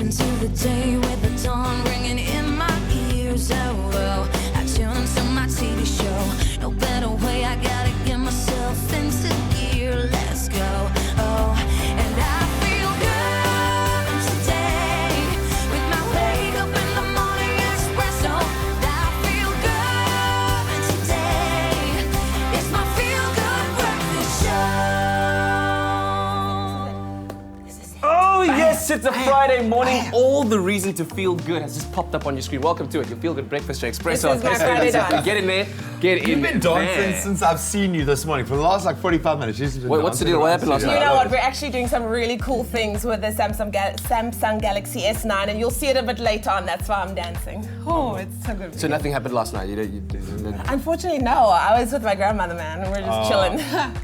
into the day with the dawn ringing in my ears. Oh, I tune into my TV show. No better way, I gotta get myself into gear. Let's go. Oh, and I feel good today with my wake up in the morning espresso. I feel good today. It's my feel good breakfast show. Oh yes, it's a Friday morning. All the reason to feel good has just popped up on your screen. Welcome to it, your Feel Good Breakfast Show, Expresso. This is my Friday dance. Get in there, get in. You've been dancing since I've seen you this morning for the last like 45 minutes. What's the deal? What happened last night? You know what? We're actually doing some really cool things with the Samsung Galaxy S9, and you'll see it a bit later on. That's why I'm dancing. Oh, it's so good. So nothing happened last night? You didn't. Unfortunately, no. I was with my grandmother, man. We're just chilling.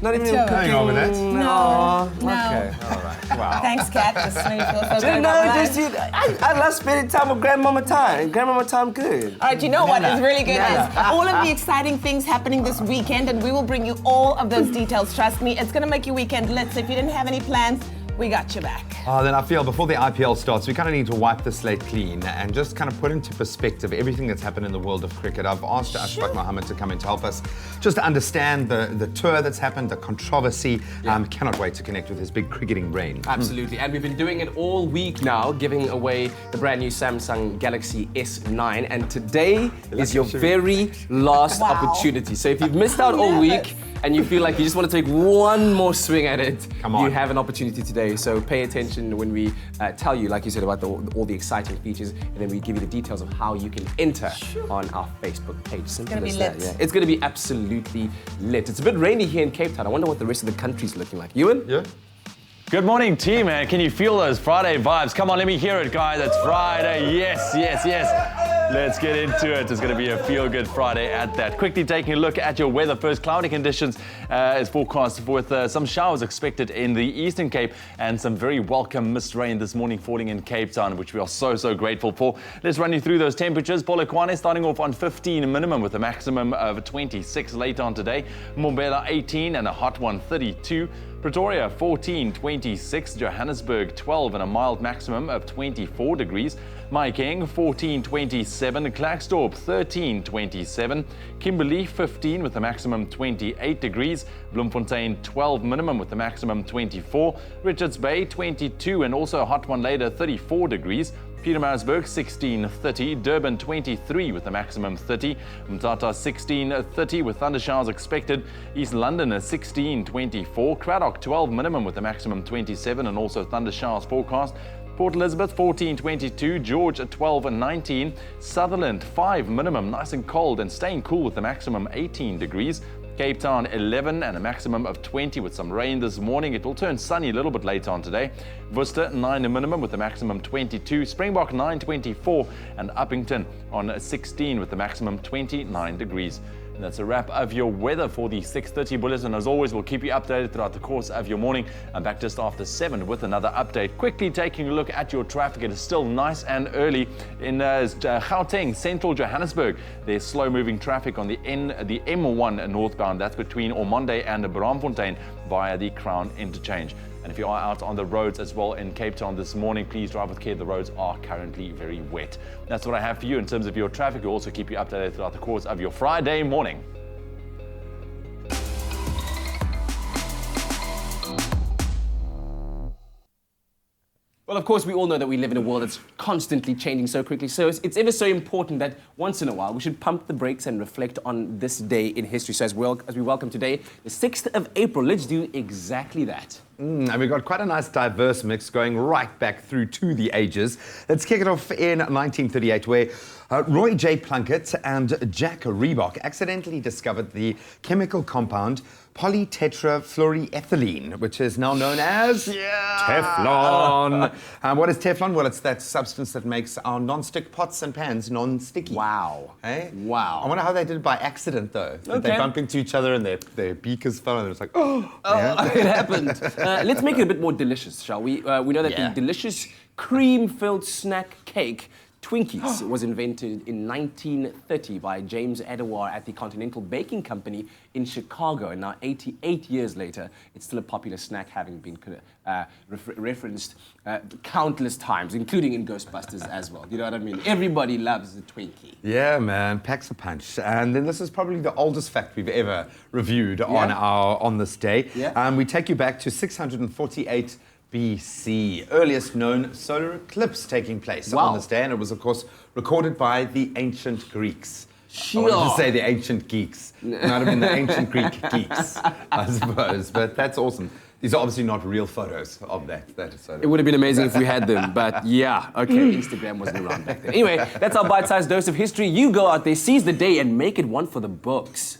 Not even Chill. Hang on a minute. No. Okay, all right. Wow. Thanks, Kat. Just made me feel so good. No, about life. I love spending time with grandmama time. Grandmama time, good. All right, you know what is really good Nana. is all of the exciting things happening this weekend, and we will bring you all of those details. Trust me, it's going to make your weekend lit. So if you didn't have any plans, we got you back. Then I feel before the IPL starts, we kind of need to wipe the slate clean and just kind of put into perspective everything that's happened in the world of cricket. I've asked Ashfak Mohamed to come in to help us just to understand the tour that's happened, the controversy. Cannot wait to connect with his big cricketing brain. Absolutely, and we've been doing it all week now, giving away the brand new Samsung Galaxy S9, and today is your very last opportunity. So if you've missed out all week and you feel like you just want to take one more swing at it, Come on. you have an opportunity today. So pay attention when we tell you, like you said, about all the exciting features, and then we give you the details of how you can enter on our Facebook page. Simple gonna as be that. lit. Yeah. It's going to be absolutely lit. It's a bit rainy here in Cape Town. I wonder what the rest of the country's looking like. Ewan? Yeah. Good morning, team. Can you feel those Friday vibes? Come on, let me hear it, guys. It's Friday. Yes, yes, yes. Let's get into it. It's going to be a feel-good Friday at that. Quickly taking a look at your weather. First, cloudy conditions is forecast with some showers expected in the Eastern Cape and some very welcome mist rain this morning falling in Cape Town, which we are so grateful for. Let's run you through those temperatures. Polokwane starting off on 15 minimum with a maximum of 26 late on today. Mbombela 18 and a hot one 32. Pretoria 14, 26, Johannesburg 12 and a mild maximum of 24 degrees, Mahikeng 14, 27, Klerksdorp 13, 27, Kimberley 15 with a maximum 28 degrees, Bloemfontein 12 minimum with a maximum 24, Richards Bay 22 and also a hot one later 34 degrees, Pietermaritzburg 16, 30, Durban 23 with a maximum 30, Mthatha 16, 30 with thundershowers expected, East London 16, 24, Cradock 12 minimum with a maximum 27 and also thundershowers forecast, Port Elizabeth 14, 22, George 12 and 19, Sutherland 5 minimum, nice and cold and staying cool with a maximum 18 degrees, Cape Town 11 and a maximum of 20 with some rain this morning. It will turn sunny a little bit later on today. Worcester 9 a minimum with a maximum 22. Springbok 9, 24 and Uppington on 16 with a maximum 29 degrees. And that's a wrap of your weather for the 6:30 bulletin. As always, we'll keep you updated throughout the course of your morning. I'm back just after 7 with another update. Quickly taking a look at your traffic. It is still nice and early in Gauteng, central Johannesburg. There's slow-moving traffic on the M1 northbound. That's between Ormonde and Braamfontein via the Crown Interchange. And if you are out on the roads as well in Cape Town this morning, please drive with care. The roads are currently very wet. That's what I have for you in terms of your traffic. We'll also keep you updated throughout the course of your Friday morning. Well, of course, we all know that we live in a world that's constantly changing so quickly. So it's ever so important that once in a while we should pump the brakes and reflect on this day in history. So as we welcome today, the 6th of April, let's do exactly that. And we've got quite a nice diverse mix going right back through to the ages. Let's kick it off in 1938 where Roy J. Plunkett and Jack Reebok accidentally discovered the chemical compound polytetrafluoroethylene, which is now known as Teflon. What is Teflon? Well, it's that substance that makes our non-stick pots and pans non-sticky. Wow. Hey? Wow. I wonder how they did it by accident, though. Did they bump into each other and their beakers fell and it was like, It happened. Let's make it a bit more delicious, shall we? We know that the delicious cream-filled snack cake Twinkies was invented in 1930 by James Edward at the Continental Baking Company in Chicago. And now, 88 years later, it's still a popular snack, having been referenced countless times, including in Ghostbusters as well. You know what I mean? Everybody loves the Twinkie. Yeah, man, packs a punch. And then this is probably the oldest fact we've ever reviewed on this day. Yeah. We take you back to 648 BC, earliest known solar eclipse taking place on this day, and it was, of course, recorded by the ancient Greeks. Sure. I wanted to say the ancient geeks. It might have been the ancient Greek geeks, I suppose. But that's awesome. These are obviously not real photos of that solar. It would have been amazing if we had them, but yeah, okay, Instagram wasn't around back then. Anyway, that's our bite-sized dose of history. You go out there, seize the day, and make it one for the books.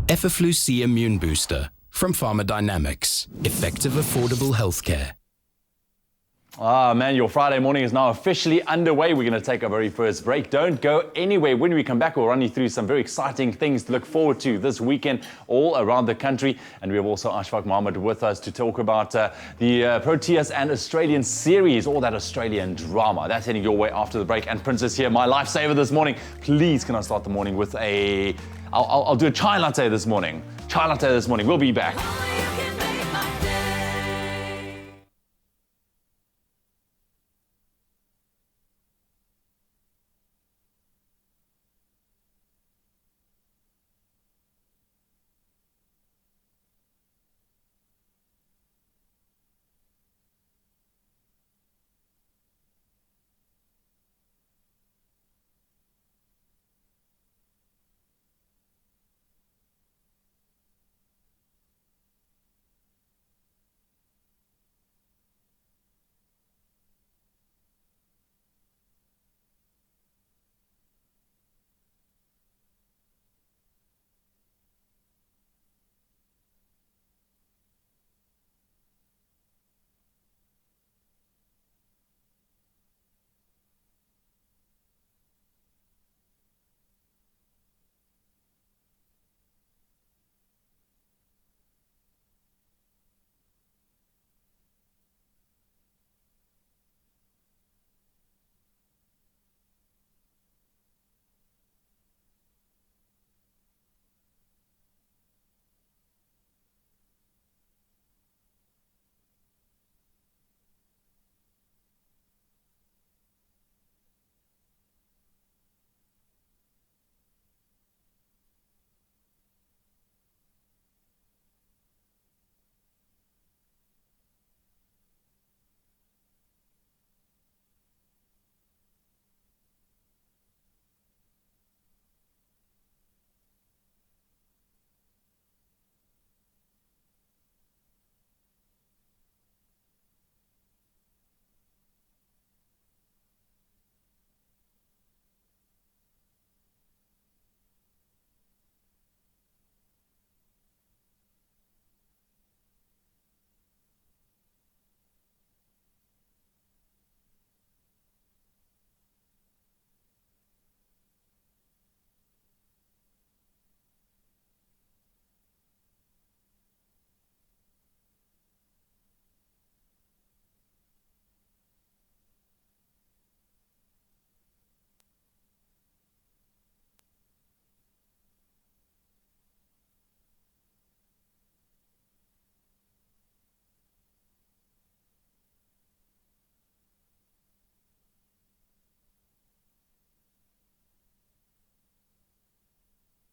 Efferflu-C Immune Booster from Pharmacodynamics. Effective, affordable healthcare. Ah, man, your Friday morning is now officially underway. We're going to take our very first break. Don't go anywhere. When we come back, we'll run you through some very exciting things to look forward to this weekend all around the country. And we have also Ashfak Mohamed with us to talk about the Proteas and Australian series, all that Australian drama. That's heading your way after the break. And Princess here, my lifesaver this morning. Please, can I start the morning with a... I'll do a chai latte this morning. Chai latte this morning. We'll be back.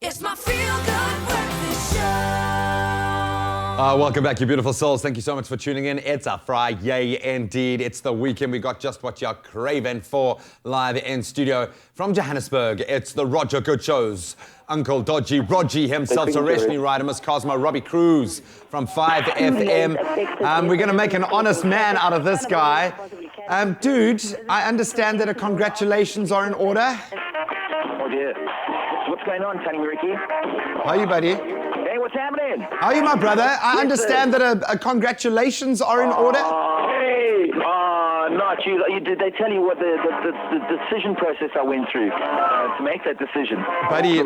It's my feel-good breakfast show. Welcome back, you beautiful souls. Thank you so much for tuning in. It's a Friday indeed. It's the weekend. We got just what you're craving for live in studio from Johannesburg. It's the Roger Good Show's Uncle Dodgy Rogie himself, Sareshni Ryder, Miss Cosmo, Robbie Cruz from 5FM. We're going to make an honest man out of this guy. Dude, I understand that congratulations are in order. Oh dear. What's going on, Tony Ricky? How are you, buddy? Hey, what's happening? How are you, my brother? I understand that congratulations are in order. Hey, not about you? Did they tell you what the decision process I went through to make that decision? Buddy,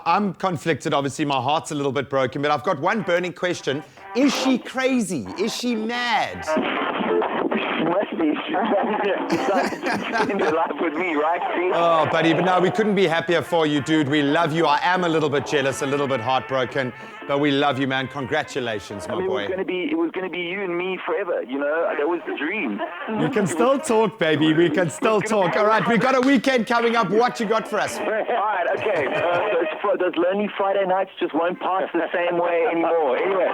I'm conflicted, obviously. My heart's a little bit broken, but I've got one burning question. Is she crazy? Is she mad? She must be. She's in your life with me, right? See? Oh, buddy, but no, we couldn't be happier for you, dude. We love you. I am a little bit jealous, a little bit heartbroken, but we love you, man. Congratulations, my boy. It was going to be you and me forever, you know? That was the dream. We can still talk, baby. We can still talk. All right, we got a weekend coming up. What you got for us? All right, okay. Those lonely Friday nights just won't pass the same way anymore. Anyway,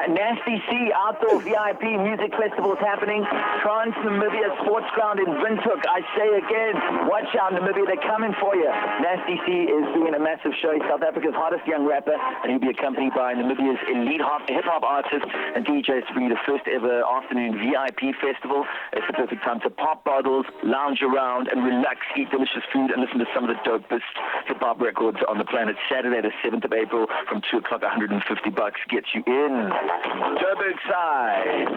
Nasty C Outdoor VIP Music Festival is happening. Trans Namibia Sports Ground in Windhoek. I say again, watch out, Namibia, they're coming for you. Nasty C is doing a massive show. He's South Africa's hottest young rapper, and he'll be accompanied by Namibia's elite hip-hop artist and DJs for the first ever afternoon VIP festival. It's the perfect time to pop bottles, lounge around, and relax, eat delicious food, and listen to some of the dopest hip-hop records on the planet. Saturday, the 7th of April, from 2 o'clock, $150 gets you in. Joburg side,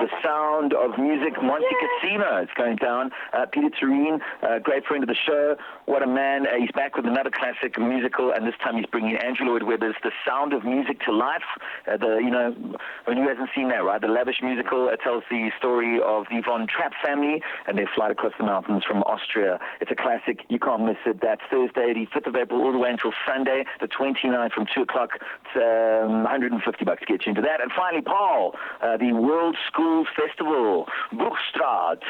the sound of music, Monte Casino is going down. Peter Tureen, great friend of the show. What a man. He's back with another classic musical, and this time he's bringing Andrew Lloyd Webber's The Sound of Music to life. When who hasn't seen that, right? The lavish musical. It tells the story of the Von Trapp family and their flight across the mountains from Austria. It's a classic. You can't miss it. That's Thursday, the 5th of April, all the way until Sunday, the 29th, from 2 o'clock. It's $150 gets you into that. And finally, Paul, the World Schools Festival, Buchstraat,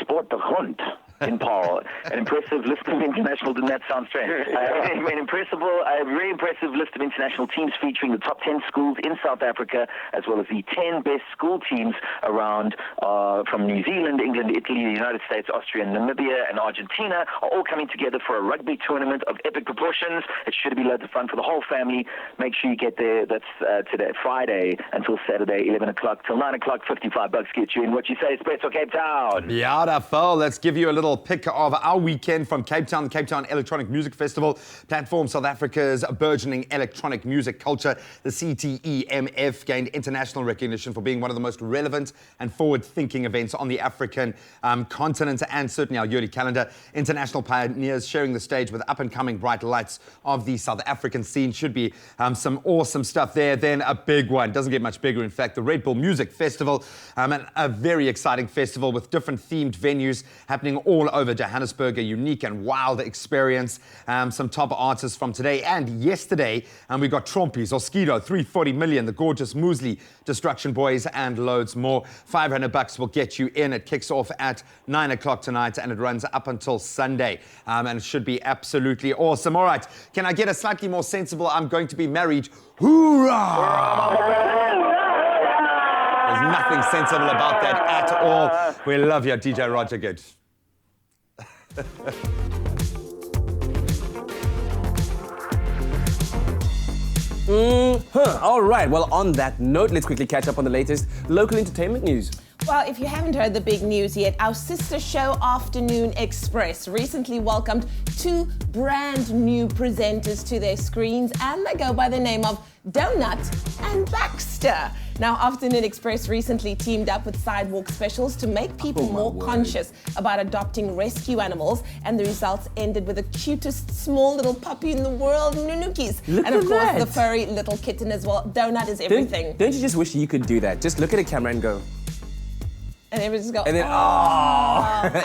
Sport de Hond. In Paul, an impressive list of international, didn't that sound strange? A very impressive list of international teams featuring the top 10 schools in South Africa, as well as the 10 best school teams around from New Zealand, England, Italy, the United States, Austria, Namibia, and Argentina, are all coming together for a rugby tournament of epic proportions. It should be loads of fun for the whole family. Make sure you get there. That's today, Friday, until Saturday, 11 o'clock till 9 o'clock, $55 gets you in. What you say, Expresso Cape Town? Beautiful. Let's give you a little pick of our weekend from Cape Town, the Cape Town Electronic Music Festival, platform South Africa's burgeoning electronic music culture. The CTEMF gained international recognition for being one of the most relevant and forward-thinking events on the African continent, and certainly our yearly calendar. International pioneers sharing the stage with up-and-coming bright lights of the South African scene. Should be some awesome stuff there. Then a big one, doesn't get much bigger in fact, the Red Bull Music Festival, and a very exciting festival with different themed venues happening all over Johannesburg, a unique and wild experience. Some top artists from today and yesterday, and we got Trompies, Oskido, 340 Million, the gorgeous Muesli, Destruction Boys, and loads more. $500 will get you in. It kicks off at 9 o'clock tonight, and it runs up until Sunday, and it should be absolutely awesome. All right, can I get a slightly more sensible I'm going to be married? Hoorah! There's nothing sensible about that at all. We love you, DJ Roger Good. All right, well, on that note, let's quickly catch up on the latest local entertainment news. Well, if you haven't heard the big news yet, our sister show Afternoon Express recently welcomed 2 brand new presenters to their screens, and they go by the name of Donut and Baxter. Now, Afternoon Express recently teamed up with Sidewalk Specials to make people more conscious about adopting rescue animals, and the results ended with the cutest small little puppy in the world, Nunukis. And of course, the furry little kitten as well. Donut is everything. Don't you just wish you could do that? Just look at a camera and go. And everyone just go, and then,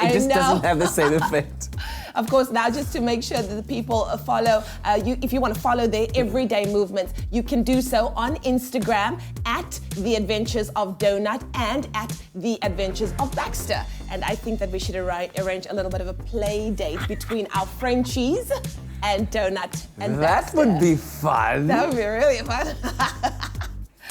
it just doesn't have the same effect. Of course, now just to make sure that the people follow, if you want to follow their everyday movements, you can do so on Instagram at The Adventures of Donut and at The Adventures of Baxter. And I think that we should arrange a little bit of a play date between our Frenchies and Donut and Baxter. That would be fun. That would be really fun.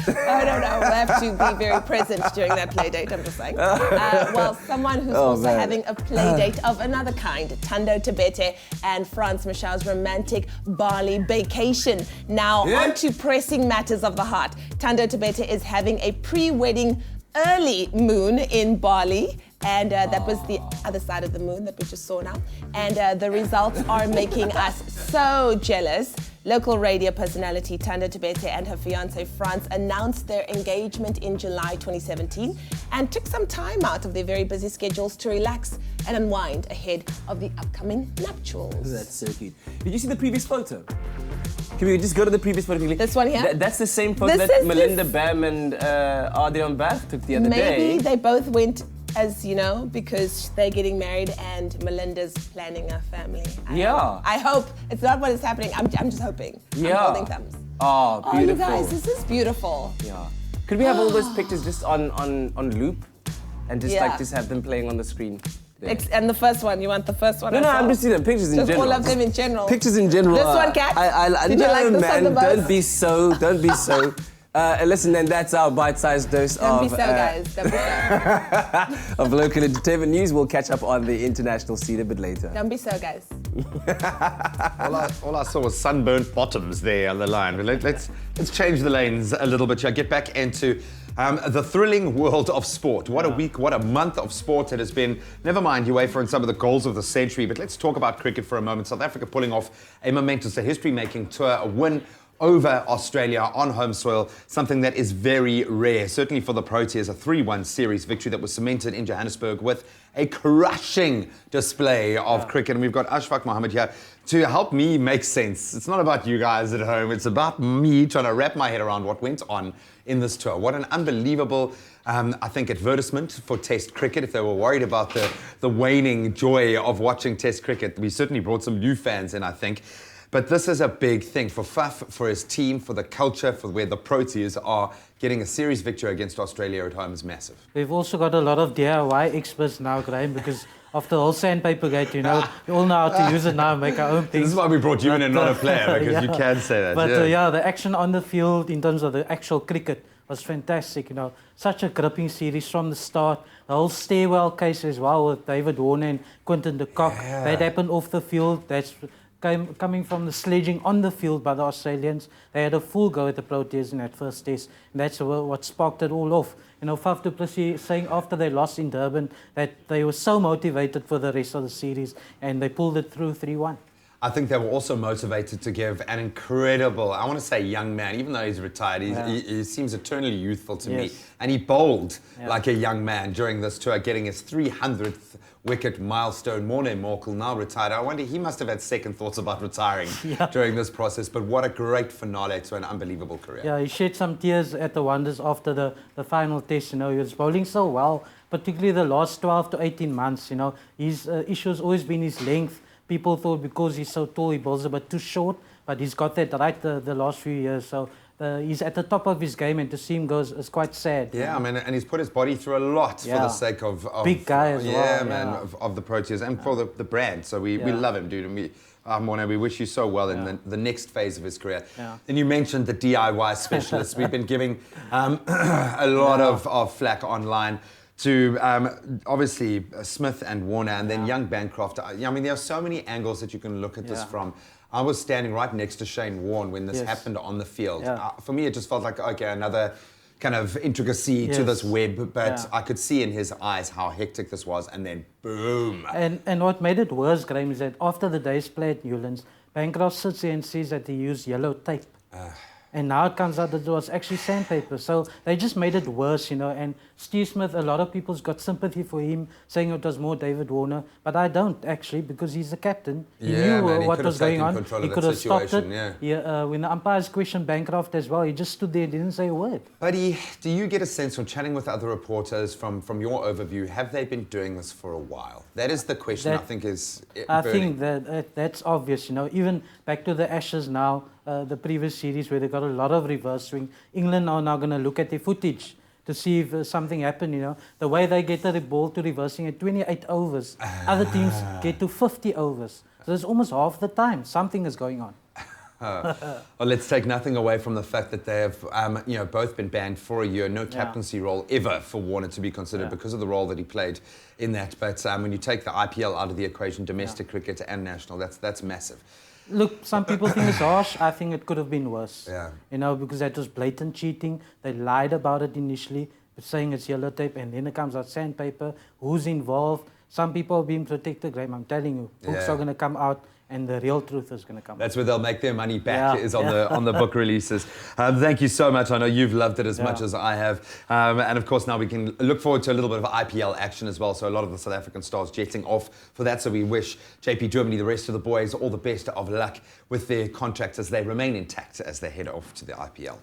I don't know. We'll have to be very present during that play date, I'm just saying. Well, someone who's also having a play date of another kind, Thando Tebete and Frans Michel's romantic Bali vacation. Now, on to pressing matters of the heart. Thando Tebete is having a pre-wedding early moon in Bali. And that was the other side of the moon that we just saw now. And the results are making us so jealous. Local radio personality Tanda Tebete and her fiancé Franz announced their engagement in July 2017 and took some time out of their very busy schedules to relax and unwind ahead of the upcoming nuptials. That's so cute. Did you see the previous photo? Can we just go to the previous photo quickly? This one here? That's the same photo that Melinda Bam and Ardeon Bath took the other day. Maybe they both went, as you know, because they're getting married and Melinda's planning a family. I hope. It's not what is happening. I'm just hoping. Yeah. I'm holding thumbs. Oh, beautiful. Oh, you guys, this is beautiful. Yeah. Could we have all those pictures just on loop and just have them playing on the screen? And the first one, you want the first one? No, I'm just seeing the pictures in just general. all of them in general. Pictures in general. This one, Kat? Did you like this one the most? Don't be so. Listen, then that's our bite-sized dose Don't be so, guys. Don't be so. of local entertainment news. We'll catch up on the international scene a bit later. Don't be so, guys. All I saw was sunburnt bottoms there on the line. But let's change the lanes a little bit here. Get back into the thrilling world of sport. What a week, what a month of sport it has been. Never mind UEFA and some of the goals of the century, but let's talk about cricket for a moment. South Africa pulling off a momentous, a history-making tour, a win over Australia on home soil, something that is very rare. Certainly for the Proteas, a 3-1 series victory that was cemented in Johannesburg with a crushing display of cricket. And we've got Ashfak Mohamed here to help me make sense. It's not about you guys at home. It's about me trying to wrap my head around what went on in this tour. What an unbelievable, I think, advertisement for Test cricket. If they were worried about the waning joy of watching Test cricket, we certainly brought some new fans in, I think. But this is a big thing for Faf, for his team, for the culture, for where the Proteas are. Getting a series victory against Australia at home is massive. We've also got a lot of DIY experts now, Graham, because of the whole sandpaper gate, you know, we all know how to use it now and make our own things. This is why we brought you in and not a player, because you can say that. But the action on the field in terms of the actual cricket was fantastic, you know. Such a gripping series from the start. The whole stairwell case as well with David Warner and Quinton de Kock. That happened off the field. That's coming from the sledging on the field by the Australians. They had a full go at the Proteas in that first test. And that's what sparked it all off. You know, Faf du Plessis saying after they lost in Durban that they were so motivated for the rest of the series and they pulled it through 3-1. I think they were also motivated to give an incredible, I want to say young man, even though he's retired, he seems eternally youthful to me. And he bowled like a young man during this tour, getting his 300th wicket milestone. Morne Morkel, now retired. I wonder, he must have had second thoughts about retiring during this process, but what a great finale to an unbelievable career. Yeah, he shed some tears at the wonders after the final test. You know, he was bowling so well, particularly the last 12 to 18 months. You know, his issue has always been his length. People thought because he's so tall, he bowls a bit too short, but he's got that right the last few years. So he's at the top of his game, and to see him go is quite sad. Yeah, I mean, and he's put his body through a lot for the sake of big guy as well. Yeah, man, of the Proteas and for the brand. So we love him, dude. And Morne, we wish you so well in the next phase of his career. Yeah. Then you mentioned the DIY specialists. We've been giving a lot of flack online to obviously Smith and Warner, and then young Bancroft. I mean, there are so many angles that you can look at this from. I was standing right next to Shane Warne when this happened on the field. For me, it just felt like, okay, another kind of intricacy to this web, but I could see in his eyes how hectic this was, and then boom. And what made it worse, Graham, is that after the day's play at Newlands, Bancroft sits there and says that he used yellow tape. And now it comes out that it was actually sandpaper. So they just made it worse, you know. And Steve Smith, a lot of people's got sympathy for him, saying it was more David Warner. But I don't, actually, because he's the captain. He knew what was going on. He could have stopped it. When the umpires questioned Bancroft as well, he just stood there and didn't say a word. Buddy, do you get a sense from chatting with other reporters, from your overview, have they been doing this for a while? That is the question I think is burning. I think that's obvious, you know. Even back to the Ashes now, the previous series where they got a lot of reverse swing. England are now going to look at their footage to see if something happened, you know. The way they get the ball to reversing at 28 overs, other teams get to 50 overs. So it's almost half the time. Something is going on. Well, let's take nothing away from the fact that they have, both been banned for a year. No captaincy role ever for Warner to be considered because of the role that he played in that. But when you take the IPL out of the equation, domestic cricket and national, that's massive. Look, some people think it's harsh. I think it could have been worse. Yeah. You know, because that was blatant cheating. They lied about it initially, saying it's yellow tape, and then it comes out sandpaper. Who's involved? Some people are being protected, Graham. I'm telling you, books are going to come out, and the real truth is going to come. That's where they'll make their money back, Yeah, is on the book releases. Thank you so much. I know you've loved it as much as I have. And of course, now we can look forward to a little bit of IPL action as well. So a lot of the South African stars jetting off for that. So we wish JP Germany, the rest of the boys, all the best of luck with their contracts as they remain intact as they head off to the IPL.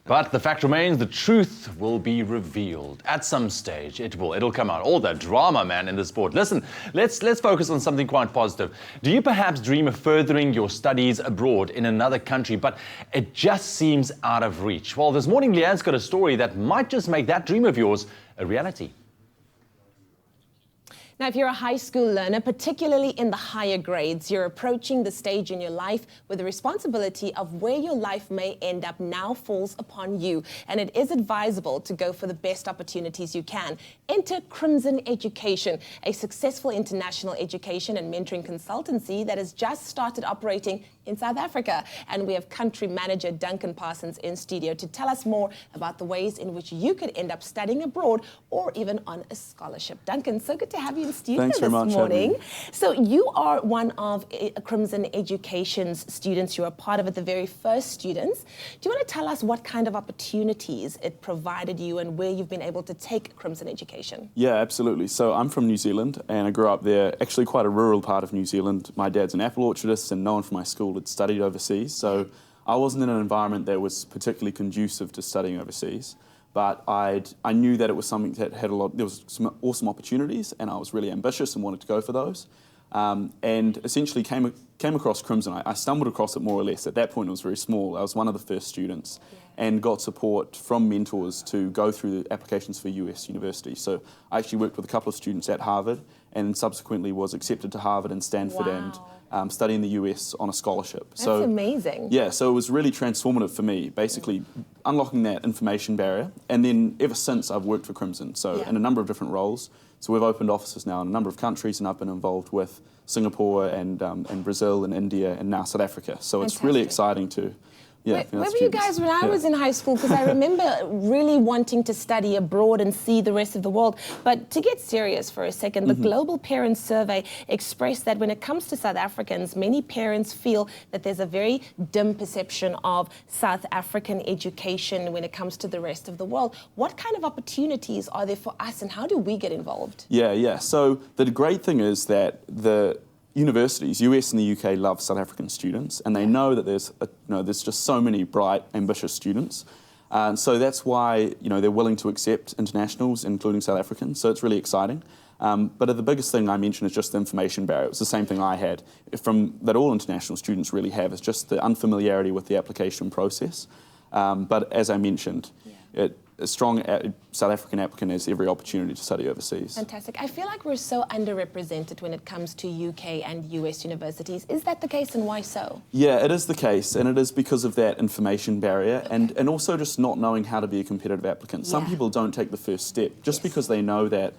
But the fact remains, the truth will be revealed at some stage. It'll come out. All the drama, man, in the sport. Listen, let's focus on something quite positive. Do you perhaps dream of furthering your studies abroad in another country, but it just seems out of reach? Well, this morning, Leanne's got a story that might just make that dream of yours a reality. Now, if you're a high school learner, particularly in the higher grades, you're approaching the stage in your life where the responsibility of where your life may end up now falls upon you. And it is advisable to go for the best opportunities you can. Enter Crimson Education, a successful international education and mentoring consultancy that has just started operating in South Africa. And we have country manager Duncan Parsons in studio to tell us more about the ways in which you could end up studying abroad or even on a scholarship. Duncan, so good to have you in studio Thanks this very much, morning. So you are one of Crimson Education's students. You are part of it, the very first students. Do you want to tell us what kind of opportunities it provided you and where you've been able to take Crimson Education? Yeah, absolutely. So I'm from New Zealand and I grew up there, actually quite a rural part of New Zealand. My dad's an apple orchardist and no one from my school had studied overseas. So I wasn't in an environment that was particularly conducive to studying overseas. But I knew that it was something that had there was some awesome opportunities and I was really ambitious and wanted to go for those. And essentially came across Crimson. I stumbled across it more or less. At that point it was very small. I was one of the first students and got support from mentors to go through the applications for US universities. So I actually worked with a couple of students at Harvard and subsequently was accepted to Harvard and Stanford and study in the US on a scholarship. That's amazing. Yeah, so it was really transformative for me, basically unlocking that information barrier. And then ever since I've worked for Crimson, so in a number of different roles. So we've opened offices now in a number of countries and I've been involved with Singapore and Brazil and India and now South Africa. So it's really exciting to Where were you guys when I was in high school? Because I remember really wanting to study abroad and see the rest of the world. But to get serious for a second, the Global Parents Survey expressed that when it comes to South Africans, many parents feel that there's a very dim perception of South African education when it comes to the rest of the world. What kind of opportunities are there for us and how do we get involved? Yeah. So the great thing is that the universities, US and the UK, love South African students, and they know that there's just so many bright, ambitious students. And so that's why they're willing to accept internationals, including South Africans. So it's really exciting. But the biggest thing I mentioned is just the information barrier. It's the same thing I had that all international students really have. It's just the unfamiliarity with the application process. But as I mentioned, a strong South African applicant has every opportunity to study overseas. Fantastic. I feel like we're so underrepresented when it comes to UK and US universities. Is that the case and why so? Yeah, it is the case, and it is because of that information barrier and also just not knowing how to be a competitive applicant. Some people don't take the first step just because they know that,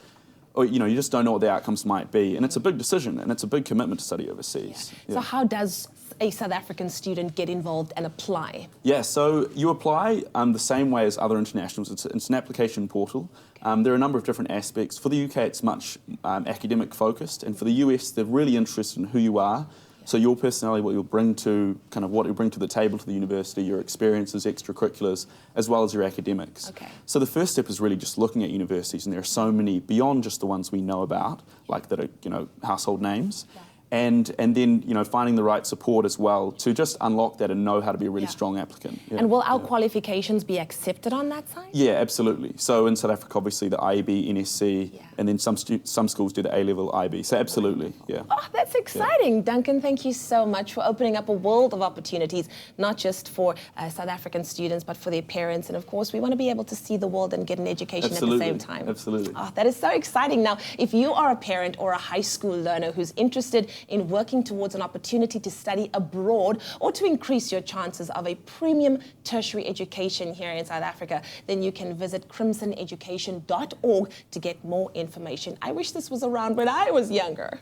or you just don't know what the outcomes might be, and it's a big decision and it's a big commitment to study overseas. So how does a South African student get involved and apply? Yeah, so you apply the same way as other internationals. It's an application portal. There are a number of different aspects. For the UK, it's much academic focused, and for the US, they're really interested in who you are. So your personality, what you'll bring to the table to the university, your experiences, extracurriculars, as well as your academics. So the first step is really just looking at universities, and there are so many beyond just the ones we know about, like that are household names. And then finding the right support as well to just unlock that and know how to be a really strong applicant. And will our qualifications be accepted on that side? Yeah, absolutely. So in South Africa, obviously the IEB, NSC, and then some schools do the A-level IB. So absolutely, Oh, that's exciting. Duncan, thank you so much for opening up a world of opportunities, not just for South African students, but for their parents. And of course, we want to be able to see the world and get an education at the same time. Absolutely. Oh, that is so exciting. Now, if you are a parent or a high school learner who's interested in working towards an opportunity to study abroad or to increase your chances of a premium tertiary education here in South Africa, then you can visit crimsoneducation.org to get more information. I wish this was around when I was younger.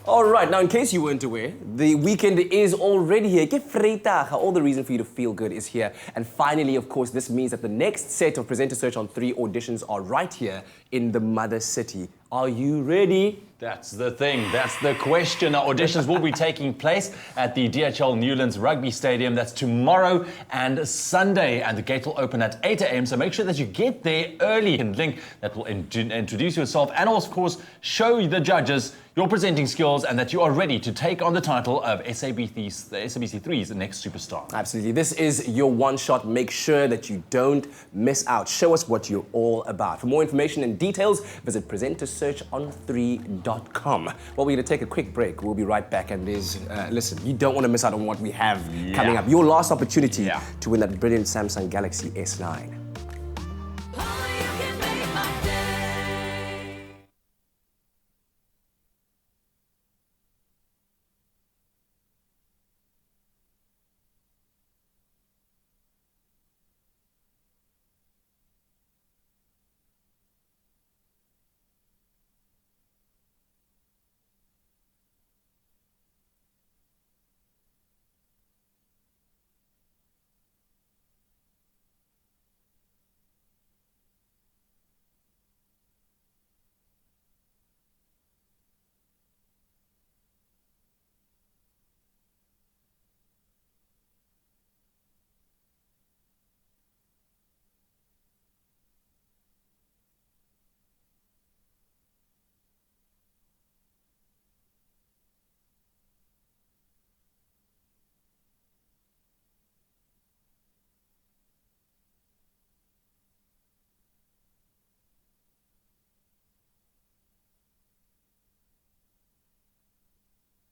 All right, now in case you weren't aware, the weekend is already here. Get vrydag. All the reason for you to feel good is here. And finally, of course, this means that the next set of Presenter Search on 3 auditions are right here in the mother city. Are you ready? That's the thing. That's the question. Our auditions will be taking place at the DHL Newlands Rugby Stadium. That's tomorrow and Sunday. And the gate will open at 8 a.m. So make sure that you get there early. And link that will introduce yourself and, of course, show the judges your presenting skills and that you are ready to take on the title of SABC3's next superstar. Absolutely. This is your one shot. Make sure that you don't miss out. Show us what you're all about. For more information and details, visit presentersearchon3.com. Well, we're going to take a quick break. We'll be right back. And listen, you don't want to miss out on what we have coming up. Your last opportunity to win that brilliant Samsung Galaxy S9.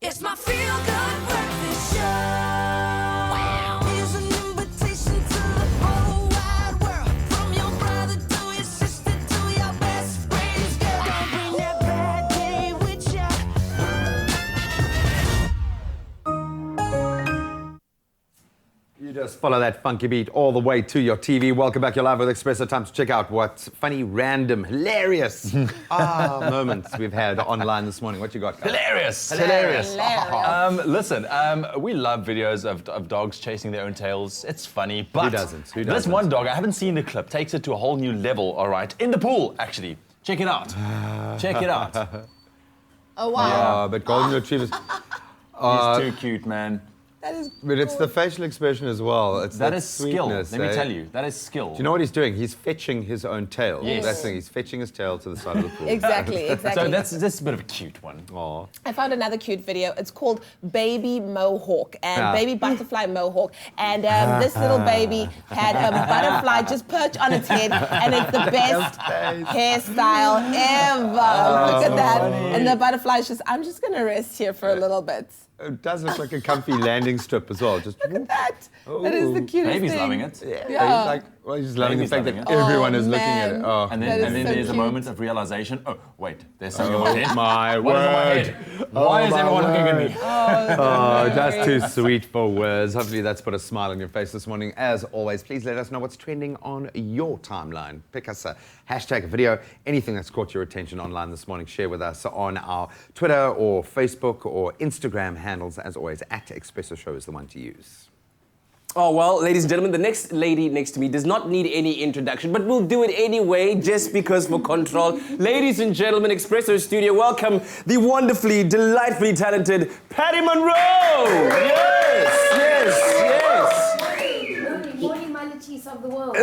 It's my feel-good breakfast show. Wow. Here's an invitation to the whole wide world. From your brother to your sister to your best friend's girl. Don't bring that bad day with ya. You just follow that funky beat all the way to your TV. Welcome back. You're live with Expresso. Time to check out what funny, random, hilarious moments we've had online this morning. What you got, guys? Hilarious. Listen, we love videos of dogs chasing their own tails. It's funny, but Who doesn't? This one dog, I haven't seen the clip, takes it to a whole new level, all right, in the pool, actually. Check it out. Check it out. Oh, wow. But golden retrievers. He's too cute, man. That is But it's the facial expression as well. It's That that is skill. sweetness, Let me eh? tell you, that is skill. Do you know what he's doing? He's fetching his own tail. Yes. That's the thing. He's fetching his tail to the side of the pool. exactly. So that's a bit of a cute one. Aw. I found another cute video. It's called Baby Mohawk and Baby Butterfly Mohawk. And this little baby had a butterfly just perch on its head, and it's the best hairstyle ever. Look at that. And the butterfly's just, I'm just going to rest here for a little bit. It does look like a comfy landing strip as well. Just Look at that. That is the cutest Baby's thing. loving it. Yeah. He's like, well, he's just loving the Baby's fact that loving it. everyone Oh, is looking at man. it. Oh, And That then, is and then so there's a cute. moment of realization. Oh, wait, there's something on my head. my What is on my word. head? Why is my everyone looking at word. me? Oh, that's too sweet for words. Hopefully that's put a smile on your face this morning. As always, please let us know what's trending on your timeline. Pick us a hashtag, a video, anything that's caught your attention online this morning. Share with us on our Twitter or Facebook or Instagram handles. As always, at Expresso Show is the one to use. Oh, well, ladies and gentlemen, the next lady next to me does not need any introduction, but we'll do it anyway, just because for control. Ladies and gentlemen, Expresso Studio, welcome the wonderfully, delightfully talented Patty Monroe! Yes, Morning manatees of the world.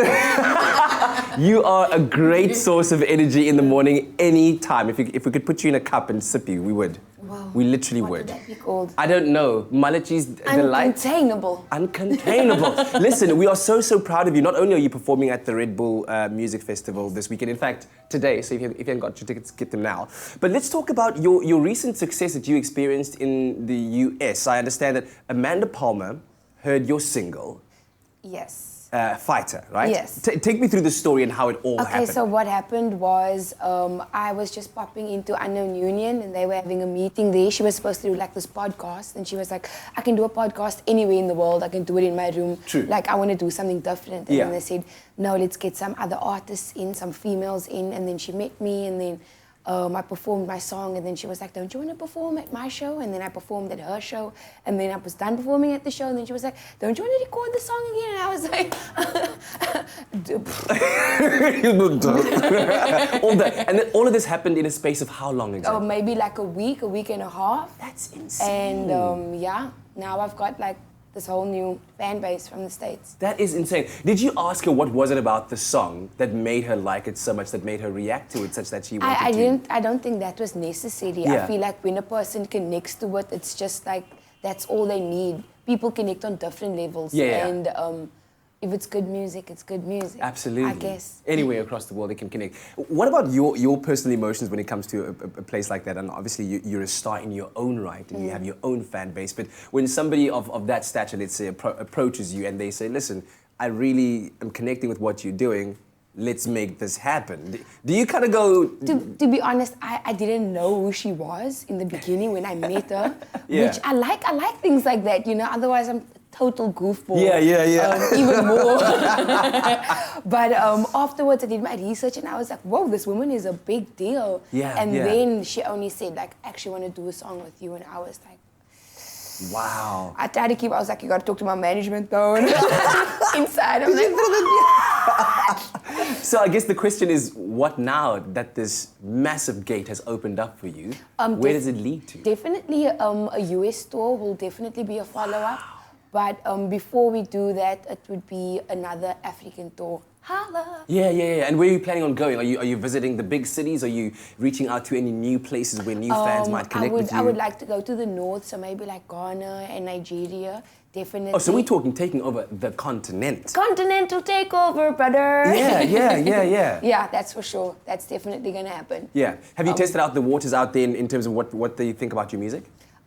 You are a great source of energy in the morning, anytime. If we could put you in a cup and sip you, we would. Wow. We literally What would. would that be called? I don't know. Malachi's delight. Uncontainable. Uncontainable. Listen, we are so proud of you. Not only are you performing at the Red Bull Music Festival this weekend, in fact, today, so if you haven't got your tickets, get them now. But let's talk about your recent success that you experienced in the US. I understand that Amanda Palmer heard your single, Yes. Fighter, right? Yes. Take me through the story and how it all happened. Okay, so what happened was I was just popping into Unknown Union and they were having a meeting there. She was supposed to do like this podcast and she was like, I can do a podcast anywhere in the world. I can do it in my room. True. Like I want to do something different. And Yeah. then they said, no, let's get some other artists in, some females in. And then she met me and then I performed my song and then she was like, don't you want to perform at my show? And then I performed at her show and then I was done performing at the show and then she was like, don't you want to record the song again? And I was like, All that. And then all of this happened in a space of how long exactly? Maybe like a week and a half. That's insane. And yeah, now I've got like this whole new fan base from the States. That is insane. Did you ask her what was it about the song that made her like it so much, that made her react to it such that she wanted to? I don't think that was necessary. Yeah. I feel like when a person connects to it, it's just like, that's all they need. People connect on different levels. Yeah. And if it's good music, it's good music. Absolutely. I guess. Anywhere across the world, they can connect. What about your personal emotions when it comes to a place like that? And obviously, you're a star in your own right, and you have your own fan base. But when somebody of that stature, let's say, approaches you and they say, listen, I really am connecting with what you're doing, let's make this happen. Do you kind of go... To be honest, I didn't know who she was in the beginning when I met her. Yeah. Which I like things like that, you know, otherwise I'm total goofball. Yeah. Even more. But afterwards I did my research and I was like, whoa, this woman is a big deal. Yeah, and yeah. then she only said like, I actually want to do a song with you, and I was like, wow. I tried to keep, I was like, you got to talk to my management though. And inside I'm like, So I guess the question is, what now that this massive gate has opened up for you? Where does it lead to? Definitely a US tour will definitely be a follow-up. But before we do that, it would be another African tour. Holla! Yeah. And where are you planning on going? Are you visiting the big cities? Are you reaching out to any new places where new fans might connect with you? I would like to go to the north, so maybe like Ghana and Nigeria. Definitely. Oh, so we're talking taking over the continent. Continental takeover, brother. Yeah. Yeah, that's for sure. That's definitely gonna happen. Yeah. Have you tested out the waters out there in terms of what they think about your music?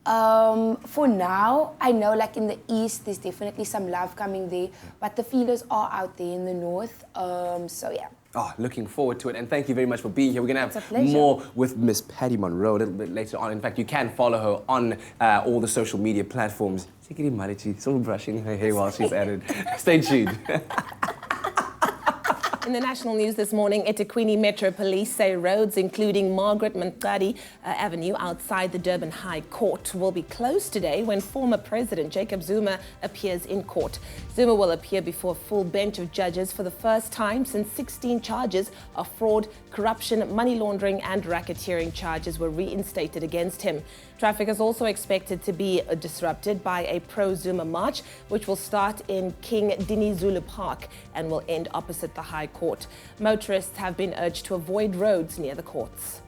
For now, I know like in the east, there's definitely some love coming there, but the feelers are out there in the north. So yeah. Oh, looking forward to it, and thank you very much for being here. We're going to have pleasure. more with Miss Patty Monroe a little bit later on. In fact, you can follow her on all the social media platforms. Take it in, Marichi. Someone brushing her hair while she's at it. Stay tuned. In the national news this morning, eThekwini Metro Police say roads including Margaret Mqadi Avenue outside the Durban High Court will be closed today when former President Jacob Zuma appears in court. Zuma will appear before a full bench of judges for the first time since 16 charges of fraud, corruption, money laundering and racketeering charges were reinstated against him. Traffic is also expected to be disrupted by a pro-Zuma march, which will start in King Dinizulu Park and will end opposite the High Court. Motorists have been urged to avoid roads near the courts.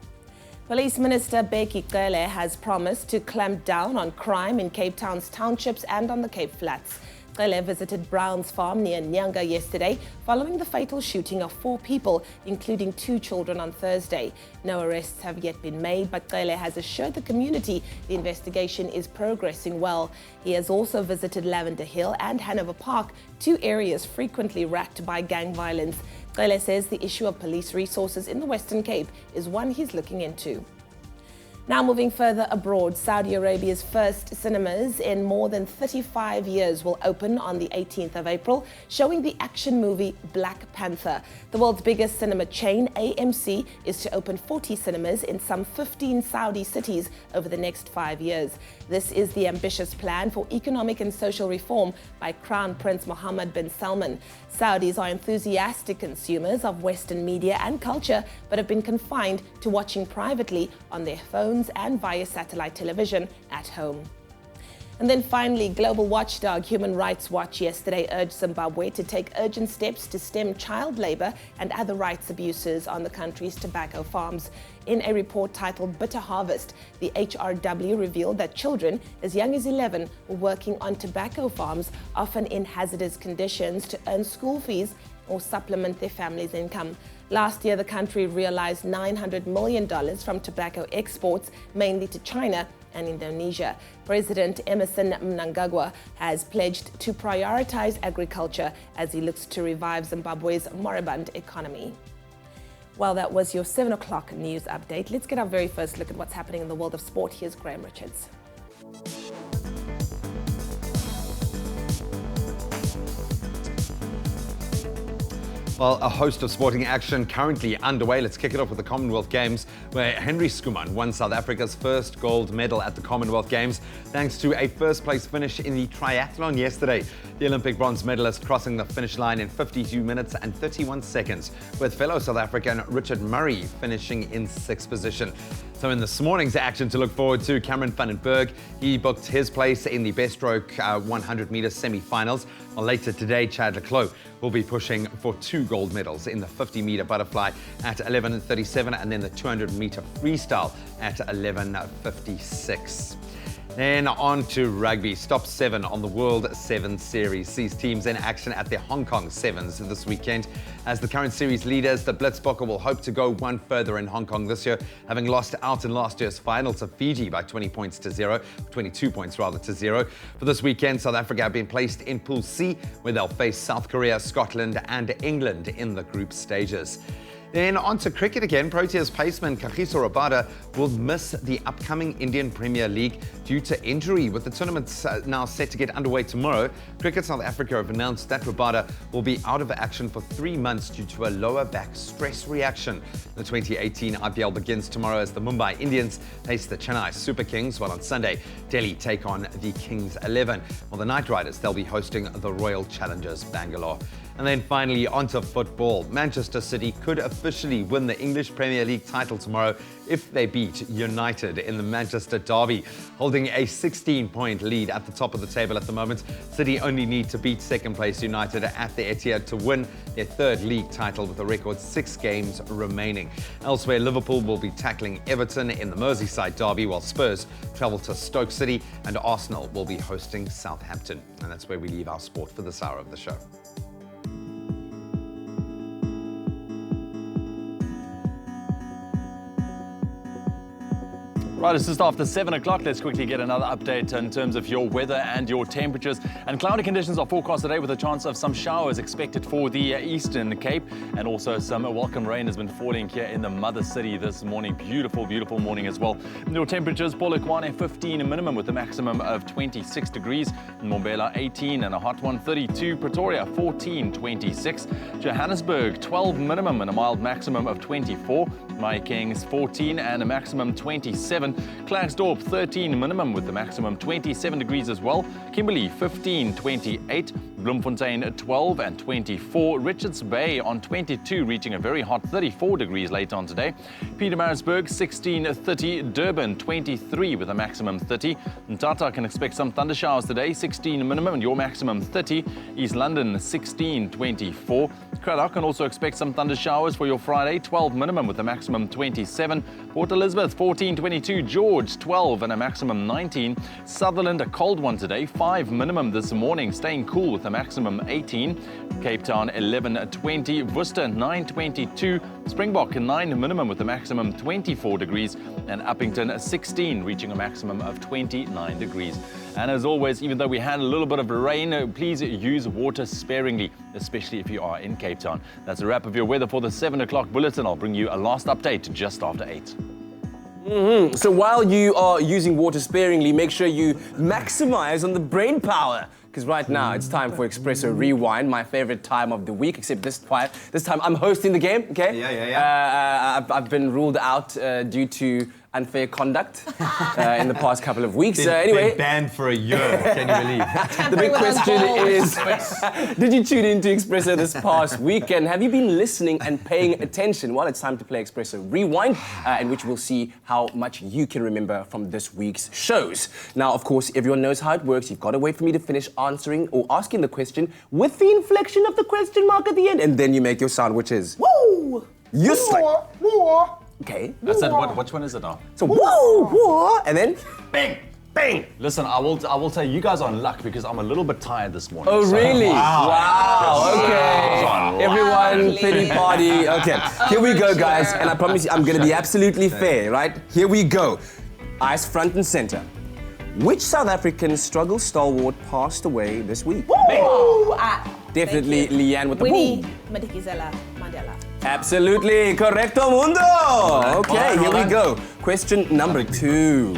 Police Minister Bheki Cele has promised to clamp down on crime in Cape Town's townships and on the Cape Flats. Cele visited Brown's farm near Nyanga yesterday following the fatal shooting of 4 people, including 2 children on Thursday. No arrests have yet been made, but Cele has assured the community the investigation is progressing well. He has also visited Lavender Hill and Hanover Park, 2 areas frequently racked by gang violence. Cele says the issue of police resources in the Western Cape is one he's looking into. Now moving further abroad, Saudi Arabia's first cinemas in more than 35 years will open on the 18th of April, showing the action movie Black Panther. The world's biggest cinema chain, AMC, is to open 40 cinemas in some 15 Saudi cities over the next 5 years. This is the ambitious plan for economic and social reform by Crown Prince Mohammed bin Salman. Saudis are enthusiastic consumers of Western media and culture, but have been confined to watching privately on their phones and via satellite television at home. And then finally, global watchdog Human Rights Watch yesterday urged Zimbabwe to take urgent steps to stem child labor and other rights abuses on the country's tobacco farms. In a report titled Bitter Harvest, the HRW revealed that children as young as 11 were working on tobacco farms, often in hazardous conditions, to earn school fees or supplement their family's income. Last year, the country realized $900 million from tobacco exports, mainly to China and Indonesia. President Emmerson Mnangagwa has pledged to prioritize agriculture as he looks to revive Zimbabwe's moribund economy. Well, that was your 7 o'clock news update. Let's get our very first look at what's happening in the world of sport. Here's Graham Richards. Well, a host of sporting action currently underway. Let's kick it off with the Commonwealth Games, where Henry Schoeman won South Africa's first gold medal at the Commonwealth Games, thanks to a first-place finish in the triathlon yesterday. The Olympic bronze medalist crossing the finish line in 52 minutes and 31 seconds, with fellow South African Richard Murray finishing in 6th position. So in this morning's action to look forward to, Cameron van den Berg, he booked his place in the breaststroke 100-meter semi-finals. Well, later today, Chad Leclos will be pushing for 2 gold medals in the 50-meter butterfly at 11:37 and then the 200-meter freestyle at 11:56. Then on to rugby. Stop 7 on the World 7 Series sees teams in action at the Hong Kong Sevens this weekend. As the current series leaders, the Blitzbokke will hope to go one further in Hong Kong this year, having lost out in last year's final to Fiji by 22 points to 0. For this weekend, South Africa have been placed in Pool C, where they'll face South Korea, Scotland and England in the group stages. Then on to cricket again. Proteas paceman Kagiso Rabada will miss the upcoming Indian Premier League due to injury. With the tournament now set to get underway tomorrow, Cricket South Africa have announced that Rabada will be out of action for 3 months due to a lower back stress reaction. The 2018 IPL begins tomorrow as the Mumbai Indians face the Chennai Super Kings, while on Sunday, Delhi take on the Kings 11. Well, the Knight Riders, they'll be hosting the Royal Challengers Bangalore. And then finally, onto football. Manchester City could officially win the English Premier League title tomorrow if they beat United in the Manchester Derby. Holding a 16-point lead at the top of the table at the moment, City only need to beat second-place United at the Etihad to win their 3rd league title with a record 6 games remaining. Elsewhere, Liverpool will be tackling Everton in the Merseyside Derby, while Spurs travel to Stoke City and Arsenal will be hosting Southampton. And that's where we leave our sport for this hour of the show. Right, it's just after 7 o'clock. Let's quickly get another update in terms of your weather and your temperatures. And cloudy conditions are forecast today with a chance of some showers expected for the Eastern Cape. And also some welcome rain has been falling here in the mother city this morning. Beautiful, beautiful morning as well. Your temperatures, Polokwane 15 minimum with a maximum of 26 degrees. Mbombela 18 and a hot one, 32. Pretoria 14, 26. Johannesburg 12 minimum and a mild maximum of 24. Mahikeng's 14 and a maximum 27. Klerksdorp 13 minimum with the maximum 27 degrees as well. Kimberley 15, 28. Bloemfontein 12 and 24. Richards Bay on 22, reaching a very hot 34 degrees later on today. Pietermaritzburg 16, 30. Durban 23 with a maximum 30. Mthatha can expect some thunder showers today, 16 minimum and your maximum 30. East London 16, 24. Cradock can also expect some thunder showers for your Friday, 12 minimum with a maximum 27. Port Elizabeth 14, 22. George 12 and a maximum 19. Sutherland a cold one today, 5 minimum this morning, staying cool with a maximum 18. Cape Town 11, 20. Worcester 9, 22. Springbok 9 minimum with a maximum 24 degrees. And Uppington 16, reaching a maximum of 29 degrees. And as always, even though we had a little bit of rain, please use water sparingly, especially if you are in Cape Town. That's a wrap of your weather for the 7 o'clock bulletin. I'll bring you a last update just after 8. So while you are using water sparingly, make sure you maximize on the brain power. Because right now it's time for Expresso Rewind, my favorite time of the week, except this time I'm hosting the game, okay? Yeah. I've been ruled out due to unfair conduct in the past couple of weeks. Anyway, been banned for a year. Can you believe? The big question is, did you tune into Expresso this past week? And have you been listening and paying attention? Well, it's time to play Expresso Rewind, in which we'll see how much you can remember from this week's shows. Now, of course, everyone knows how it works. You've got to wait for me to finish answering or asking the question with the inflection of the question mark at the end, and then you make your sound, which is woo. Okay. That's it. Which one is it now? So woo, and then bang, bang. Listen, I will say you guys are in luck because I'm a little bit tired this morning. Oh, really? Wow. Okay. Everyone, pity party. Okay. Here we go, guys. And I promise you, I'm going to be absolutely fair, right? Here we go. Eyes front and center. Which South African struggle stalwart passed away this week? Definitely Leanne with the Winnie Madikizela Mandela. Absolutely. Correcto mundo. Okay, here we go. Question number 2.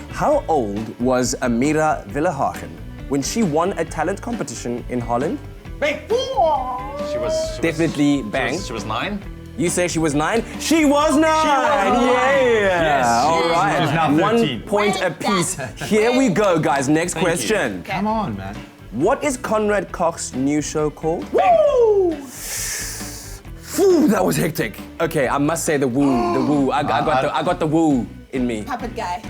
How old was Amira Villehagen when she won a talent competition in Holland? She was Definitely bang. She was 9. You say she was 9? She was 9! Yes, All right. She's now 13. 1 point apiece. Here we go, guys. Next question. Come on, man. What is Conrad Koch's new show called? Woo! Phew, that was hectic. Okay, I must say the woo. The woo. I got the woo in me. Puppet guy.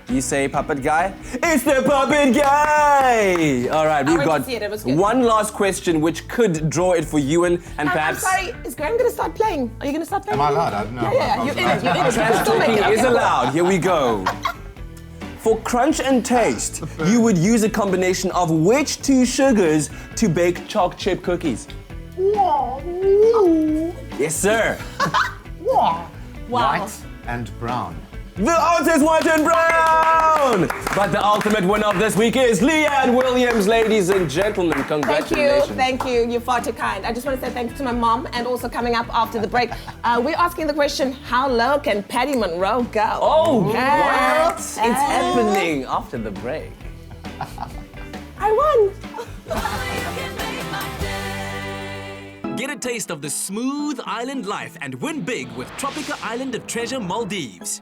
You say puppet guy? It's the puppet guy! All right, we've went got to see it, it was good. one last question which could draw it for Ewan and I'm perhaps... sorry, is Graham going to start playing? Are you going to start playing? Am I allowed? I don't know. Yeah, you're in it. You can still make Talking it. is allowed. Here we go. For crunch and taste, you would use a combination of which 2 sugars to bake chalk chip cookies? Yes, sir. Wow. White and brown. The answer is white and brown! But the ultimate winner of this week is Leanne Williams, ladies and gentlemen. Congratulations. Thank you. You're far too kind. I just want to say thanks to my mom and also coming up after the break. We're asking the question, how low can Patty Monroe go? Oh, what? It's happening after the break. I won. Get a taste of the smooth island life and win big with Tropica Island of Treasure Maldives.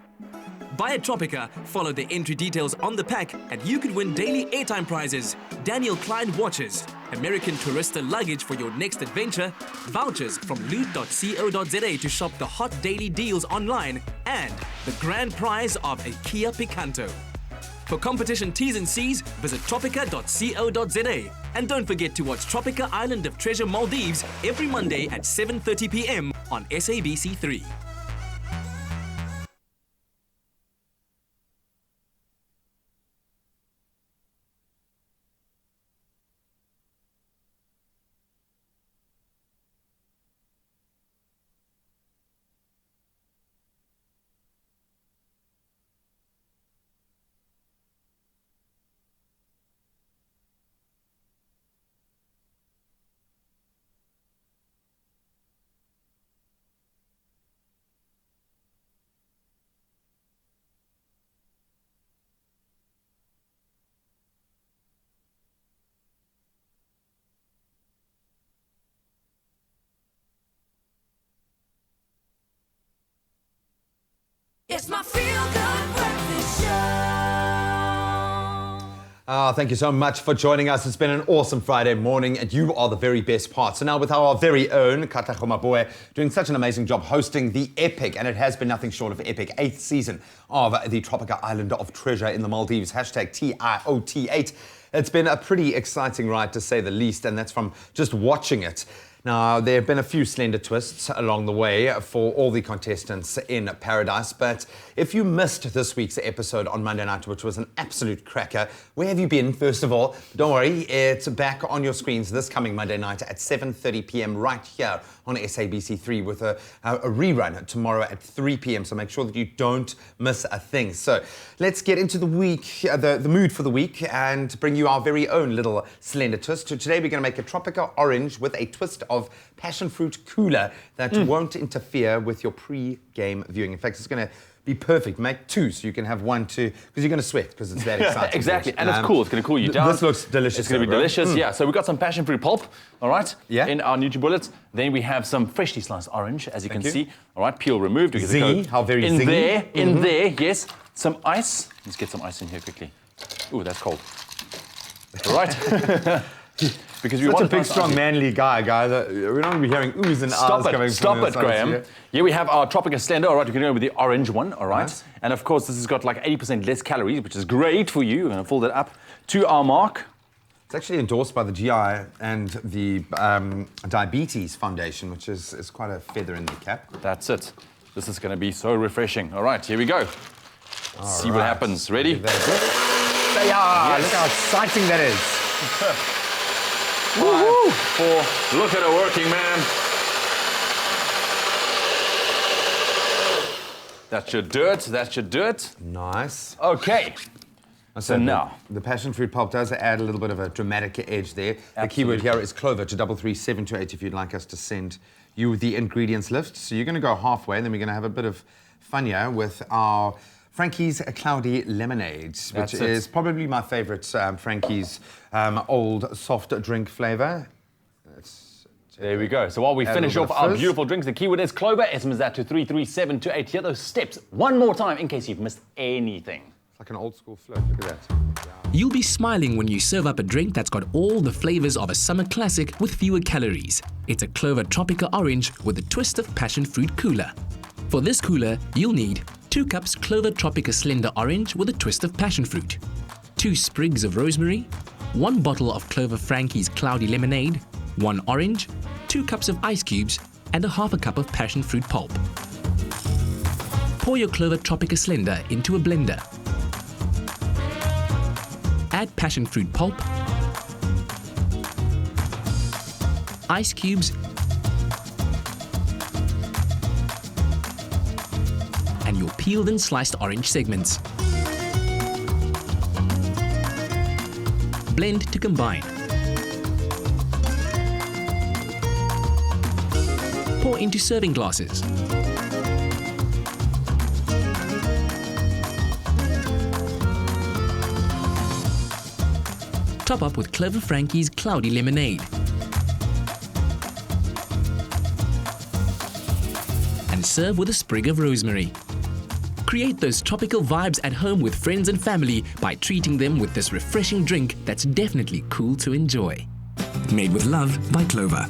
Buy a Tropica, follow the entry details on the pack, and you could win daily airtime prizes, Daniel Klein watches, American Tourista luggage for your next adventure, vouchers from loot.co.za to shop the hot daily deals online, and the grand prize of a Kia Picanto. For competition T's and C's, visit tropica.co.za. And don't forget to watch Tropica Island of Treasure Maldives every Monday at 7:30 p.m. on SABC3. It's my feel-good breakfast show. Thank you so much for joining us. It's been an awesome Friday morning, and you are the very best part. So now with our very own Katlego Maboe doing such an amazing job hosting the epic, and it has been nothing short of epic, 8th season of the Tropica Island of Treasure in the Maldives, hashtag TIOT8. It's been a pretty exciting ride, to say the least, and that's from just watching it. Now, there have been a few slender twists along the way for all the contestants in Paradise, but if you missed this week's episode on Monday night, which was an absolute cracker, where have you been, first of all? Don't worry, it's back on your screens this coming Monday night at 7:30 p.m. right here on SABC3 with a rerun tomorrow at 3 p.m, so make sure that you don't miss a thing. So let's get into the week, the mood for the week, and bring you our very own little slender twist. So today we're going to make a Tropica Orange with a twist of passion fruit cooler that won't interfere with your pre-game viewing. In fact, it's going to be perfect. Make 2 so you can have 1 too, because you're going to sweat because it's that exciting. Exactly, and it's cool. It's going to cool you down. This looks delicious. It's going to be delicious, yeah. So we've got some passion fruit pulp, all right, in our NutriBullets. Then we have some freshly sliced orange, as you can see. All right, peel removed. Zingy, how very in zingy. In there, yes. Some ice. Let's get some ice in here quickly. Ooh, that's cold. All right. Because we Such want a big, strong, manly guy, guys. We're not going to be hearing oohs and ahs coming from Stop it, the Graham. here. Here we have our Tropica Slender. All right, we're going to go with the orange one, all right? Nice. And of course, this has got like 80% less calories, which is great for you. We're going to fold it up to our mark. It's actually endorsed by the GI and the Diabetes Foundation, which is quite a feather in the cap. That's it. This is going to be so refreshing. All right, here we go. See what happens. Ready? Look how exciting that is. 5, 4, look at a working man. That's your dirt, that's your dirt. Nice. Okay. So now. The passion fruit pulp does add a little bit of a dramatic edge there. The keyword here is Clover to 33728 if you'd like us to send you the ingredients list. So you're going to go halfway, and then we're going to have a bit of fun here with our Frankie's Cloudy Lemonade, which is probably my favorite Frankie's old soft drink flavor. There we go. So while we finish off our beautiful drinks, the keyword is Clover. SMS that to 33728. Hear those steps one more time in case you've missed anything. It's like an old school float. Look at that. You'll be smiling when you serve up a drink that's got all the flavors of a summer classic with fewer calories. It's a Clover Tropica Orange with a twist of passion fruit cooler. For this cooler, you'll need 2 cups Clover Tropica Slender Orange with a twist of passion fruit, 2 sprigs of rosemary, 1 bottle of Clover Frankie's Cloudy Lemonade, 1 orange, 2 cups of ice cubes, and a half a cup of passion fruit pulp. Pour your Clover Tropica Slender into a blender. Add passion fruit pulp, ice cubes, and your peeled and sliced orange segments. Blend to combine. Pour into serving glasses. Top up with Clover Frankie's Cloudy Lemonade. And serve with a sprig of rosemary. Create those tropical vibes at home with friends and family by treating them with this refreshing drink that's definitely cool to enjoy. Made with love by Clover.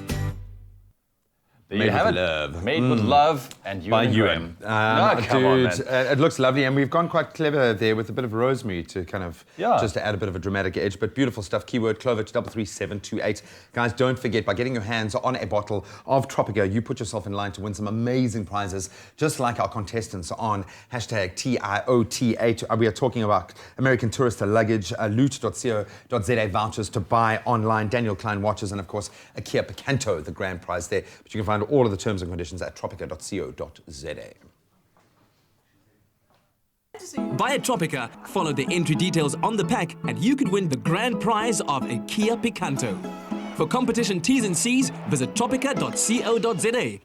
There you have it. Made with love and you By and Ewan. Graham. Come on, man. It looks lovely, and we've gone quite clever there with a bit of rosemary to kind of just to add a bit of a dramatic edge. But beautiful stuff. Keyword Clover to 33728. Guys, don't forget, by getting your hands on a bottle of Tropica, you put yourself in line to win some amazing prizes, just like our contestants on hashtag TIOT8. We are talking about American Tourister luggage, loot.co.za vouchers to buy online, Daniel Klein watches, and of course a Kia Picanto, the grand prize there. But you can find all of the terms and conditions at tropica.co.za. Buy a Tropica, follow the entry details on the pack, and you could win the grand prize of a Kia Picanto. For competition T's and C's, visit tropica.co.za.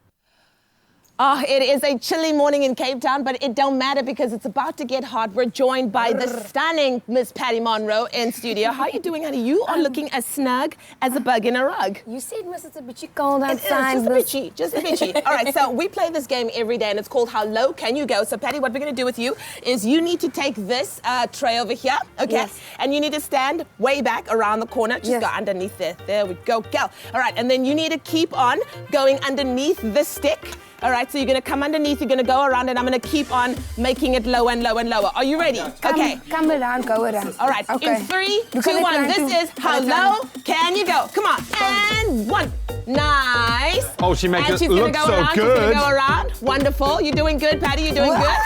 Oh, it is a chilly morning in Cape Town, but it don't matter because it's about to get hot. We're joined by the stunning Miss Patty Monroe in studio. How are you doing, honey? You are looking as snug as a bug in a rug. You said, Miss, it's a bitchy cold outside. Just a bitchy. All right, so we play this game every day, and it's called How Low Can You Go? So, Patty, what we're going to do with you is you need to take this tray over here, okay? Yes. And you need to stand way back around the corner. Just go underneath there. There we go. Go. All right, and then you need to keep on going underneath this stick. All right, so you're going to come underneath, you're going to go around, and I'm going to keep on making it lower and lower and lower. Are you ready? Okay. Come around, go around. All right, Okay. in 3, 2, 1, this is How Low Can You Go? Come on, and 1. Nice. Oh, she makes and it she's look gonna go so around. good. She's going to go around. Wonderful. You're doing good, Patty. You're doing good.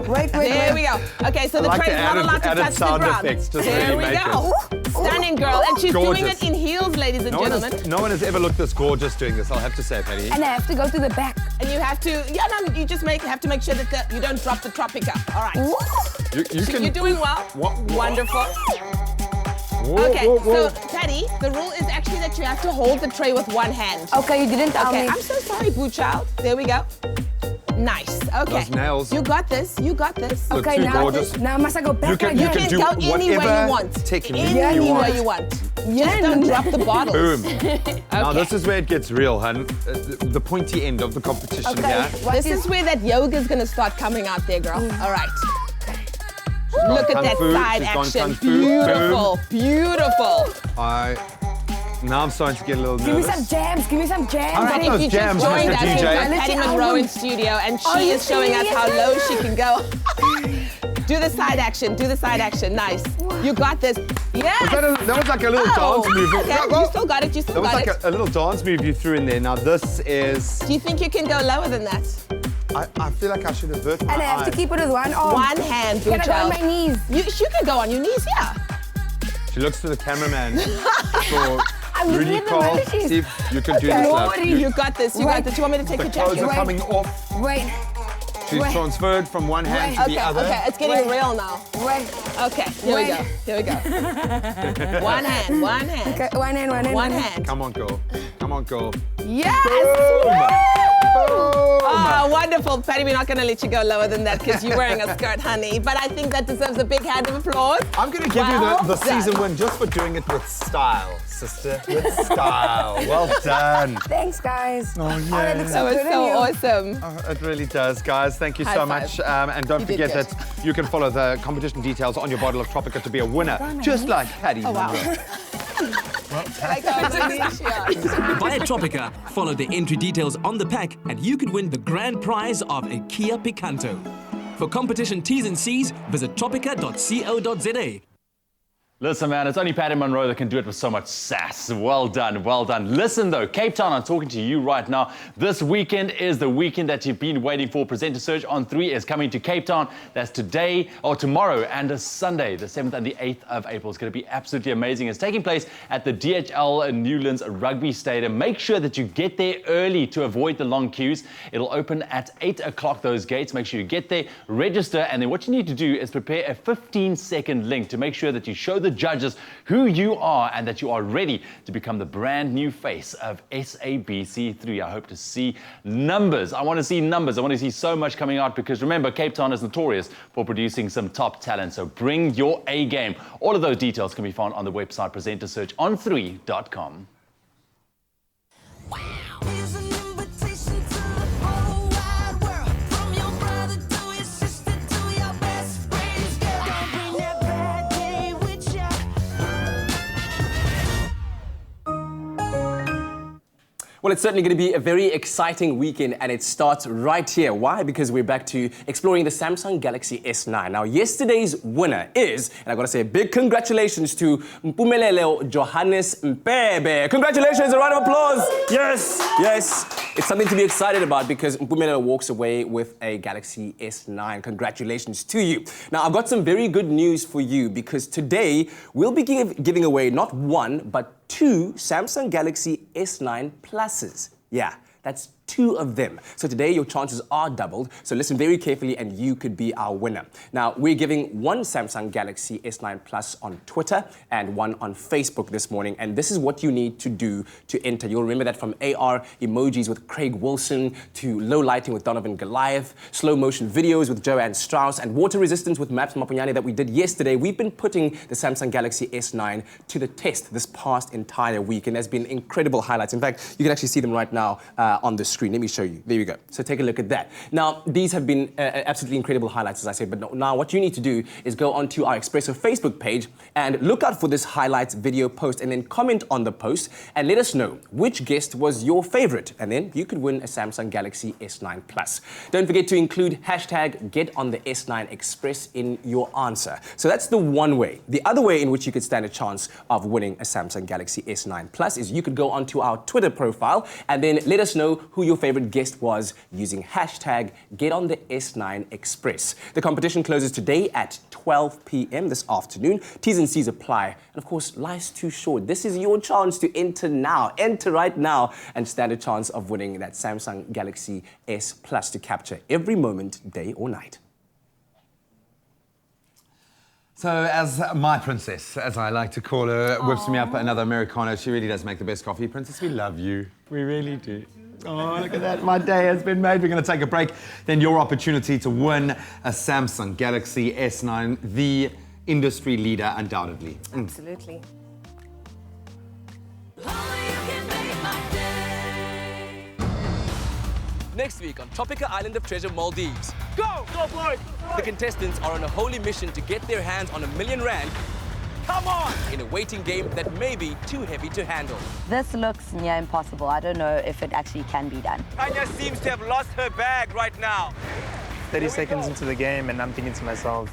Wait. There we go. Okay, so the like tray the is not allowed to added touch the sound ground. effects, just There really we make go. Stunning girl, and she's doing Gorgeous. it in heels, ladies and gentlemen. No one has ever looked this gorgeous doing this, I'll have to say, Patty. And I have to go to the back. And you have to, you just have to make sure that you don't drop the Tropica. All right. You're doing well. Wonderful. Okay, so Patty, the rule is actually that you have to hold the tray with one hand. Okay, you didn't tell me. I'm so sorry, Boo Child. There we go. Nice. Okay. Those nails. You got this. You got this. Look Okay, too now, gorgeous. now must I go back You again? can do go anywhere whatever you want. technique Anywhere you you want. want. Just don't drop the bottles. Boom. Now this is where it gets real, hun. The pointy end of the competition here. This is where that yoga is going to start coming out there, girl. All right. Look at that side action. Beautiful. Beautiful. Now I'm starting to get a little Give me nervous. some jams. Give me some jams. All right, those if you jams, just joined Mr. us, DJ. we've got Patty Monroe in studio, and she is showing us how low she can go. Do the side action. Do the side action. Nice. You got this. Yes. That was like a little dance move. Okay, you still got it. You still That was got like it. a little dance move you threw in there. Now this is... Do you think you can go lower than that? I feel like I should avert my And I have to eyes. keep it with one arm. One hand, Can I go on Buchel. my knees? You can go on your knees, yeah. She looks to the cameraman for I'm Rudy looking at the Carl. melodies. See if you can do this, love. You got this. You got this. You want me to take The your clothes jacket? are coming off. Wait, She's Wait. transferred from one hand to the other. Okay, it's getting real now. wait. Okay, here we go. Here we go. One hand, one hand. Okay, one hand, one hand. One hand. Come on, girl. Come on, girl. Yes! Oh, wonderful. Patty, we're not going to let you go lower than that because you're wearing a skirt, honey. But I think that deserves a big hand of applause. I'm going to give you the season win just for doing it with style. sister, with style. Well done. Thanks, guys. Oh, yeah. that looks That was good on so you. awesome. Oh, it really does, guys. Thank you High so five. much. And don't You did forget good. that you can follow the competition details on your bottle of Tropica to be a winner, just like Patty. Oh, wow. Like our Malaysia. Buy a Tropica, follow the entry details on the pack, and you could win the grand prize of a Kia Picanto. For competition T's and C's, visit tropica.co.za. Listen, man, it's only Patty Monroe that can do it with so much sass. Well done, well done. Listen, though, Cape Town, I'm talking to you right now. This weekend is the weekend that you've been waiting for. Presenter Search on 3 is coming to Cape Town. That's today, or tomorrow, and a Sunday, the 7th and the 8th of April. It's going to be absolutely amazing. It's taking place at the DHL Newlands Rugby Stadium. Make sure that you get there early to avoid the long queues. It'll open at 8 o'clock, those gates. Make sure you get there, register, and then what you need to do is prepare a 15-second link to make sure that you show the judges who you are and that you are ready to become the brand new face of SABC3. I hope to see numbers. I want to see numbers. I want to see so much coming out because remember, Cape Town is notorious for producing some top talent. So bring your A game. All of those details can be found on the website presentersearchon3.com. Here's an invitation to the whole wide world. From your brother to your sister to your best friend's girl. Don't bring that bad day with ya. Well, it's certainly going to be a very exciting weekend, and it starts right here. Why? Because we're back to exploring the Samsung Galaxy S9. Now, yesterday's winner is, and I've got to say a big congratulations to Mpumelelo Johannes Mpebe. Congratulations, a round of applause. Yes, yes. It's something to be excited about because Mpumelelo walks away with a Galaxy S9. Congratulations to you. Now, I've got some very good news for you because today we'll be giving away not one, but 2 Samsung Galaxy S9 Pluses. Yeah, that's 2 of them. So today your chances are doubled. So listen very carefully and you could be our winner. Now, we're giving 1 Samsung Galaxy S9 Plus on Twitter and 1 on Facebook this morning. And this is what you need to do to enter. You'll remember that from AR emojis with Craig Wilson to low lighting with Donovan Goliath, slow motion videos with Joanne Strauss, and water resistance with Maps Mapunyane that we did yesterday. We've been putting the Samsung Galaxy S9 to the test this past entire week. And there's been incredible highlights. In fact, you can actually see them right now on the screen. Let me show you. There you go. So take a look at that. Now, these have been absolutely incredible highlights, as I said, but now what you need to do is go onto our Expresso Facebook page and look out for this highlights video post and then comment on the post and let us know which guest was your favorite. And then you could win a Samsung Galaxy S9 Plus. Don't forget to include hashtag #GetOnTheS9 Express in your answer. So that's the one way. The other way in which you could stand a chance of winning a Samsung Galaxy S9 Plus is you could go onto our Twitter profile and then let us know who your favorite guest was using hashtag #GetOnTheS9 Express. The competition closes today at 12 p.m. this afternoon. T's and C's apply. And of course, life's too short. This is your chance to enter now. Enter right now and stand a chance of winning that Samsung Galaxy S Plus to capture every moment, day or night. So as my princess, as I like to call her, whips me up another Americano, she really does make the best coffee. Princess, we love you. We really do. Oh, look at that. My day has been made. We're going to take a break. Then your opportunity to win a Samsung Galaxy S9, the industry leader, undoubtedly. Absolutely. Next week on Tropica Island of Treasure, Maldives. Go! Go, boy! The contestants are on a holy mission to get their hands on R1 million. Come on! In a waiting game that may be too heavy to handle. This looks near impossible. I don't know if it actually can be done. Anya seems to have lost her bag right now. 30 seconds into the game and I'm thinking to myself,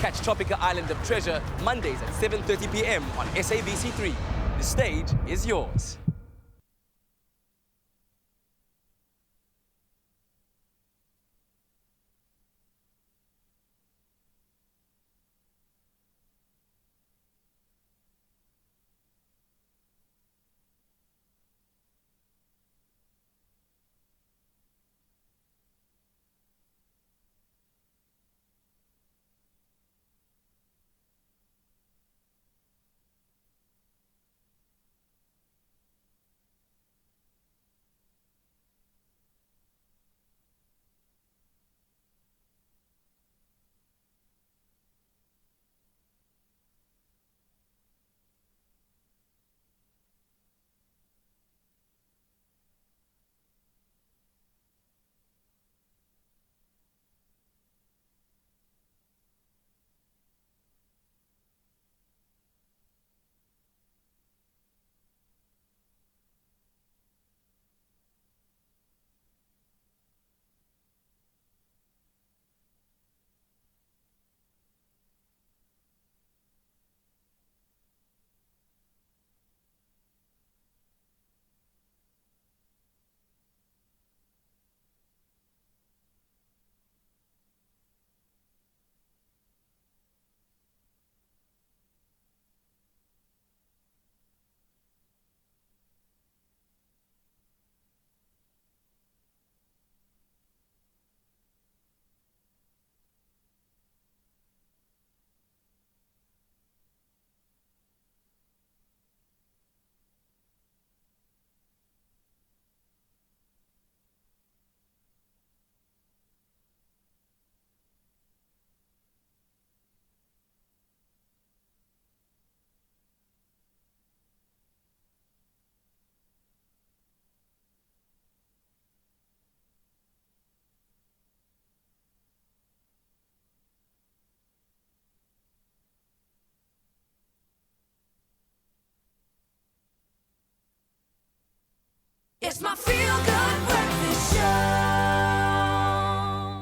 Catch Tropica Island of Treasure Mondays at 7:30 p.m. on SABC3. The stage is yours.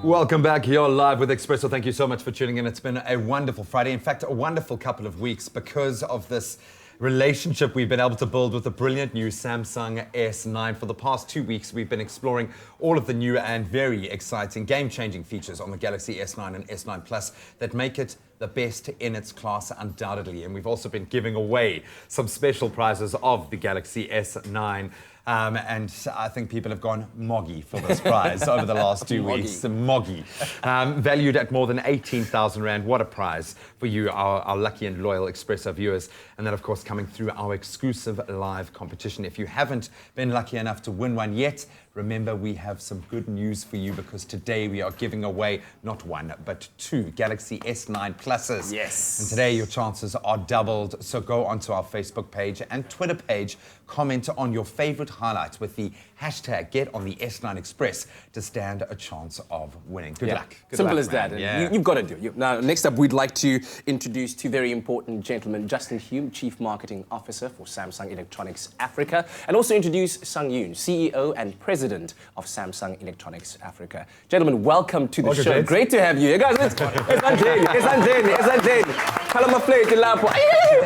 Welcome back. You're live with Expresso. Thank you so much for tuning in. It's been a wonderful Friday. In fact, a wonderful couple of weeks because of this relationship we've been able to build with the brilliant new Samsung S9. For the past 2 weeks, we've been exploring all of the new and very exciting, game-changing features on the Galaxy S9 and S9 Plus that make it the best in its class, undoubtedly. And we've also been giving away some special prizes of the Galaxy S9. And I think people have gone moggy for this prize over the last 2 weeks. Moggy. Valued at more than 18,000 Rand. What a prize for you, our lucky and loyal Expresso viewers. And then, of course, coming through our exclusive live competition. If you haven't been lucky enough to win one yet, remember, we have some good news for you because today we are giving away not one, but 2 Galaxy S9 Pluses. Yes. And today your chances are doubled. So go onto our Facebook page and Twitter page, comment on your favorite highlights with the hashtag #GetOnTheS9 Express to stand a chance of winning. Good luck. Good Simple luck, as that. man. Yeah. You've got to do it. Now, next up, we'd like to introduce 2 very important gentlemen. Justin Hume, Chief Marketing Officer for Samsung Electronics Africa, and also introduce Sung Yoon, CEO and President of Samsung Electronics Africa. Gentlemen, welcome to the show. James. Great to have you. Hey guys, it's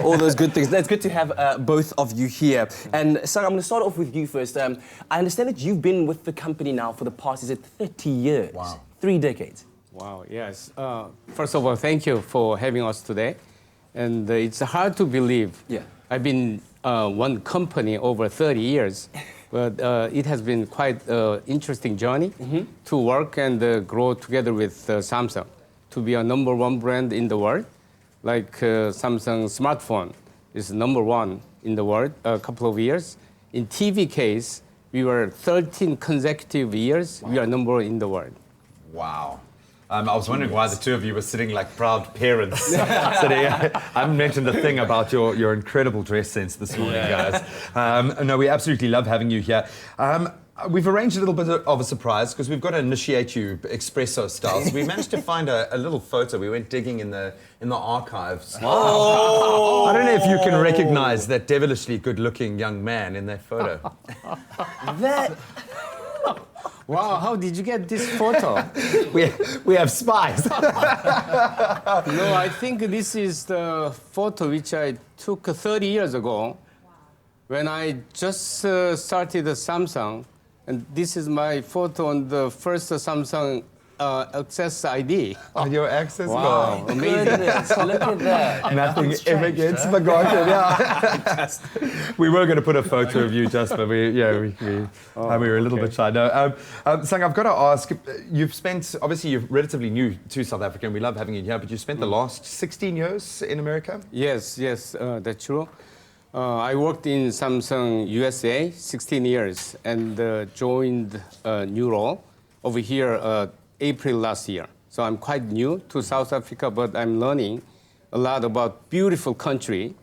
all those good things. It's good to have both of you here. And Sung, I'm going to start off with you first. I understand that you've been with the company now for the past, 30 years? Wow. 3 decades. Wow, yes. First of all, thank you for having us today. And it's hard to believe. Yeah. I've been one company over 30 years, but it has been quite an interesting journey to work and grow together with Samsung to be a #1 brand in the world. Like Samsung smartphone is #1 in the world a couple of years. In TV case, we were 13 consecutive years, we are #1 in the world. Wow. I was wondering why the two of you were sitting like proud parents. Sitting, I haven't mentioned a thing about your incredible dress sense this morning, guys. No, we absolutely love having you here. We've arranged a little bit of a surprise because we've got to initiate you Expresso style. So we managed to find a little photo. We went digging in the archives. Oh! I don't know if you can recognize that devilishly good-looking young man in that photo. Wow, how did you get this photo? we have spies. No, I think this is the photo which I took 30 years ago when I just started Samsung. And this is my photo on the first Samsung Access ID. On your access Wow, card. amazing. Look at that. Nothing ever gets forgotten. Yeah. We were going to put a photo of you, just, but we were a little bit shy. No, Sung, I've got to ask. Obviously, you're relatively new to South Africa, and we love having you here. But you spent the last 16 years in America. Yes, that's true. I worked in Samsung USA 16 years and joined a new role over here April last year. So I'm quite new to South Africa, but I'm learning a lot about beautiful country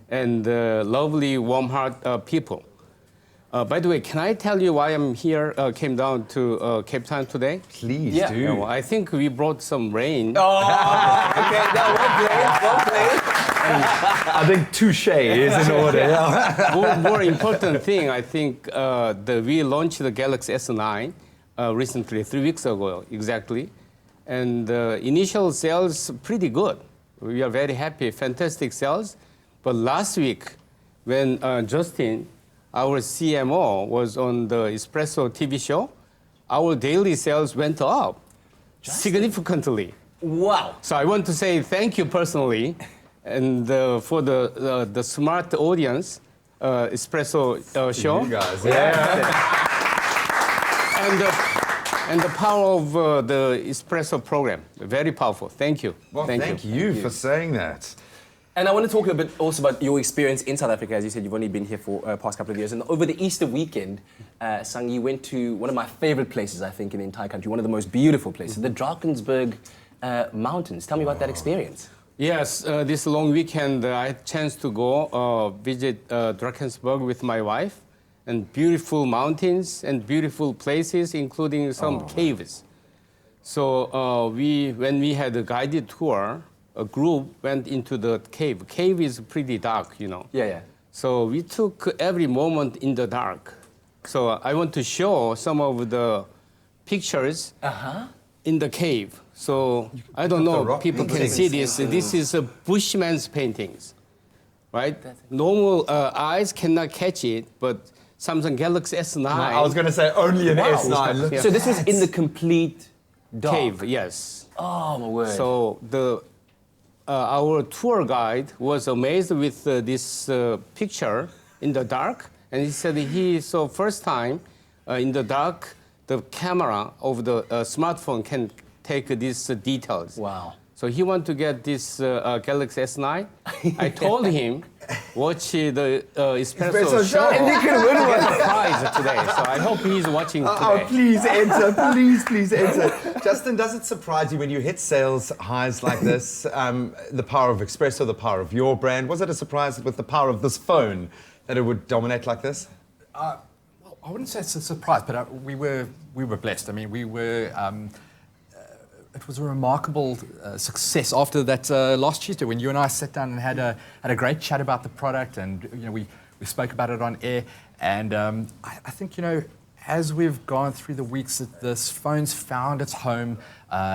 and lovely, warm heart people. By the way, can I tell you why I'm here, came down to Cape Town today? Please do. You know, I think we brought some rain. Oh, okay, well played. I think touche is in order. Yeah. More important thing, I think we launched the Galaxy S9 recently, 3 weeks ago exactly. And initial sales pretty good. We are very happy, fantastic sales. But last week, when Justin, our CMO, was on the Expresso TV show, our daily sales went up significantly. Wow. So I want to say thank you personally. And for the smart audience, Expresso show. You guys, And the power of the Expresso program, very powerful. Thank you. Well, thank you for saying that. And I want to talk a bit also about your experience in South Africa. As you said, you've only been here for the past couple of years. And over the Easter weekend, Sung, you went to one of my favorite places, I think, in the entire country, one of the most beautiful places, the Drakensberg Mountains. Tell me about that experience. Yes, this long weekend, I had a chance to go visit Drakensberg with my wife. And beautiful mountains and beautiful places, including some caves. So when we had a guided tour, a group went into the cave. Cave is pretty dark, you know. Yeah. So we took every moment in the dark. So I want to show some of the pictures in the cave. So I don't know if people can see this. This is a Bushman's paintings, right? Normal eyes cannot catch it, but Samsung Galaxy S9. I was going to say only an S9. So this was in the complete dark. Cave, yes. Oh my word. So our tour guide was amazed with this picture in the dark, and he said he saw first time in the dark the camera of the smartphone can take these details. Wow. So he wanted to get this Galaxy S9. I told him, watch the Expresso show And he can win get the prize today. So I hope he's watching today. Oh, please enter. Please enter. Justin, does it surprise you when you hit sales highs like this? The power of Expresso, the power of your brand. Was it a surprise with the power of this phone that it would dominate like this? Well, I wouldn't say it's a surprise, but we were blessed. I mean, we were. It was a remarkable success after that last Tuesday when you and I sat down and had a great chat about the product, and we spoke about it on air. And I think as we've gone through the weeks, that this phone's found its home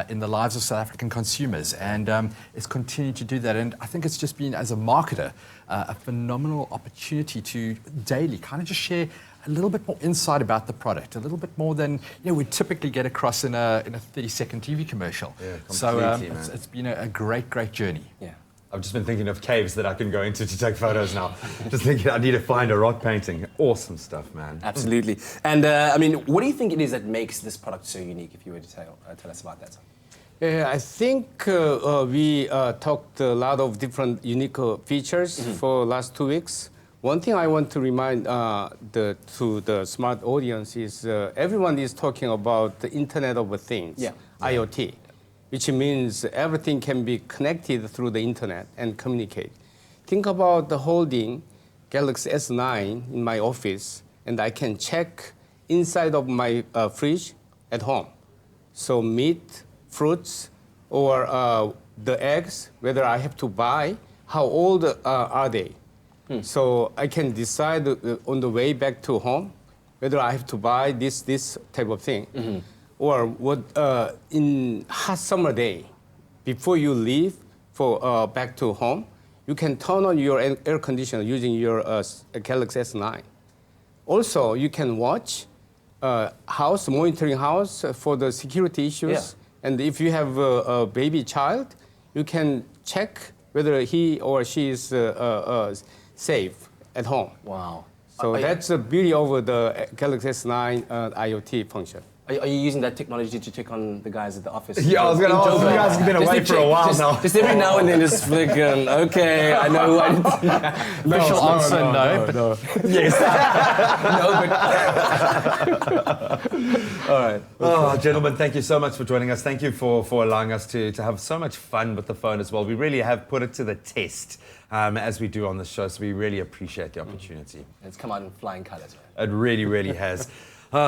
in the lives of South African consumers, and it's continued to do that. And I think it's just been, as a marketer, a phenomenal opportunity to daily kind of just share a little bit more insight about the product, a little bit more than we typically get across in a 30-second TV commercial. Yeah, so man. it's been a great journey. Yeah. I've just been thinking of caves that I can go into to take photos now. Just thinking I need to find a rock painting. Awesome stuff, man. Absolutely. And I mean, what do you think it is that makes this product so unique, if you were to tell us about that? I think we talked a lot of different unique features for last 2 weeks. One thing I want to remind to the smart audience is everyone is talking about the Internet of Things, IoT, which means everything can be connected through the Internet and communicate. Think about the holding Galaxy S9 in my office, and I can check inside of my fridge at home. So meat, fruits, or the eggs, whether I have to buy, how old are they? So I can decide on the way back to home whether I have to buy this type of thing. Or what in hot summer day, before you leave for back to home, you can turn on your air conditioner using your Galaxy S9. Also, you can watch monitoring house for the security issues. Yeah. And if you have a baby child, you can check whether he or she is safe at home. Wow. So that's the beauty of the Galaxy S9 IoT function. Are you using that technology to check on the guys at the office? Yeah, I was going to ask. You guys have been away for a while now. Just every now and then, just flicking. Okay, I know who I need to. Official answer, no. Yes. No, but. All right. Oh, gentlemen, thank you so much for joining us. Thank you for allowing us to have so much fun with the phone as well. We really have put it to the test as we do on the show, so we really appreciate the opportunity. It's come out in flying colours, man. It really has.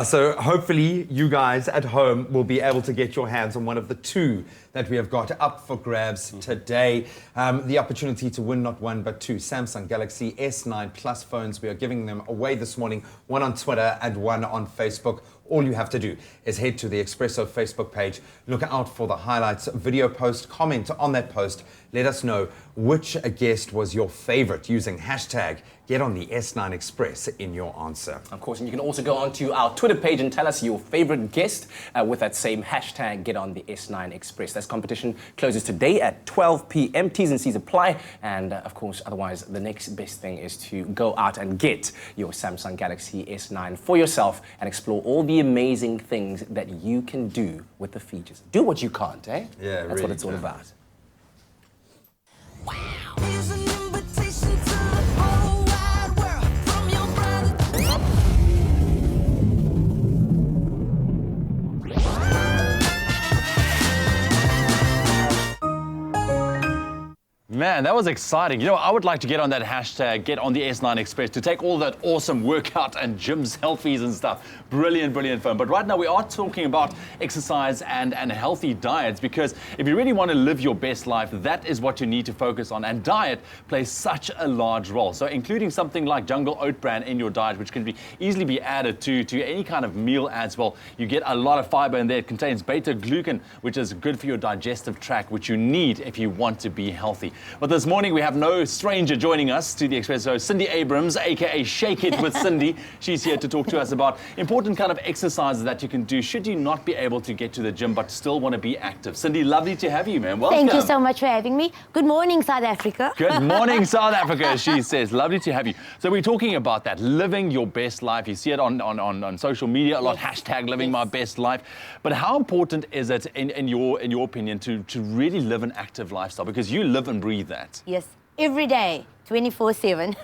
So hopefully you guys at home will be able to get your hands on one of the 2 that we have got up for grabs today. The opportunity to win not 1 but 2 Samsung Galaxy S9 Plus phones. We are giving them away this morning, 1 on Twitter and 1 on Facebook. All you have to do is head to the Expresso Facebook page, look out for the highlights video post, comment on that post, let us know which guest was your favorite using hashtag #GetOnTheS9 Express in your answer. Of course, and you can also go onto our Twitter page and tell us your favorite guest with that same hashtag #GetOnTheS9 Express. This competition closes today at 12 p.m. T's and C's apply, and of course, otherwise, the next best thing is to go out and get your Samsung Galaxy S9 for yourself and explore all the amazing things that you can do with the features. Do what you can't, eh? Yeah, That's what it's all about. Here's an invitation to the whole wide world from your brother. Man, man, that was exciting. You know, I would like to get on that hashtag, get on the S9 Express, to take all that awesome workout and gym selfies and stuff. Brilliant, brilliant fun. But right now we are talking about exercise and healthy diets, because if you really want to live your best life, that is what you need to focus on. And diet plays such a large role. So including something like jungle oat bran in your diet, which can easily be added to any kind of meal as well. You get a lot of fiber in there. It contains beta-glucan, which is good for your digestive tract, which you need if you want to be healthy. But this morning we have no stranger joining us to the Expresso, Cindy Abrams, aka Shake It with Cindy. She's here to talk to us about important kind of exercises that you can do should you not be able to get to the gym but still want to be active. Cindy, lovely to have you, man. Welcome. Thank you so much for having me. Good morning, South Africa. Good morning, South Africa, she says. Lovely to have you. So we're talking about that, living your best life. You see it on social media a lot, hashtag living my best life. But how important is it, in your opinion, to really live an active lifestyle? Because you live and breathe that. Yes, every day, 24/7.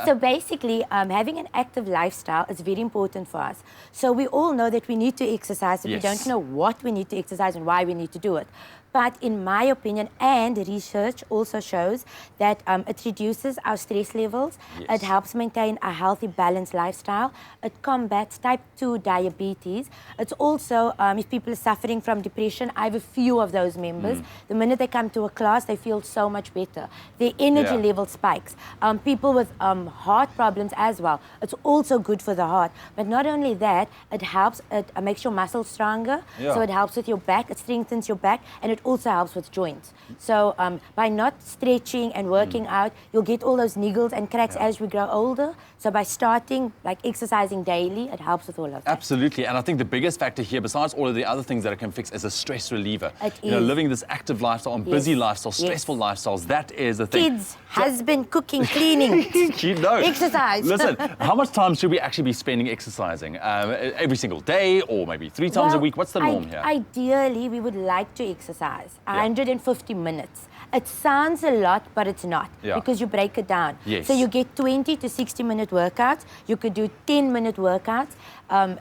So basically, having an active lifestyle is very important for us. So we all know that we need to exercise, but we don't know what we need to exercise and why we need to do it. But in my opinion, and research also shows that it reduces our stress levels. It helps maintain a healthy, balanced lifestyle. It combats type 2 diabetes. It's also, if people are suffering from depression, I have a few of those members. The minute they come to a class, they feel so much better. Their energy level spikes. People with heart problems as well. It's also good for the heart. But not only that, it helps, it makes your muscles stronger. So it helps with your back, it strengthens your back, and it also helps with joints. So by not stretching and working out, you'll get all those niggles and cracks as we grow older. So by starting, like exercising daily, it helps with all of that. Absolutely, and I think the biggest factor here, besides all of the other things that it can fix, is a stress reliever. You know, living this active lifestyle, busy lifestyle, stressful lifestyles, that is the thing. Kids, husband, cooking, cleaning, exercise. Listen, how much time should we actually be spending exercising? Every single day, or maybe 3 times a week? What's the norm here? Ideally, we would like to exercise 150 minutes. It sounds a lot, but it's not, because you break it down. So you get 20 to 60-minute workouts. You could do 10-minute workouts.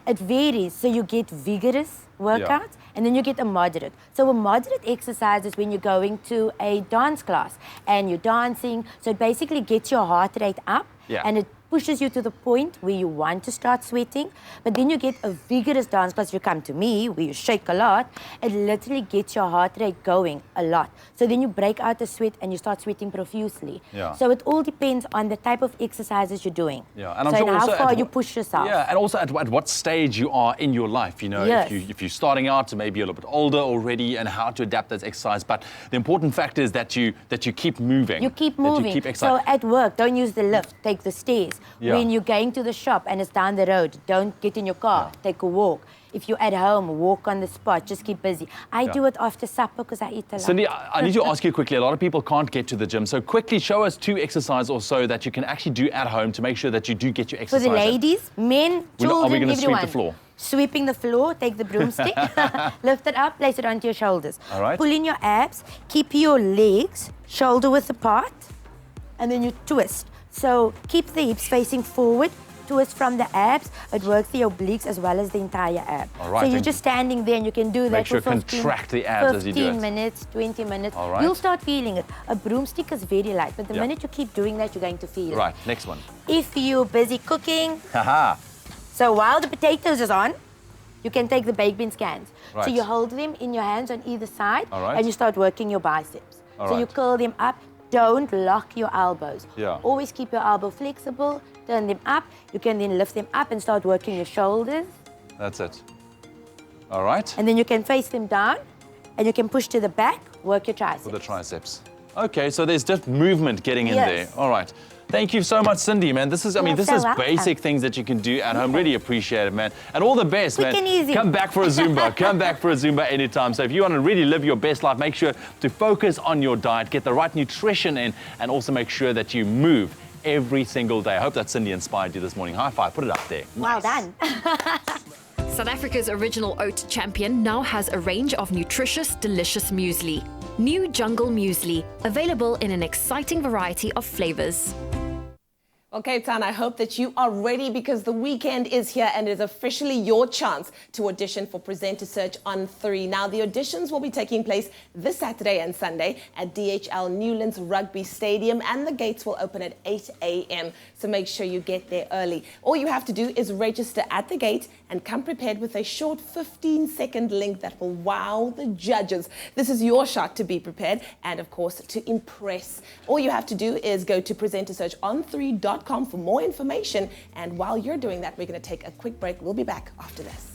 It varies. So you get vigorous workouts, and then you get a moderate. So a moderate exercise is when you're going to a dance class and you're dancing. So it basically gets your heart rate up, and it pushes you to the point where you want to start sweating. But then you get a vigorous dance class. You come to me, where you shake a lot. It literally gets your heart rate going a lot. So then you break out the sweat and you start sweating profusely. So it all depends on the type of exercises you're doing. And I'm so sure how also far you push yourself. And also at what stage you are in your life. You know, if you're starting out, maybe you're a little bit older already, and how to adapt that exercise. But the important factor is that you keep moving. You keep moving. You keep exercising. So at work, don't use the lift. Take the stairs. When you're going to the shop and it's down the road, don't get in your car. Take a walk. If you're at home, walk on the spot. Just keep busy. I do it after supper because I eat a lot. Cindy, I need to ask you quickly. A lot of people can't get to the gym. So quickly show us 2 exercises or so that you can actually do at home to make sure that you do get your exercise. For the ladies, men, children, are we going to everyone. sweep the floor? Sweeping the floor, take the broomstick, lift it up, place it onto your shoulders. All right. Pull in your abs, keep your legs shoulder width apart, and then you twist. So keep the hips facing forward, twist from the abs. It works the obliques as well as the entire ab. All right, so you're just standing there and you can do that for 15, contract the abs as you do it. 15 minutes, 20 minutes. All right. You'll start feeling it. A broomstick is very light, but the minute you keep doing that, you're going to feel it. Right, next one. If you're busy cooking, Haha. so while the potatoes is on, you can take the baked beans cans. Right. So you hold them in your hands on either side, All right. and you start working your biceps. All so you right. curl them up. Don't lock your elbows. Yeah. Always keep your elbow flexible, turn them up. You can then lift them up and start working your shoulders. That's it. All right. And then you can face them down, and you can push to the back, work your triceps. For the triceps. Okay, so there's just movement getting in Yes. there. All right. Thank you so much, Cindy, man. This is, I mean, this so is welcome. basic things that you can do at home. Really appreciate it, man. And all the best, Quick man. and easy. Come back for a Zumba. Come back for a Zumba anytime. So if you want to really live your best life, make sure to focus on your diet, get the right nutrition in, and also make sure that you move every single day. I hope that Cindy inspired you this morning. High five. Put it up there. Well done. South Africa's original oat champion now has a range of nutritious, delicious muesli. New Jungle Muesli, available in an exciting variety of flavors. Okay, Tan, I hope that you are ready because the weekend is here and it is officially your chance to audition for Presenter Search on 3. Now, the auditions will be taking place this Saturday and Sunday at DHL Newlands Rugby Stadium, and the gates will open at 8 a.m. So make sure you get there early. All you have to do is register at the gate and come prepared with a short 15-second link that will wow the judges. This is your shot to be prepared and, of course, to impress. All you have to do is go to presentersearchon3.com for more information. And while you're doing that, we're going to take a quick break. We'll be back after this.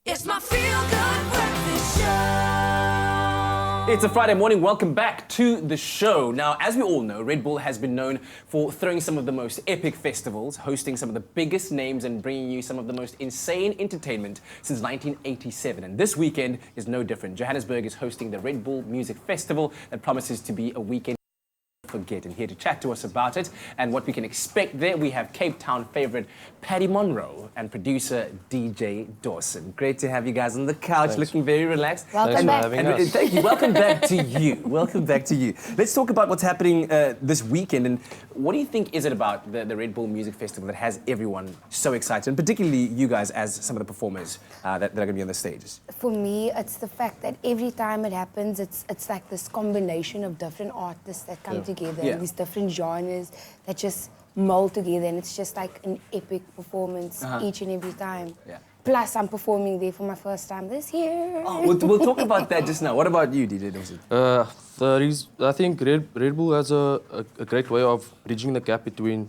It's my feel-good breakfast show. It's a Friday morning. Welcome back to the show. Now, as we all know, Red Bull has been known for throwing some of the most epic festivals, hosting some of the biggest names and bringing you some of the most insane entertainment since 1987. And this weekend is no different. Johannesburg is hosting the Red Bull Music Festival that promises to be a weekend forget. And here to chat to us about it and what we can expect there, we have Cape Town favorite Paddy Monroe and producer DJ Dwson. Great to have you guys on the couch. Thanks. Looking very relaxed. Welcome back. Thank you. Welcome back to you. Welcome back to you. Let's talk about what's happening this weekend. And what do you think is it about the Red Bull Music Festival that has everyone so excited, and particularly you guys as some of the performers that are going to be on the stages? For me, it's the fact that every time it happens, it's like this combination of different artists that come together, and these different genres that just mold together, and it's just like an epic performance each and every time. Yeah. Plus, I'm performing there for my first time this year. Oh, we'll talk about that just now. What about you, DJ Dwson? I think Red Bull has a great way of bridging the gap between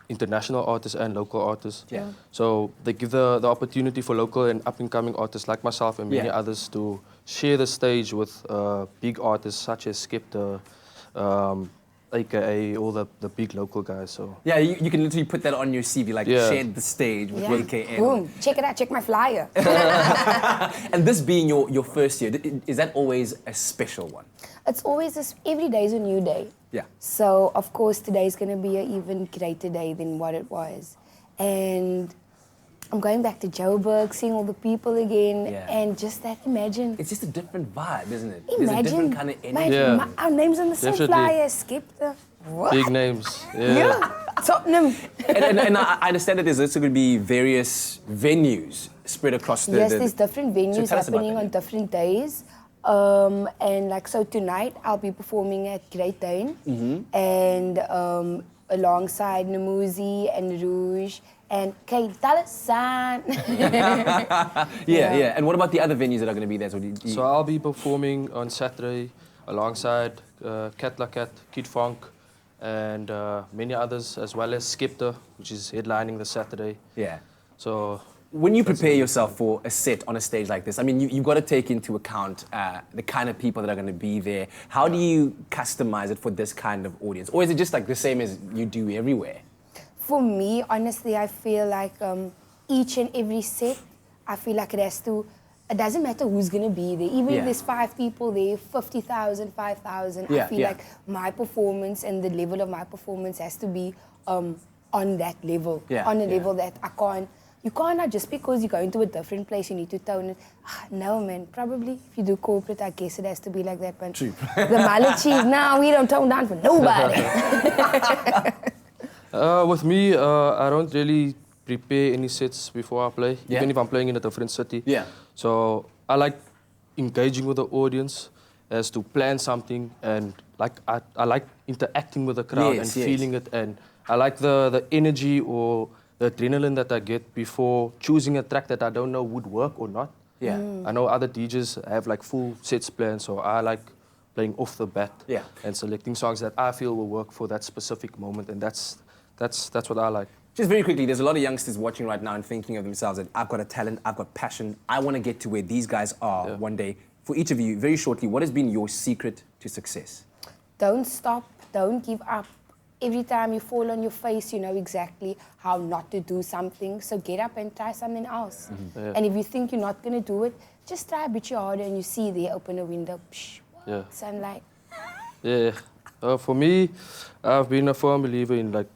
international artists and local artists. Yeah. So they give the opportunity for local and up-and-coming artists like myself and many others to share the stage with big artists such as Skepta, AKA all the big local guys. So yeah, you can literally put that on your CV, like shared the stage with AKA. Boom, check it out, check my flyer. And this being your first year, is that always a special one? It's always every day is a new day. Yeah. So, of course, today is going to be an even greater day than what it was. And I'm going back to Joburg, seeing all the people again, and just that, imagine. It's just a different vibe, isn't it? Imagine. There's a different kind of energy. Our names on the same Definitely. flyer, Skepta. What? big names. Tottenham. and I understand that there's also going to be various venues spread across the... Yes, there's different venues happening on different days. And like, so tonight I'll be performing at Great Dane, and alongside Namuzi and Rouge and Kate Dalasan. Yeah. And what about the other venues that are going to be there? So I'll be performing on Saturday alongside Cat La Cat, Kid Funk, and many others, as well as Skepta, which is headlining this Saturday. Yeah. So when you prepare yourself for a set on a stage like this, I mean, you've got to take into account the kind of people that are going to be there. How do you customize it for this kind of audience? Or is it just like the same as you do everywhere? For me, honestly, I feel like each and every set, I feel like it doesn't matter who's going to be there. Even if there's 5 people there, 50,000, 5,000, I feel like my performance and the level of my performance has to be on that level, on a level that you can't, just because you're going to a different place, you need to tone it. No, man, probably if you do corporate, I guess it has to be like that. But the Malachi's, no, we don't tone down for nobody. With me, I don't really prepare any sets before I play, even if I'm playing in a different city. So I like engaging with the audience as to plan something, and I like interacting with the crowd and feeling it, and I like the energy or the adrenaline that I get before choosing a track that I don't know would work or not. I know other DJs have like full sets planned, so I like playing off the bat and selecting songs that I feel will work for that specific moment, and that's what I like. Just very quickly, there's a lot of youngsters watching right now and thinking of themselves that I've got a talent, I've got passion, I want to get to where these guys are one day. For each of you, very shortly, what has been your secret to success? Don't stop, don't give up. Every time you fall on your face, you know exactly how not to do something. So get up and try something else. And if you think you're not going to do it, just try a bit harder, and you see there, open a window, sunlight. For me, I've been a firm believer in like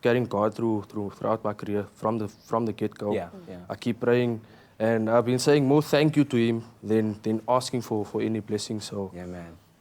carrying God throughout my career from the get-go. I keep praying, and I've been saying more thank you to Him than asking for any blessing. So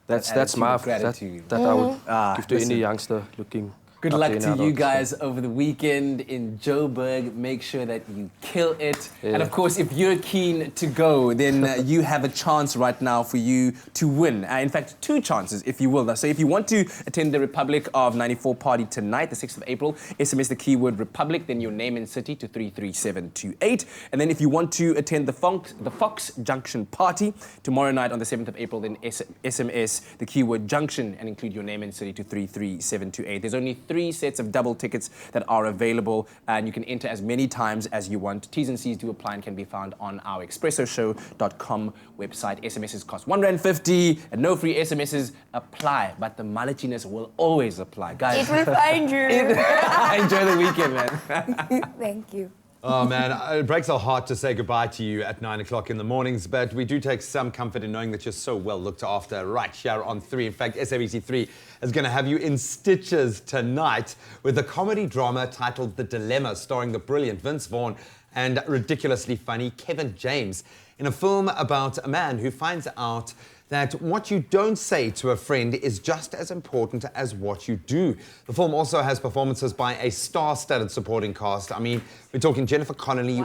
that's my gratitude that I would give to any youngster looking. Good luck to you guys over the weekend in Joburg. Make sure that you kill it. And of course, if you're keen to go, then you have a chance right now for you to win. In fact, 2 chances, if you will. So if you want to attend the Republic of 94 party tonight, the 6th of April, SMS the keyword Republic, then your name and city to 33728. And then if you want to attend the Fox Junction party tomorrow night on the 7th of April, then SMS the keyword Junction and include your name and city to 33728. There's only 3 sets of double tickets that are available, and you can enter as many times as you want. T's and C's do apply and can be found on our expressoshow.com website. SMSs cost R1.50 and no free SMSs apply, but the malachiness will always apply. Guys, it will find you. Enjoy the weekend, man. Thank you. Oh man, it breaks our heart to say goodbye to you at 9 o'clock in the mornings, but we do take some comfort in knowing that you're so well looked after right here on 3. In fact, SABC 3 is going to have you in stitches tonight with a comedy drama titled The Dilemma, starring the brilliant Vince Vaughn and ridiculously funny Kevin James, in a film about a man who finds out that what you don't say to a friend is just as important as what you do. The film also has performances by a star-studded supporting cast. I mean, we're talking Jennifer Connelly,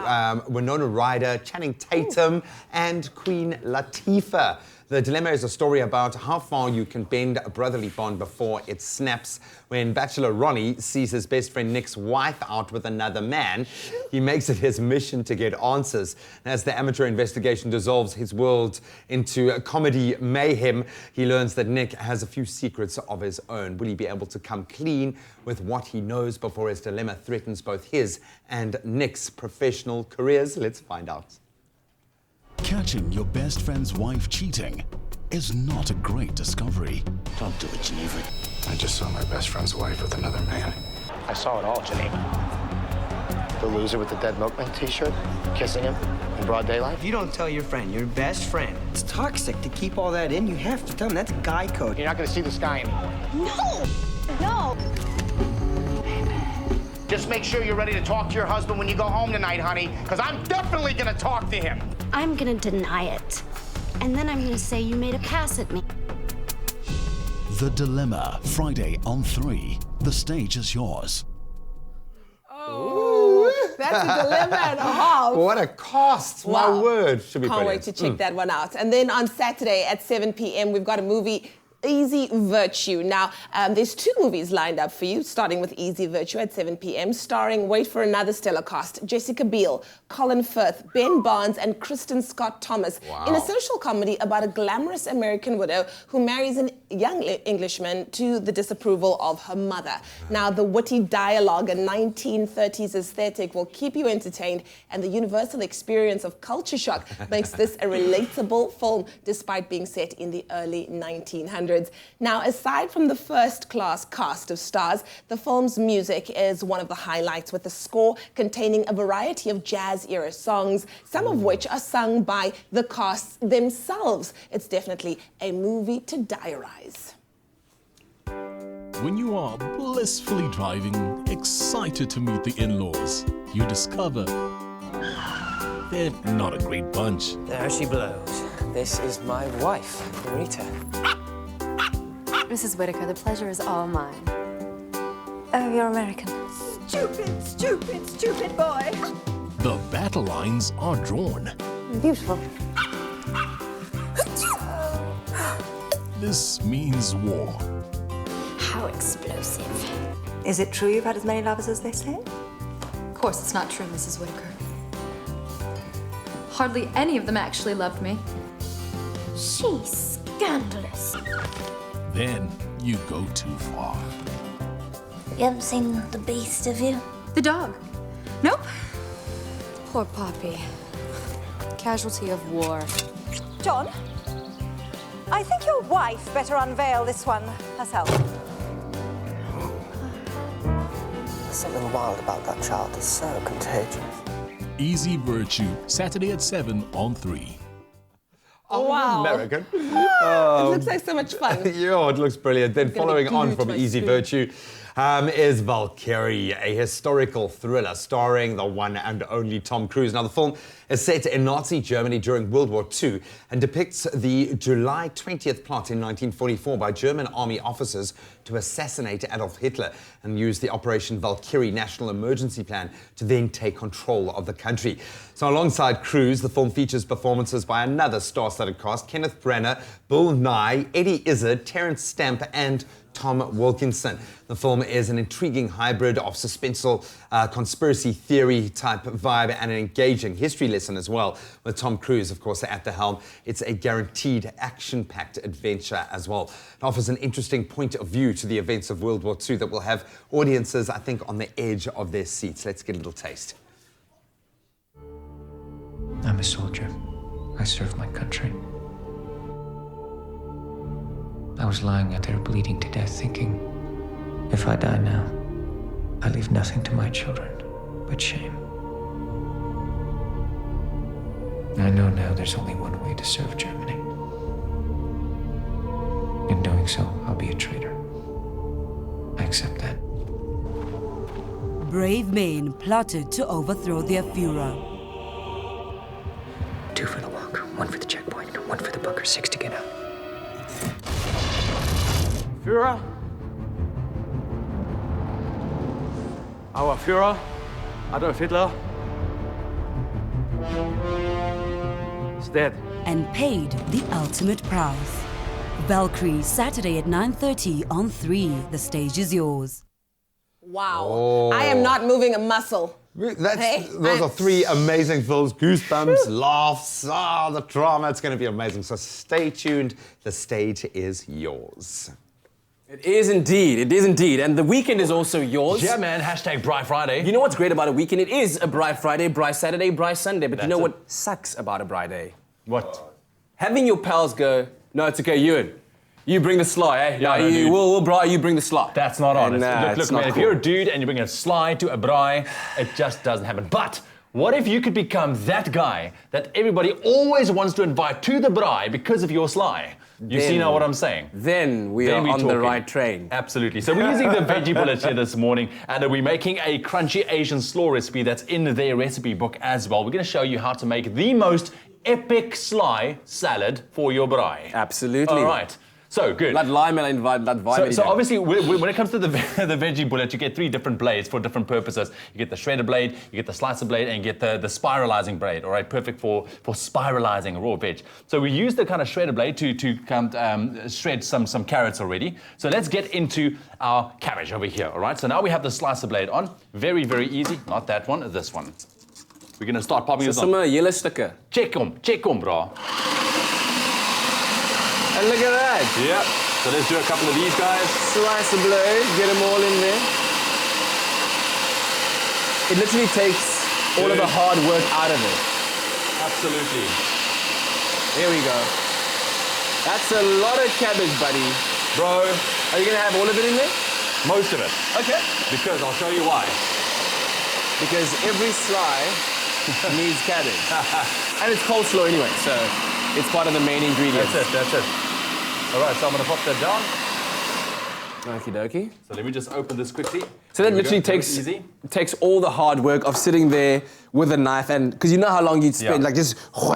Winona Ryder, Channing Tatum, and Queen Latifah. The Dilemma is a story about how far you can bend a brotherly bond before it snaps. When Bachelor Ronnie sees his best friend Nick's wife out with another man, he makes it his mission to get answers. And as the amateur investigation dissolves his world into a comedy mayhem, he learns that Nick has a few secrets of his own. Will he be able to come clean with what he knows before his dilemma threatens both his and Nick's professional careers? Let's find out. Catching your best friend's wife cheating is not a great discovery. Don't do it, Geneva. I just saw my best friend's wife with another man. I saw it all, Geneva. The loser with the dead milkman t-shirt, kissing him in broad daylight. If you don't tell your friend, your best friend, it's toxic to keep all that in. You have to tell him. That's guy code. You're not going to see this guy anymore. No! No! Just make sure you're ready to talk to your husband when you go home tonight, honey, because I'm definitely going to talk to him. I'm gonna deny it. And then I'm gonna say you made a pass at me. The Dilemma, Friday on 3. The stage is yours. Oh, that's a dilemma and a half. What a cost, my word. Should be Can't wait to check that one out. And then on Saturday at 7 p.m, we've got a movie, Easy Virtue. Now, there's 2 movies lined up for you, starting with Easy Virtue at 7 p.m, starring, wait for another stellar cast, Jessica Biel, Colin Firth, Ben Barnes, and Kristen Scott Thomas, in a social comedy about a glamorous American widow who marries an young Englishman to the disapproval of her mother. Now, the witty dialogue and 1930s aesthetic will keep you entertained, and the universal experience of culture shock makes this a relatable film despite being set in the early 1900s. Now, aside from the first-class cast of stars, the film's music is one of the highlights, with a score containing a variety of jazz-era songs, some of which are sung by the cast themselves. It's definitely a movie to diarize. When you are blissfully driving, excited to meet the in-laws, you discover they're not a great bunch. There she blows. This is my wife, Rita. Mrs. Whitaker, the pleasure is all mine. Oh, you're American. Stupid, stupid, stupid boy. The battle lines are drawn. Beautiful. This means war. How explosive. Is it true you've had as many lovers as they say? Of course, it's not true, Mrs. Whitaker. Hardly any of them actually loved me. She's scandalous. Then you go too far. You haven't seen the beast, have you? The dog? Nope. Poor Poppy. Casualty of war. John, I think your wife better unveil this one herself. There's something wild about that child. It's so contagious. Easy Virtue, Saturday at 7 on 3. Oh, wow. American. It looks like so much fun. Yeah, it looks brilliant. Then following on glued from to my Easy screen. Virtue is Valkyrie, a historical thriller starring the one and only Tom Cruise. Now, the film is set in Nazi Germany during World War II and depicts the July 20th plot in 1944 by German army officers to assassinate Adolf Hitler and use the Operation Valkyrie National Emergency Plan to then take control of the country. So alongside Cruise, the film features performances by another star-studded cast: Kenneth Branagh, Bill Nye, Eddie Izzard, Terence Stamp and Tom Wilkinson. The film is an intriguing hybrid of suspenseful conspiracy theory type vibe and an engaging history lesson as well, with Tom Cruise, of course, at the helm. It's a guaranteed action-packed adventure as well. It offers an interesting point of view to the events of World War II that will have audiences, I think, on the edge of their seats. Let's get a little taste. I'm a soldier. I serve my country. I was lying out there bleeding to death, thinking, if I die now, I leave nothing to my children but shame. I know now there's only one way to serve Germany. In doing so, I'll be a traitor. I accept that. Brave men plotted to overthrow their Führer. 2 for the walk, 1 for the checkpoint, 1 for the bunker, 6 to get out. Führer? Our Führer, Adolf Hitler, is dead. And paid the ultimate price. Valkyrie, Saturday at 9:30 on 3. The stage is yours. Wow. Oh. I am not moving a muscle. Those are 3 amazing films. Goosebumps, laughs, the drama. It's going to be amazing. So stay tuned. The stage is yours. It is indeed. It is indeed. And the weekend is also yours. Yeah, man. Hashtag Bright Friday. You know what's great about a weekend? It is a Bright Friday, Bright Saturday, Bright Sunday. But you know what sucks about a Bright Day? What? Having your pals go, no, it's okay, Yoon. You bring the sly, eh? Yeah, no, we'll braai, you bring the sly. That's not honest. Look, man, if cool. you're a dude and you bring a sly to a braai, it just doesn't happen. But what if you could become that guy that everybody always wants to invite to the braai because of your sly? You see now what I'm saying? Then we are on the right train. Absolutely. So we're using the veggie bullets here this morning, and we're making a crunchy Asian slaw recipe that's in their recipe book as well. We're going to show you how to make the most epic sly salad for your braai. Absolutely. All right. So, good. So obviously, when it comes to the veggie bullet, you get 3 different blades for different purposes. You get the shredder blade, you get the slicer blade, and you get the spiralizing blade, all right? Perfect for spiralizing raw veg. So we use the kind of shredder blade to shred some carrots already. So let's get into our cabbage over here, all right? So now we have the slicer blade on. Very, very easy. Not that one, this one. We're going to start popping this on. Some yellow sticker. Check 'em, bro. And look at that. Yep. So let's do a couple of these guys. Slice the blade, get them all in there. It literally takes all of the hard work out of it. Absolutely. Here we go. That's a lot of cabbage, buddy. Bro. Are you going to have all of it in there? Most of it. Okay. Because I'll show you why. Because every slice needs cabbage. And it's coleslaw anyway, so it's part of the main ingredients. That's it. All right, so I'm going to pop that down. Okie dokie. So let me just open this quickly. So that literally takes all the hard work of sitting there with a knife, and because you know how long you'd spend, like just So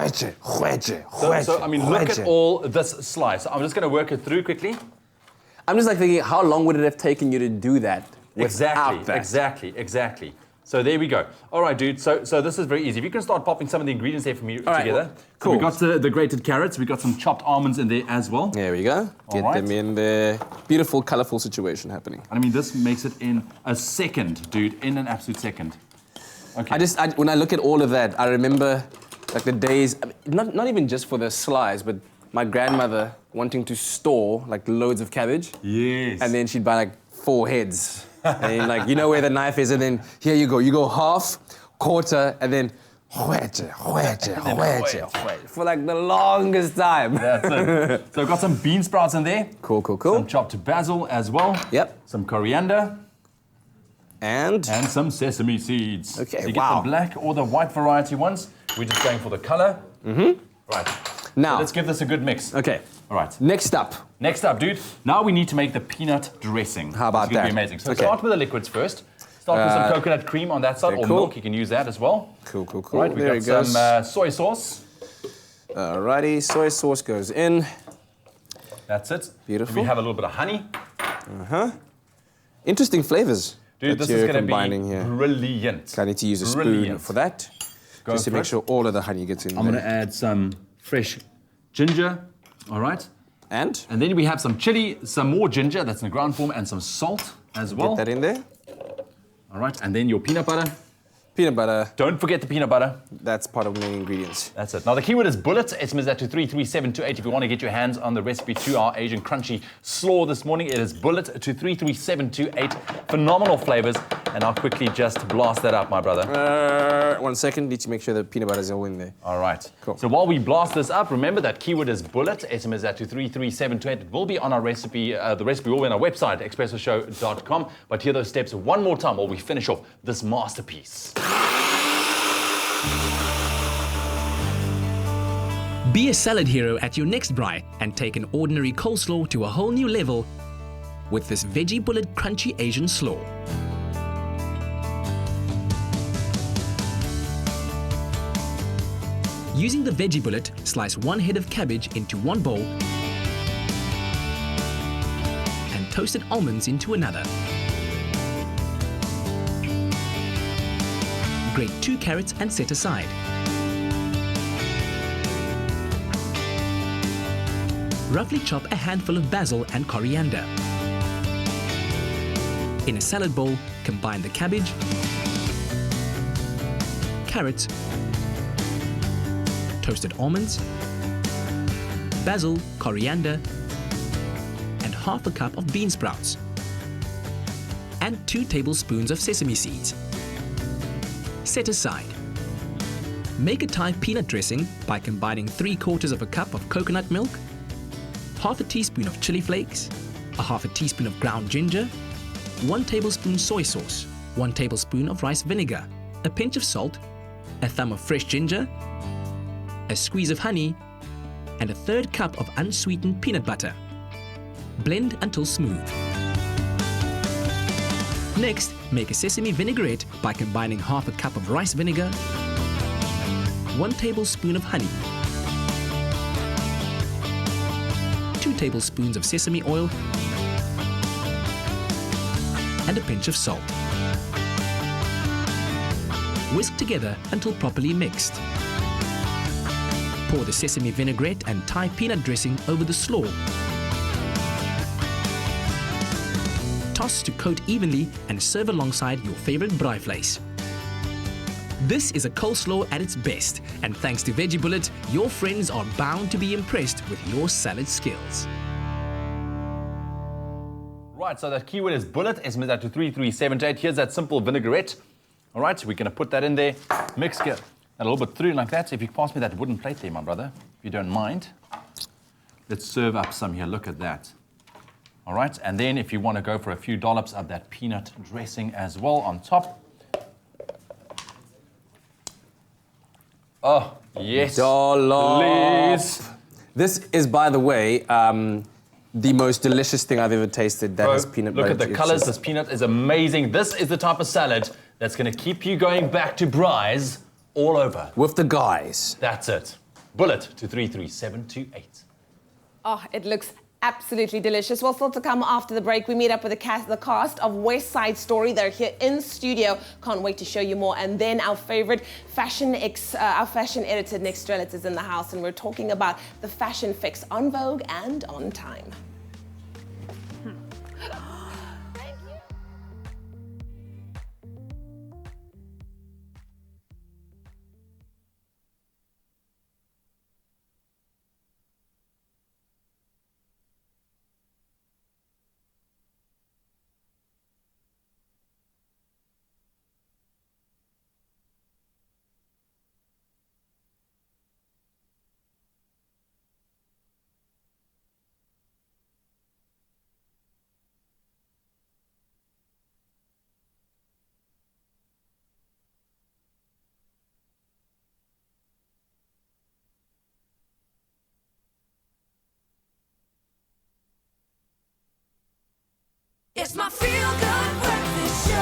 I mean, look at all this slice. I'm just going to work it through quickly. I'm just like thinking, how long would it have taken you to do that without that? Exactly. So there we go. All right, dude. So this is very easy. If you can start popping some of the ingredients there for me together. Well, cool. So we got the grated carrots. We got some chopped almonds in there as well. There we go. Get them in there. Beautiful, colourful situation happening. I mean, this makes it in a second, dude. In an absolute second. Okay. When I look at all of that, I remember like the days, not even just for the slice, but my grandmother wanting to store like loads of cabbage. Yes. And then she'd buy like 4 heads. And like, you know where the knife is, and then here you go. You go half, quarter, and then for like the longest time. That's it. So I've got some bean sprouts in there. Cool. Some chopped basil as well. Yep. Some coriander. And some sesame seeds. Okay, so you get the black or the white variety ones. We're just going for the color. Mm-hmm. Right. Now, so let's give this a good mix. Okay. All right. Next up, dude. Now we need to make the peanut dressing. How about that? It's going to be amazing. So start with the liquids first. Start with some coconut cream on that side, or milk. You can use that as well. Cool. All right, we got some soy sauce. Alrighty, soy sauce goes in. That's it. Beautiful. And we have a little bit of honey. Interesting flavors. Dude, this is going to be here. Brilliant. I need to use a spoon for that. Just to make sure all of the honey gets in there. I'm going to add some fresh ginger. All right. And then we have some chili, some more ginger, that's in the ground form, and some salt as well. Get that in there. All right, and then your peanut butter. Peanut butter. Don't forget the peanut butter. That's part of the main ingredients. That's it. Now the keyword is bullet. SMS that to 33728 if you want to get your hands on the recipe to our Asian crunchy slaw this morning. It is bullet to 33728. Phenomenal flavors. And I'll quickly just blast that up, my brother. 1 second. Need to make sure the peanut butter is all in there. All right. Cool. So while we blast this up, remember that keyword is bullet. SMS that to 33728. It will be on our recipe. The recipe will be on our website, expressoshow.com. But hear those steps one more time while we finish off this masterpiece. Be a salad hero at your next braai and take an ordinary coleslaw to a whole new level with this veggie bullet crunchy Asian slaw. Using the veggie bullet, slice 1 head of cabbage into 1 bowl and toasted almonds into another. Grate 2 carrots and set aside. Roughly chop a handful of basil and coriander. In a salad bowl, combine the cabbage, carrots, toasted almonds, basil, coriander, and half a cup of bean sprouts, and 2 tablespoons of sesame seeds. Set aside. Make a Thai peanut dressing by combining 3/4 of a cup of coconut milk, half a teaspoon of chili flakes, a half a teaspoon of ground ginger, 1 tablespoon soy sauce, 1 tablespoon of rice vinegar, a pinch of salt, a thumb of fresh ginger, a squeeze of honey, and a 1/3 cup of unsweetened peanut butter. Blend until smooth. Next, make a sesame vinaigrette by combining half a cup of rice vinegar, 1 tablespoon of honey, 2 tablespoons of sesame oil, and a pinch of salt. Whisk together until properly mixed. Pour the sesame vinaigrette and Thai peanut dressing over the slaw. Toss to coat evenly and serve alongside your favorite braai vleis. This is a coleslaw at its best, and thanks to Veggie Bullet, your friends are bound to be impressed with your salad skills. Right, so the keyword is bullet. Estimate that to 3378. Here's that simple vinaigrette. All right, so we're going to put that in there. Mix it a little bit through like that. So if you pass me that wooden plate there, my brother, if you don't mind. Let's serve up some here. Look at that. All right, and then if you want to go for a few dollops of that peanut dressing as well on top. Oh, yes. Please. This is, by the way, the most delicious thing I've ever tasted that has peanut butter. Look at the colors. This peanut is amazing. This is the type of salad that's going to keep you going back to Bry's all over. With the guys. That's it. Bullet to 33728. Oh, it looks absolutely delicious. Well, still to come after the break, we meet up with the cast of West Side Story. They're here in studio. Can't wait to show you more. And then our favorite fashion editor, Nick Strelitz, is in the house, and we're talking about the fashion fix on Vogue and on time. It's my feel-good breakfast show.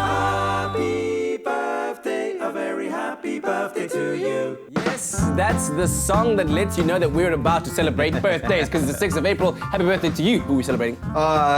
Happy birthday, a very happy birthday to you. Yes, that's the song that lets you know that we're about to celebrate birthdays, because it's the 6th of April. Happy birthday to you. Who are we celebrating?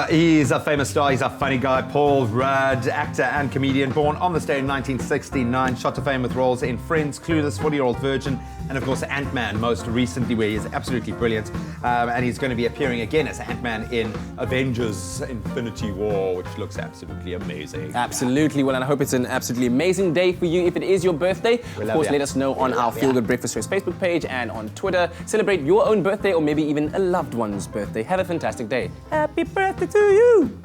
He's a famous star. He's a funny guy. Paul Rudd, actor and comedian, born on this day in 1969, shot to fame with roles in Friends, Clueless, 40-Year-Old Virgin, and of course Ant-Man most recently, where he is absolutely brilliant. And he's going to be appearing again as Ant-Man in Avengers Infinity War, which looks absolutely amazing. Absolutely. Well, and I hope it's an absolutely amazing day for you. If it is your birthday, of course, let us know on our Feel Good Breakfast Show's Facebook page and on Twitter. Celebrate your own birthday or maybe even a loved one's birthday. Have a fantastic day. Happy birthday to you.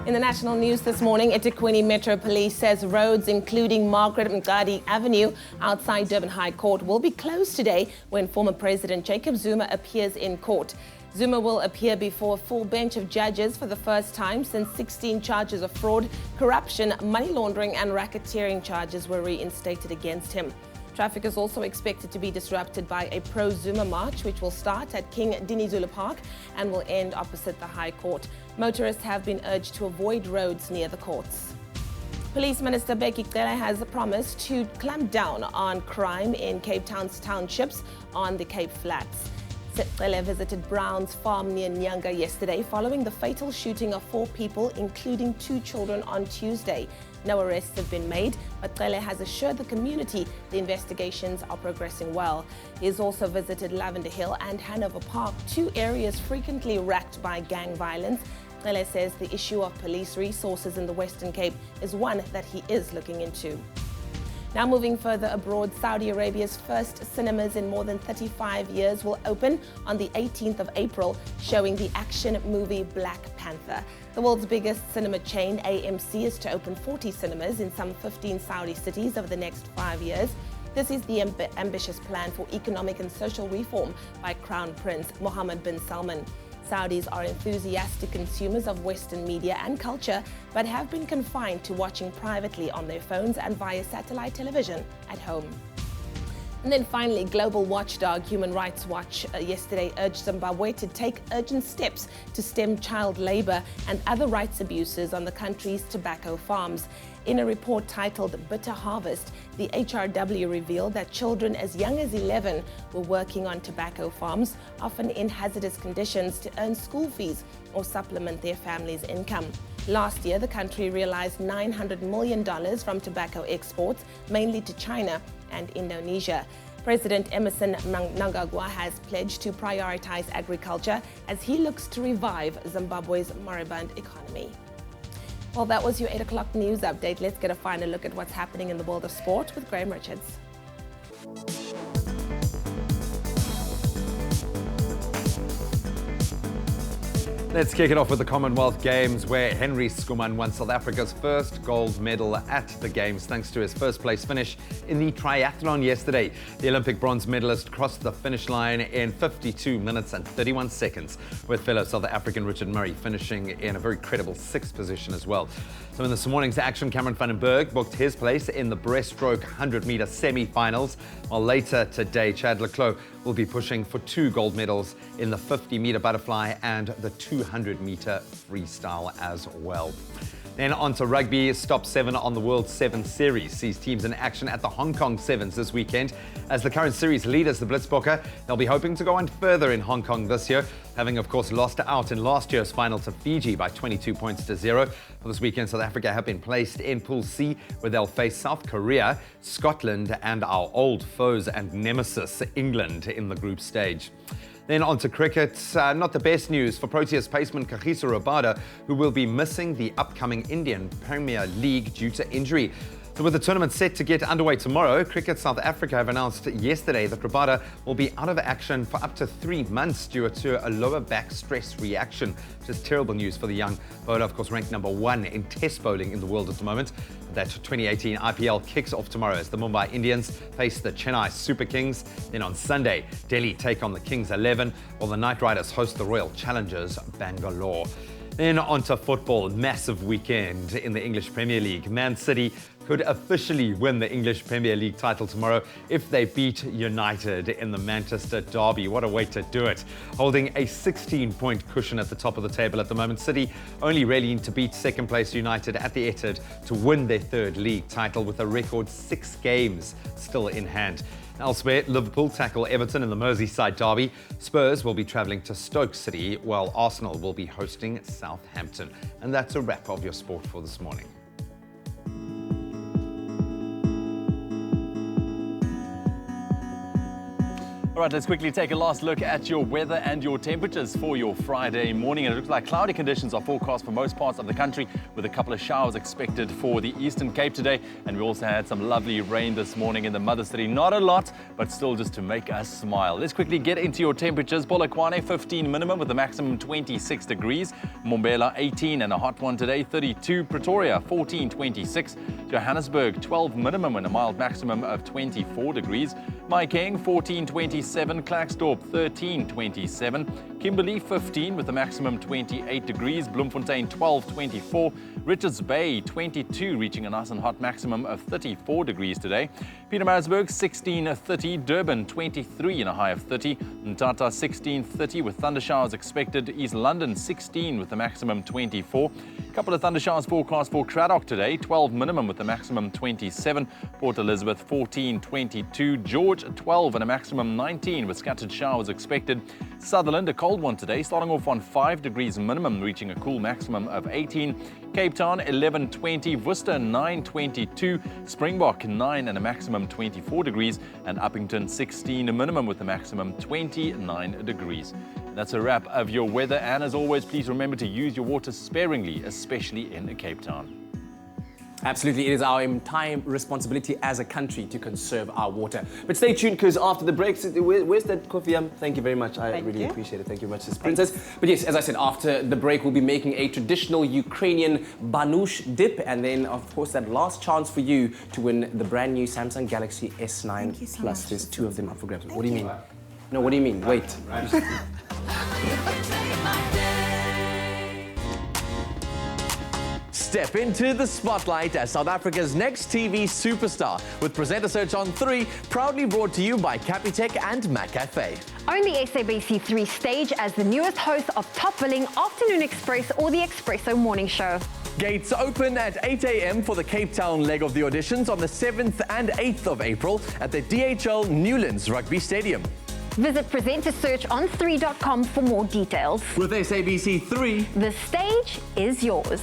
In the national news this morning, eThekwini Metro Police says roads including Margaret Mngadi Avenue outside Durban High Court will be closed today when former President Jacob Zuma appears in court. Zuma will appear before a full bench of judges for the first time since 16 charges of fraud, corruption, money laundering and racketeering charges were reinstated against him. Traffic is also expected to be disrupted by a pro-Zuma march, which will start at King Dinizulu Park and will end opposite the High Court. Motorists have been urged to avoid roads near the courts. Police Minister Bheki Cele has promised to clamp down on crime in Cape Town's townships on the Cape Flats. Cele visited Brown's farm near Nyanga yesterday following the fatal shooting of 4 people, including 2 children, on Tuesday. No arrests have been made, but Cele has assured the community the investigations are progressing well. He has also visited Lavender Hill and Hanover Park, 2 areas frequently racked by gang violence. Cele says the issue of police resources in the Western Cape is one that he is looking into. Now moving further abroad, Saudi Arabia's first cinemas in more than 35 years will open on the 18th of April, showing the action movie Black Panther. The world's biggest cinema chain, AMC, is to open 40 cinemas in some 15 Saudi cities over the next 5 years. This is the ambitious plan for economic and social reform by Crown Prince Mohammed bin Salman. Saudis are enthusiastic consumers of Western media and culture, but have been confined to watching privately on their phones and via satellite television at home. And then finally, global watchdog Human Rights Watch yesterday urged Zimbabwe to take urgent steps to stem child labor and other rights abuses on the country's tobacco farms. In a report titled Bitter Harvest, the HRW revealed that children as young as 11 were working on tobacco farms, often in hazardous conditions, to earn school fees or supplement their family's income. Last year, the country realized $900 million from tobacco exports, mainly to China and Indonesia. President Emerson Mnangagwa has pledged to prioritize agriculture as he looks to revive Zimbabwe's moribund economy. Well, that was your 8 o'clock news update. Let's get a final look at what's happening in the world of sport with Graham Richards. Let's kick it off with the Commonwealth Games, where Henry Schoeman won South Africa's first gold medal at the Games thanks to his first place finish in the triathlon yesterday. The Olympic bronze medalist crossed the finish line in 52 minutes and 31 seconds, with fellow South African Richard Murray finishing in a very credible 6th position as well. So in this morning's action, Cameron van den Berg booked his place in the breaststroke 100-meter semi-finals, while later today Chad Leclos will be pushing for 2 gold medals in the 50-meter butterfly and the 200-meter freestyle as well. Then on to rugby. Stop 7 on the World 7 Series sees teams in action at the Hong Kong Sevens this weekend. As the current series leaders, the Blitzbokke, they'll be hoping to go on further in Hong Kong this year, having of course lost out in last year's final to Fiji by 22 points to 0. For this weekend, South Africa have been placed in Pool C, where they'll face South Korea, Scotland and our old foes and nemesis, England, in the group stage. Then on to cricket. Not the best news for Proteas paceman Kagiso Rabada, who will be missing the upcoming Indian Premier League due to injury. So with the tournament set to get underway tomorrow, Cricket South Africa have announced yesterday that Rabada will be out of action for up to 3 months due to a lower back stress reaction, which is terrible news for the young bowler, of course ranked number 1 in test bowling in the world at the moment. That 2018 IPL kicks off tomorrow as the Mumbai Indians face the Chennai Super Kings. Then on Sunday, Delhi take on the Kings 11, while the Knight Riders host the Royal Challengers Bangalore. Then on to football. Massive weekend in the English Premier League. Man City could officially win the English Premier League title tomorrow if they beat United in the Manchester derby. What a way to do it. Holding a 16-point cushion at the top of the table at the moment, City only really need to beat second place United at the Etihad to win their 3rd league title, with a record 6 games still in hand. Elsewhere, Liverpool tackle Everton in the Merseyside derby. Spurs will be travelling to Stoke City, while Arsenal will be hosting Southampton. And that's a wrap of your sport for this morning. All right, let's quickly take a last look at your weather and your temperatures for your Friday morning. And it looks like cloudy conditions are forecast for most parts of the country, with a couple of showers expected for the Eastern Cape today. And we also had some lovely rain this morning in the Mother City. Not a lot, but still just to make us smile. Let's quickly get into your temperatures. Polokwane, 15 minimum with a maximum 26 degrees. Mbombela, 18 and a hot one today, 32. Pretoria, 14, 26. Johannesburg, 12 minimum and a mild maximum of 24 degrees. Maikeng, 14, 27. Klerksdorp, 13, 27. Kimberley, 15 with a maximum 28 degrees. Bloemfontein, 12, 24. Richards Bay, 22, reaching a nice and hot maximum of 34 degrees today. Pietermaritzburg, 16, 30. Durban, 23 and a high of 30. Mthatha, 16, 30 with thundershowers expected. East London, 16 with a maximum 24. A couple of thundershowers forecast for Cradock today, 12 minimum with a maximum 27. Port Elizabeth, 14, 22. George, 12 and a maximum 19 with scattered showers expected. Sutherland, a cold one today, starting off on 5 degrees minimum, reaching a cool maximum of 18. Cape Town, 11, 20. Worcester, 9, 22. Springbok, 9 and a maximum 24 degrees. And Uppington, 16 a minimum with a maximum 29 degrees. That's a wrap of your weather. And as always, please remember to use your water sparingly, especially in Cape Town. Absolutely, it is our entire responsibility as a country to conserve our water. But stay tuned, because after the break, where's that coffee? Thank you very much. I really appreciate it. Thank you very much, Sis Princess. But yes, as I said, after the break, we'll be making a traditional Ukrainian banush dip. And then, of course, that last chance for you to win the brand new Samsung Galaxy S9 Plus. There's 2 of them up for grabs. What do you mean? No, what do you mean? Wait. Step into the spotlight as South Africa's next TV superstar, with Presenter Search on 3, proudly brought to you by Capitec and McCafe. Only SABC3 stage as the newest host of top-billing Afternoon Express or the Expresso Morning Show. Gates open at 8 a.m. for the Cape Town leg of the auditions on the 7th and 8th of April at the DHL Newlands Rugby Stadium. Visit presentersearchon3.com for more details. With SABC3, the stage is yours.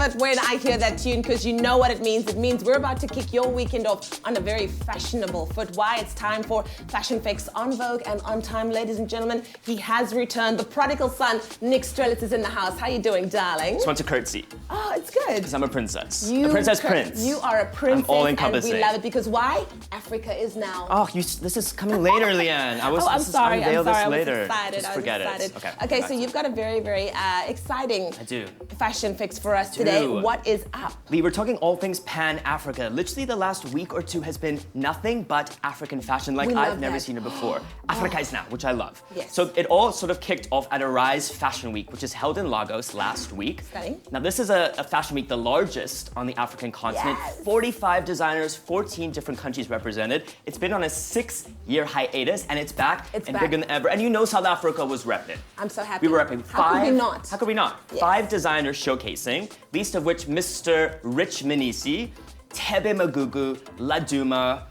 it when I hear that tune because you know what it means. It means we're about to kick your weekend off on a very fashionable foot. Why? It's time for Fashion Fix on Vogue and on time, ladies and gentlemen. He has returned. The prodigal son, Nick Strelitz, is in the house. How you doing, darling? Just want to curtsy. Oh, it's good. Because I'm a princess. A princess prince. You are a princess. I'm all encompassing. And we love it because why? Africa is now. Oh, this is coming later, Leanne. I'm sorry. I was excited. Just forget it. Okay, so you've got a very, very exciting fashion fix for us today. What is up? Lee, we're talking all things Pan-Africa. Literally the last week or two has been nothing but African fashion like I've never seen it before. Africa is now, which I love. Yes. So it all sort of kicked off at Arise Fashion Week, which is held in Lagos last week. Stunning. Now this is a fashion week, the largest on the African continent. Yes. 45 designers, 14 different countries represented. It's been on a 6-year hiatus and it's back and bigger than ever. And you know South Africa was repping. I'm so happy. We were repping. How could we not? How could we not? Yes. 5 designers showcasing, least of which Mr. Rich Minisi, Tebe Magugu, Laduma,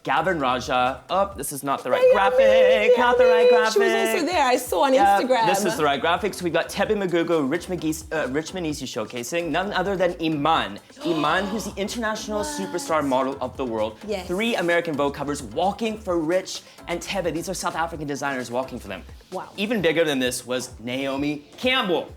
Gavin Raja. Oh, this is not the right graphic. Not the right graphic. She was also there. I saw on Instagram. This is the right graphic. So we've got Tebe Magugu, Rich Minisi showcasing none other than Iman. Iman, who's the international superstar model of the world. Yes. 3 American Vogue covers walking for Rich and Tebe. These are South African designers walking for them. Wow. Even bigger than this was Naomi Campbell.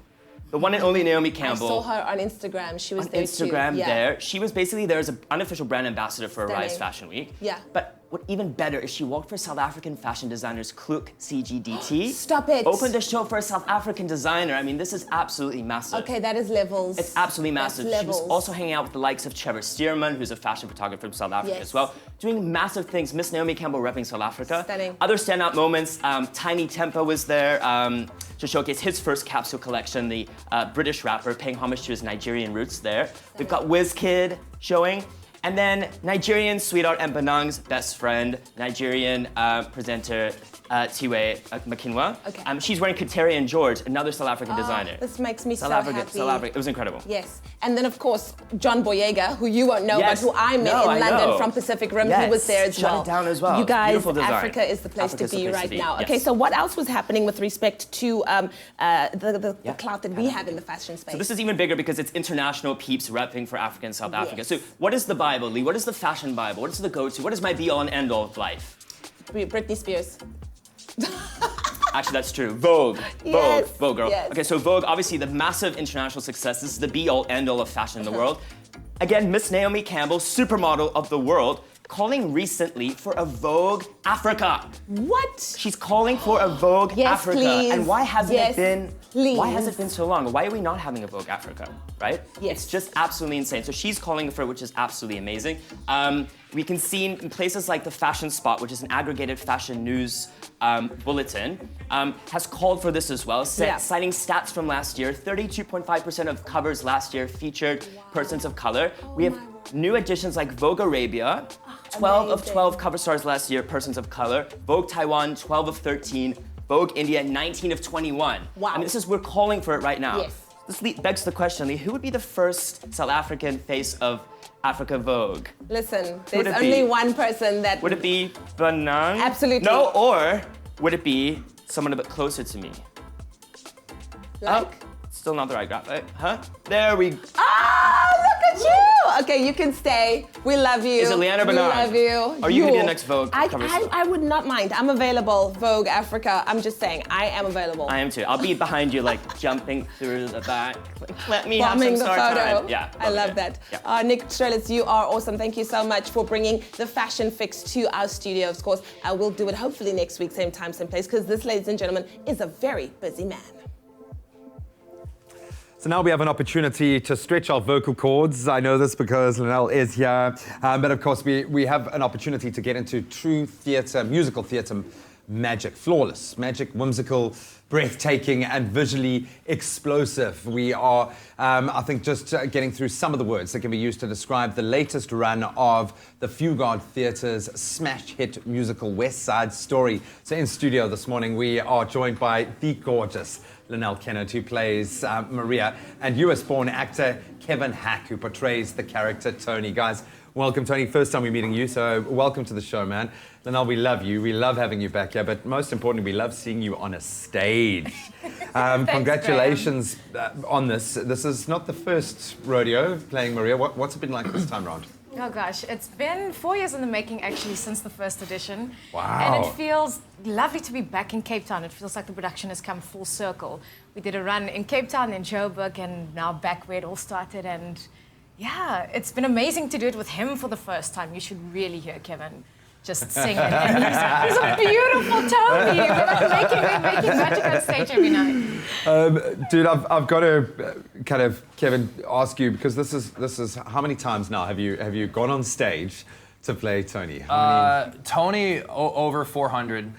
The one and only Naomi Campbell. I saw her on Instagram. She was there too. On Instagram there. She was basically there as an unofficial brand ambassador for Stunning. Arise Fashion Week. Yeah. But what even better is she worked for South African fashion designers Kluk CGDT. Stop it. Opened a show for a South African designer. I mean, this is absolutely massive. Okay, that is levels. It's absolutely massive. That's She was levels. also hanging out with the likes of Trevor Stearman, who's a fashion photographer from South Africa as well, doing massive things. Miss Naomi Campbell repping South Africa. Stunning. Other standout moments, Tiny Tempa was there to showcase his first capsule collection, the British rapper, paying homage to his Nigerian roots there. We've got WizKid showing. And then Nigerian sweetheart and Benang's best friend, Nigerian presenter Tiwe Makinwa. Okay. She's wearing Kateri and George, another South African designer. This makes me South so Africa, happy. South Africa. It was incredible. Yes. And then, of course, John Boyega, who you won't know, Yes. but who I met No, in I London know. from Pacific Rim. Yes. He was there as Shut well. it down as well. You guys, Beautiful design. Africa is the place Africa's to the be place right to be. now. Yes. Okay, so what else was happening with respect to the clout that we have in the fashion space? So this is even bigger because it's international peeps repping for Africa and South Africa. So what is the Bible, Lee? What is the fashion Bible? What is the go-to? What is my be-all and end-all of life? Britney Spears. Actually, that's true. Vogue. Yes, Vogue, girl. yes. Okay, so Vogue, obviously the massive international success. This is the be-all, end-all of fashion in the world. Again, Miss Naomi Campbell, supermodel of the world, calling recently for a Vogue Africa. What? She's calling for a Vogue Africa. Please. And why hasn't Yes, it been? please. Why has it been so long? Why are we not having a Vogue Africa? Right? Yes. It's just absolutely insane. So she's calling for it, which is absolutely amazing. We can see in places like the Fashion Spot, which is an aggregated fashion news bulletin, has called for this as well, citing stats from last year. 32.5% of covers last year featured persons of color. We have new additions like Vogue Arabia, 12 of 12 cover stars last year, persons of color. Vogue Taiwan, 12 of 13. Vogue India, 19 of 21. Wow. I mean, we're calling for it right now. Yes. This begs the question, Lee, who would be the first South African face of Africa Vogue? Listen, Would there's it only be? one person that... Would it be Benang? Absolutely. No, or would it be someone a bit closer to me? Like? Still not the right graphic, huh? There we Ah, look at you! Okay, you can stay. We love you. Is it Leanne or We Bernard? love you. Are you gonna be the next Vogue cover star? I would not mind. I'm available, Vogue Africa. I'm just saying, I am available. I am too. I'll be behind you, like jumping through the back. Like, let me Bombing have the some star photo. time. Yeah, I love that. Yeah. Nick Strelitz, you are awesome. Thank you so much for bringing the fashion fix to our studio. Of course, we'll do it hopefully next week, same time, same place, because this, ladies and gentlemen, is a very busy man. So now we have an opportunity to stretch our vocal cords. I know this because Linnell is here. But of course, we have an opportunity to get into true theatre, musical theatre magic. Flawless, magic, whimsical, breathtaking, and visually explosive. We are, I think, just getting through some of the words that can be used to describe the latest run of the FibreGuard Theatre's smash hit musical West Side Story. So in studio this morning, we are joined by the gorgeous Linnell Kennett, who plays Maria, and US-born actor Kevin Hack, who portrays the character Tony. Guys, Welcome, Tony. First time we're meeting you, so welcome to the show, man. Linnell, we love you. We love having you back here, but most importantly, we love seeing you on a stage. Congratulations on this. This is not the first rodeo playing Maria. What's it been like this time around? Oh gosh, it's been 4 years in the making actually since the first edition. Wow. And it feels lovely to be back in Cape Town. It feels like the production has come full circle. We did a run in Cape Town, in Joburg, and now back where it all started. And yeah, it's been amazing to do it with him for the first time. You should really hear Kevin just sing it. And he's a beautiful Toby. We're like making magic on stage every night. Dude, I've got to kind of, Kevin, ask you, because this is how many times now have you gone on stage to play Tony? Tony over 400.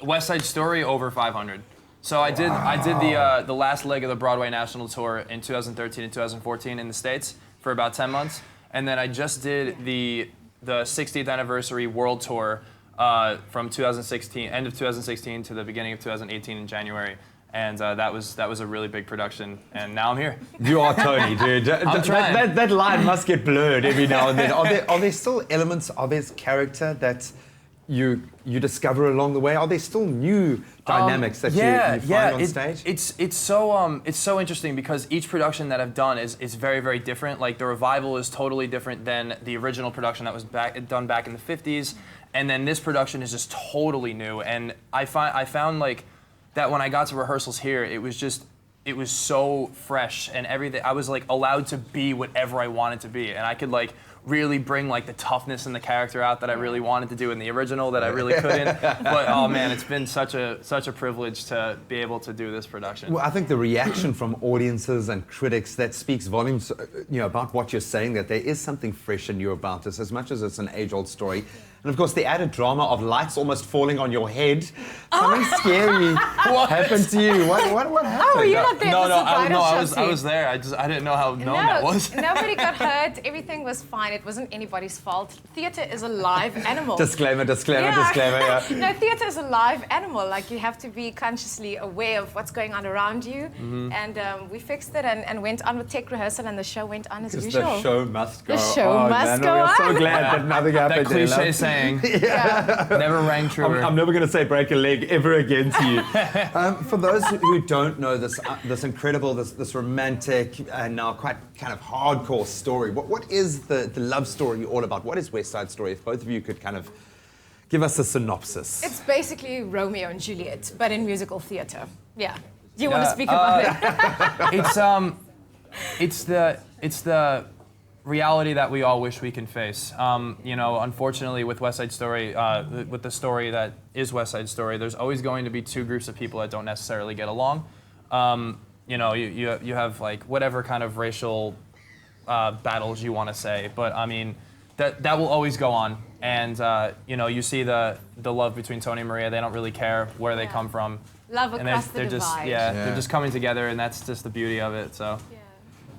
West Side Story over 500. So I did the last leg of the Broadway National Tour in 2013 and 2014 in the States for about 10 months, and then I just did the 60th anniversary World Tour from 2016, end of 2016 to the beginning of 2018 in January. And that was a really big production, and now I'm here. You are Tony, dude. I'm trying. That line must get blurred every now and then. Are there still elements of his character that you discover along the way? Are there still new dynamics that you find on stage? It's so interesting because each production that I've done is very, very different. Like the revival is totally different than the original production that was done back in the 50s, and then this production is just totally new. And I found like that when I got to rehearsals here, it was so fresh and everything. I was like allowed to be whatever I wanted to be, and I could like really bring like the toughness in the character out that I really wanted to do in the original that I really couldn't. But oh man, it's been such a privilege to be able to do this production. Well, I think the reaction from audiences and critics, that speaks volumes, about what you're saying, that there is something fresh and new about this, as much as it's an age-old story. And of course, the added drama of lights almost falling on your head. Something scary happened to you. What happened? Oh, were you not there? I was there. I didn't know how known that was. Nobody got hurt. Everything was fine. It wasn't anybody's fault. Theatre is a live animal. Disclaimer. Yeah. No, theatre is a live animal. Like, you have to be consciously aware of what's going on around you. Mm-hmm. And we fixed it and went on with tech rehearsal, and the show went on as usual. The show must go on. The show must go on. We're so glad that nothing happened. That cliche saying never rang truer. I'm never going to say break a leg ever again to you. For those who don't know this incredible, this romantic and now quite kind of hardcore story, what is the love story all about? What is West Side Story? If both of you could kind of give us a synopsis. It's basically Romeo and Juliet, but in musical theatre. Yeah. Do you want to speak about it? It's the reality that we all wish we can face. Unfortunately, with West Side Story, with the story that is West Side Story, there's always going to be two groups of people that don't necessarily get along. You have like whatever kind of racial battles you want to say, but I mean that will always go on. And you see the love between Tony and Maria. They don't really care where they come from. Love across the divide. They're just coming together, and that's just the beauty of it. So. Yeah.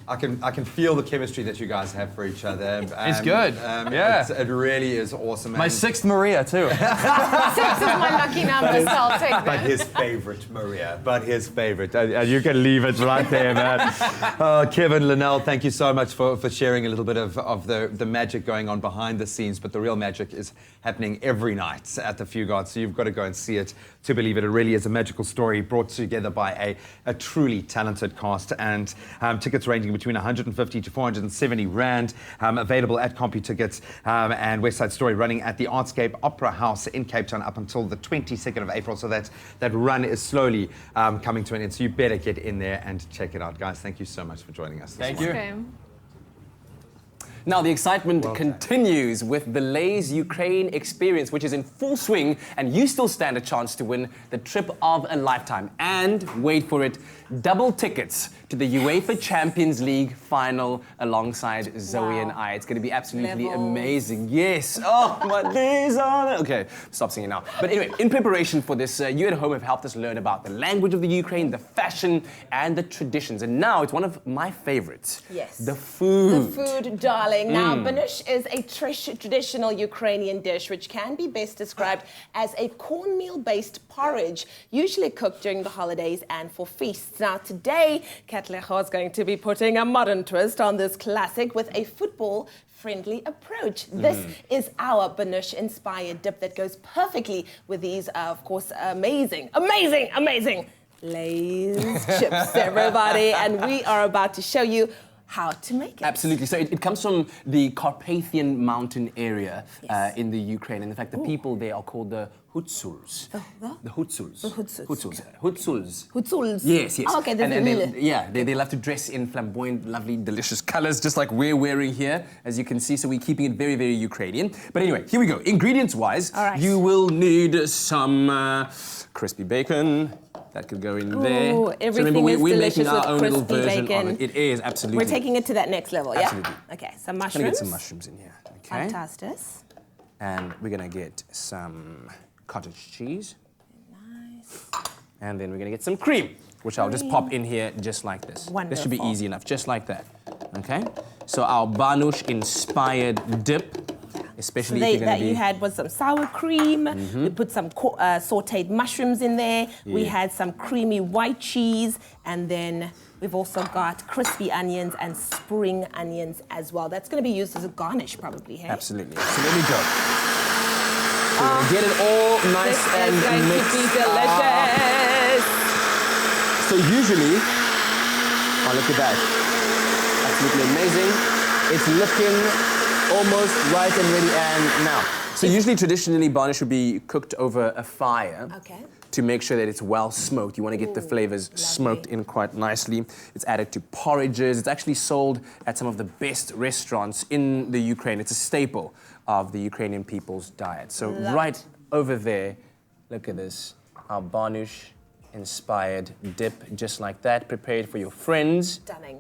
I can feel the chemistry that you guys have for each other. It's good. It really is awesome. My sixth Maria too. 6 is my lucky number, so I'll take that. But his favorite, Maria. But his favorite. And you can leave it right there, man. Kevin, Linnell, thank you so much for sharing a little bit of the magic going on behind the scenes. But the real magic is happening every night at the FibreGuard. So you've got to go and see it to believe it. It really is a magical story brought together by a truly talented cast. And tickets ranging between 150 to 470 Rand, available at CompuTickets, and West Side Story running at the Artscape Opera House in Cape Town up until the 22nd of April. So that run is slowly coming to an end. So you better get in there and check it out. Guys, thank you so much for joining us. Thank you. Okay. Now, the excitement continues with the Lay's Ukraine experience, which is in full swing, and you still stand a chance to win the trip of a lifetime. And, wait for it, double tickets to the UEFA Champions League final alongside Zoe and I. It's going to be absolutely amazing. Yes. Oh, my days are... Okay, stop singing now. But anyway, in preparation for this, you at home have helped us learn about the language of the Ukraine, the fashion, and the traditions. And now it's one of my favorites. Yes. The food. The food, darling. darling. Now, banush is a traditional Ukrainian dish which can be best described as a cornmeal-based porridge, usually cooked during the holidays and for feasts. Now, today, Katlecho is going to be putting a modern twist on this classic with a football-friendly approach. This is our banush-inspired dip that goes perfectly with these, of course, amazing Lay's chips, everybody. And we are about to show you how to make it. Absolutely. So it comes from the Carpathian mountain area in the Ukraine. And in fact, the people there are called the Hutsuls. The Hutsuls. Hutsuls. Yes, yes. Oh, okay, they love to dress in flamboyant, lovely, delicious colors, just like we're wearing here, as you can see. So we're keeping it very, very Ukrainian. But anyway, here we go. Ingredients-wise, you will need some crispy bacon. That could go in there. Everything so remember, we're delicious making our with own little crispy version bacon. of it. It is, absolutely. We're taking it to that next level, yeah? Absolutely. Okay, some mushrooms. Gonna get some mushrooms in here, okay? Fantastic. And we're gonna get some cottage cheese. Nice. And then we're gonna get some cream, which I'll just pop in here just like this. Wonderful. This should be easy enough, just like that, okay? So our banush-inspired dip, especially if you're gonna you had was some sour cream. We put some sauteed mushrooms in there. We had some creamy white cheese, and then we've also got crispy onions and spring onions as well. That's going to be used as a garnish, probably. Hey? Absolutely. So there we go. So we're gonna get it all nice and mixed. This is going to be delicious. So usually, oh look at that, absolutely amazing. It's looking almost right and ready, and now. So usually, traditionally, banush would be cooked over a fire to make sure that it's well smoked. You want to get the flavors smoked in quite nicely. It's added to porridges. It's actually sold at some of the best restaurants in the Ukraine. It's a staple of the Ukrainian people's diet. So right over there, look at this, our banush-inspired dip, just like that, prepared for your friends. Stunning.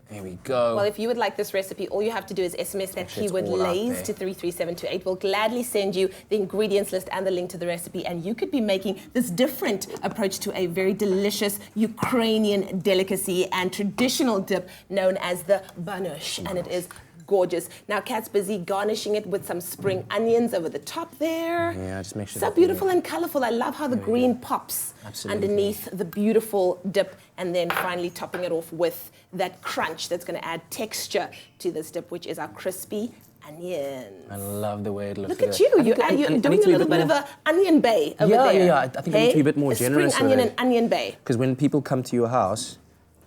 There we go. Well, if you would like this recipe, all you have to do is SMS that keyword Lays to 33728. We'll gladly send you the ingredients list and the link to the recipe, and you could be making this different approach to a very delicious Ukrainian delicacy and traditional dip known as the banush, and it is gorgeous. Now, Kat's busy garnishing it with some spring onions over the top there. Yeah, just make sure. So beautiful and colorful. I love how the green pops underneath the beautiful dip, and then finally topping it off with that crunch that's going to add texture to this dip, which is our crispy onions. I love the way it looks. Look at you. You're doing a little bit of an onion bay over there. Yeah. I think I need to be a bit more generous. Spring onion and onion bay. Because when people come to your house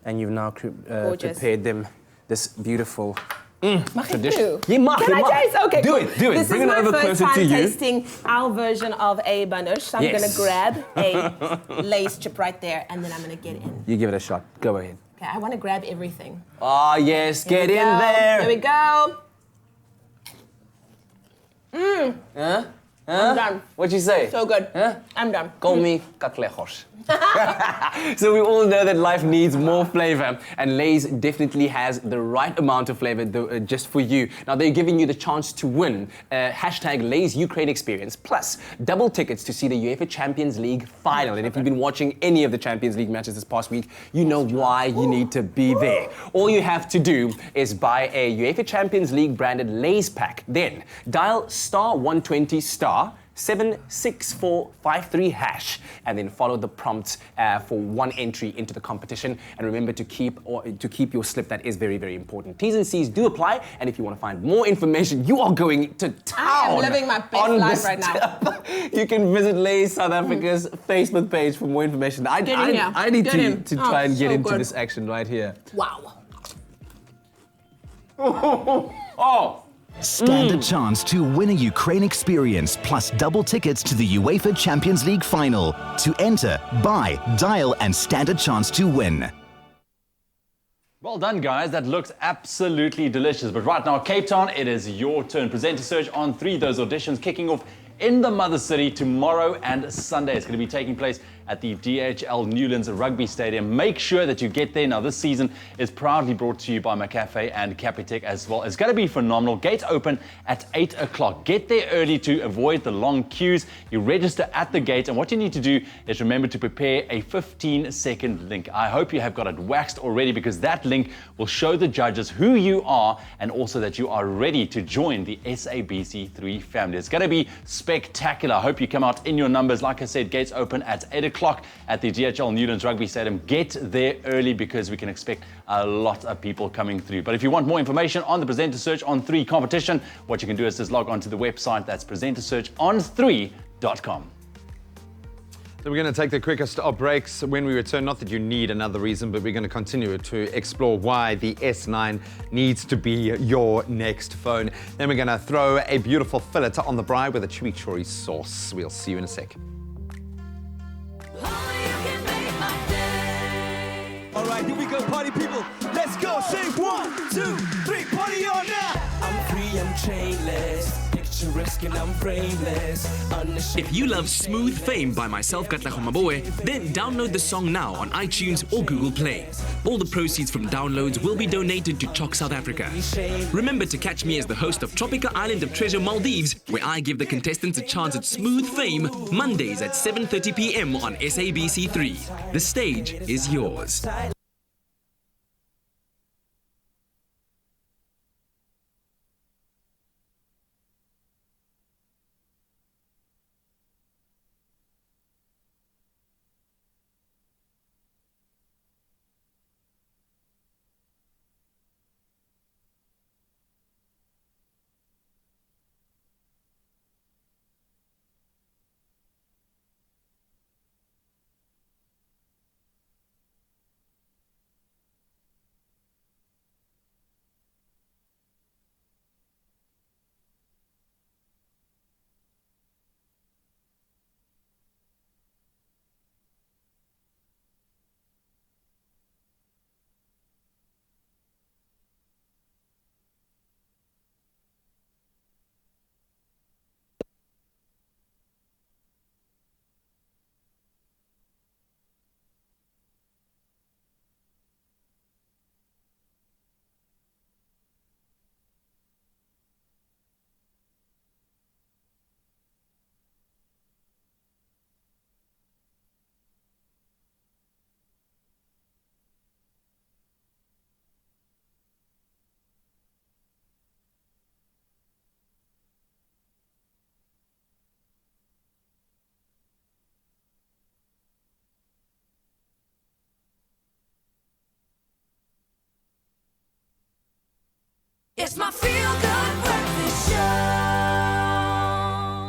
and you've now prepared them this beautiful tradition. Can I taste? Okay, do cool. it. This Bring is it over my first closer time to you. tasting our version of a banush, so I'm going to grab a Lay's chip right there, and then I'm going to get in. You give it a shot. Go ahead. Okay, I want to grab everything. Oh, yes. Get in there. Here we go. I'm done. What'd you say? So good. I'm done. Call me Kaklechos. So we all know that life needs more flavor, and Lay's definitely has the right amount of flavor just for you. Now they're giving you the chance to win hashtag Lay's Ukraine Experience plus double tickets to see the UEFA Champions League final. And if you've been watching any of the Champions League matches this past week, you know why you need to be there. All you have to do is buy a UEFA Champions League branded Lay's pack. Then dial *120* 76453#, and then follow the prompts for one entry into the competition. And remember to keep your slip. That is very, very important. T's and C's do apply. And if you want to find more information, you are going to town. I am living my best life right now. You can visit Lay's South Africa's Facebook page for more information. I need to try and get into this action right here. Wow. Stand a chance to win a Ukraine experience plus double tickets to the UEFA Champions League final. To enter, buy, dial, and stand a chance to win. Well done, guys. That looks absolutely delicious. But right now, Cape Town, it is your turn. Presenter search on 3. Those auditions kicking off in the mother city tomorrow and Sunday. It's going to be taking place at the DHL Newlands Rugby Stadium. Make sure that you get there. Now, this season is proudly brought to you by McCafe and Capitec as well. It's going to be phenomenal. Gate open at 8 o'clock. Get there early to avoid the long queues. You register at the gate, and what you need to do is remember to prepare a 15-second link. I hope you have got it waxed already, because that link will show the judges who you are and also that you are ready to join the SABC3 family. It's going to be spectacular. I hope you come out in your numbers. Like I said, gates open at 8 o'clock at the DHL Newlands Rugby Stadium. Get there early, because we can expect a lot of people coming through. But if you want more information on the Presenter Search on 3 competition, what you can do is just log on to the website. That's presentersearchon3.com. So we're going to take the quickest of breaks. When we return, not that you need another reason, but we're going to continue to explore why the S9 needs to be your next phone. Then we're going to throw a beautiful fillet on the braai with a chimichurri sauce. We'll see you in a sec. All right, here we go, party people. Let's go. Say 1, 2, 3, party on now. I'm free, I'm chainless. Picturesque and I'm frameless. If you love Smooth Fame by myself, Katlego Maboe, then download the song now on iTunes or Google Play. All the proceeds from downloads will be donated to Chalk South Africa. Remember to catch me as the host of Tropica Island of Treasure Maldives, where I give the contestants a chance at Smooth Fame, Mondays at 7:30 p.m. on SABC3. The stage is yours. It's my feel-good breakfast show.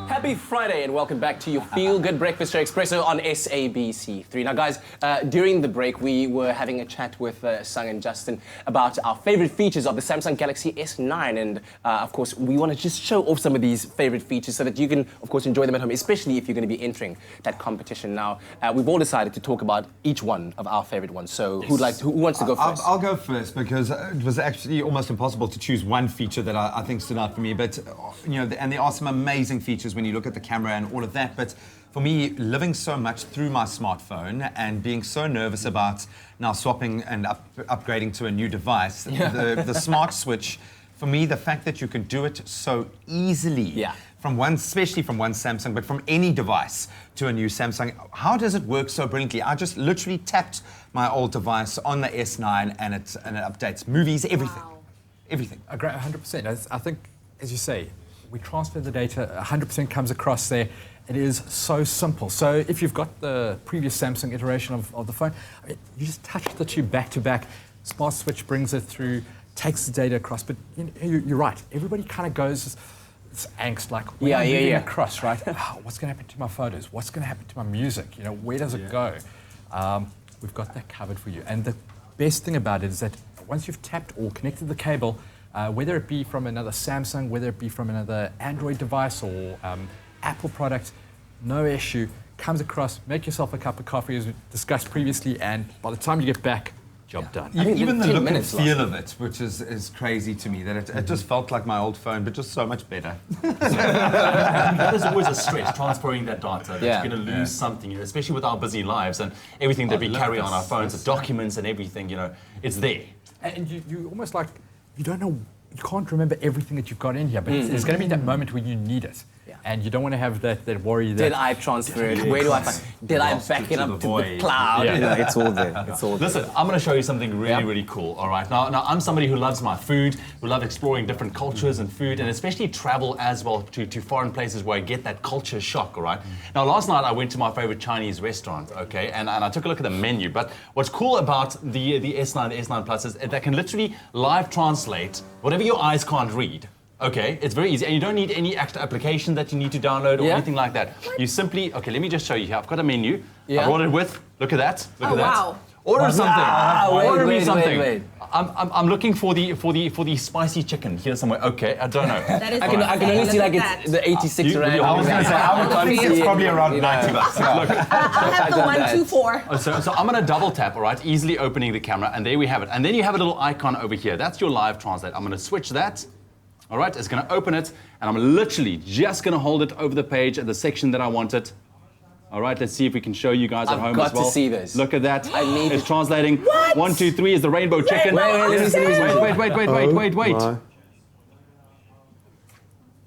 Happy Friday and welcome back to your Feel Good Breakfast Show Expresso on SABC3. Now guys, during the break we were having a chat with Sung and Justin about our favorite features of the Samsung Galaxy S9, and of course we want to just show off some of these favorite features so that you can of course enjoy them at home, especially if you're going to be entering that competition. Now we've all decided to talk about each one of our favorite ones, so yes. who wants to go first? I'll go first, because it was actually almost impossible to choose one feature that I think stood out for me, but you know, and there are some amazing features when you look at the camera and all of that, but for me, living so much through my smartphone and being so nervous about now swapping and upgrading to a new device, the smart switch, for me, the fact that you can do it so easily, from one, especially from one Samsung, but from any device to a new Samsung, how does it work so brilliantly? I just literally tapped my old device on the S9 and it updates movies, everything. Wow. Everything. I agree 100%. I think, as you say, we transfer the data, 100% comes across there. It is so simple. So if you've got the previous Samsung iteration of the phone, I mean, you just touch the two back to back. Smart Switch brings it through, takes the data across. But you're right. Everybody kind of goes this angst, like when I'm moving across, right? Oh, what's going to happen to my photos? What's going to happen to my music? You know, where does it go? We've got that covered for you. And the best thing about it is that once you've tapped or connected the cable, whether it be from another Samsung, whether it be from another Android device or Apple product, no issue. Comes across, make yourself a cup of coffee as we discussed previously, and by the time you get back, job done. Even the look and minutes feel of it, which is crazy to me, that it just felt like my old phone, but just so much better. That is always a stress, transferring that data, that you're going to lose something, you know, especially with our busy lives and everything that we carry on our phones, the documents and everything, you know, it's there. And you almost like, you don't know, you can't remember everything that you've got in here, but there's going to be that moment when you need it. And you don't want to have that worry that... Did I transfer it? Where do I find it? Did I back it up to the cloud? Yeah. It's all there. It's all there. Listen, I'm going to show you something really cool, all right? Now, I'm somebody who loves my food, who loves exploring different cultures and food, and especially travel as well to foreign places where I get that culture shock, all right? Now, last night I went to my favorite Chinese restaurant, okay, and I took a look at the menu, but what's cool about the S9, the S9 Plus is that can literally live translate whatever your eyes can't read. Okay, it's very easy, and you don't need any extra application that you need to download or anything like that. You simply, okay, let me just show you here. I've got a menu. I brought it with, look at that, look at that. Wow. Order something. Order me something. Wait. I'm looking for the spicy chicken here somewhere. Okay, I don't know. That is I can only see like it's the 86 rand. I was going to say, I would think it's probably around 90 bucks. I'll have the 124. So I'm going to double tap, all right, easily opening the camera, and there we have it. And then you have a little icon over here. That's your live translate. I'm going to switch that. All right, it's going to open it, and I'm literally just going to hold it over the page at the section that I want it. All right, let's see if we can show you guys at home as well. I've got to see this. Look at that. I need it's translating. What? 1, 2, 3 is the rainbow chicken. Wait.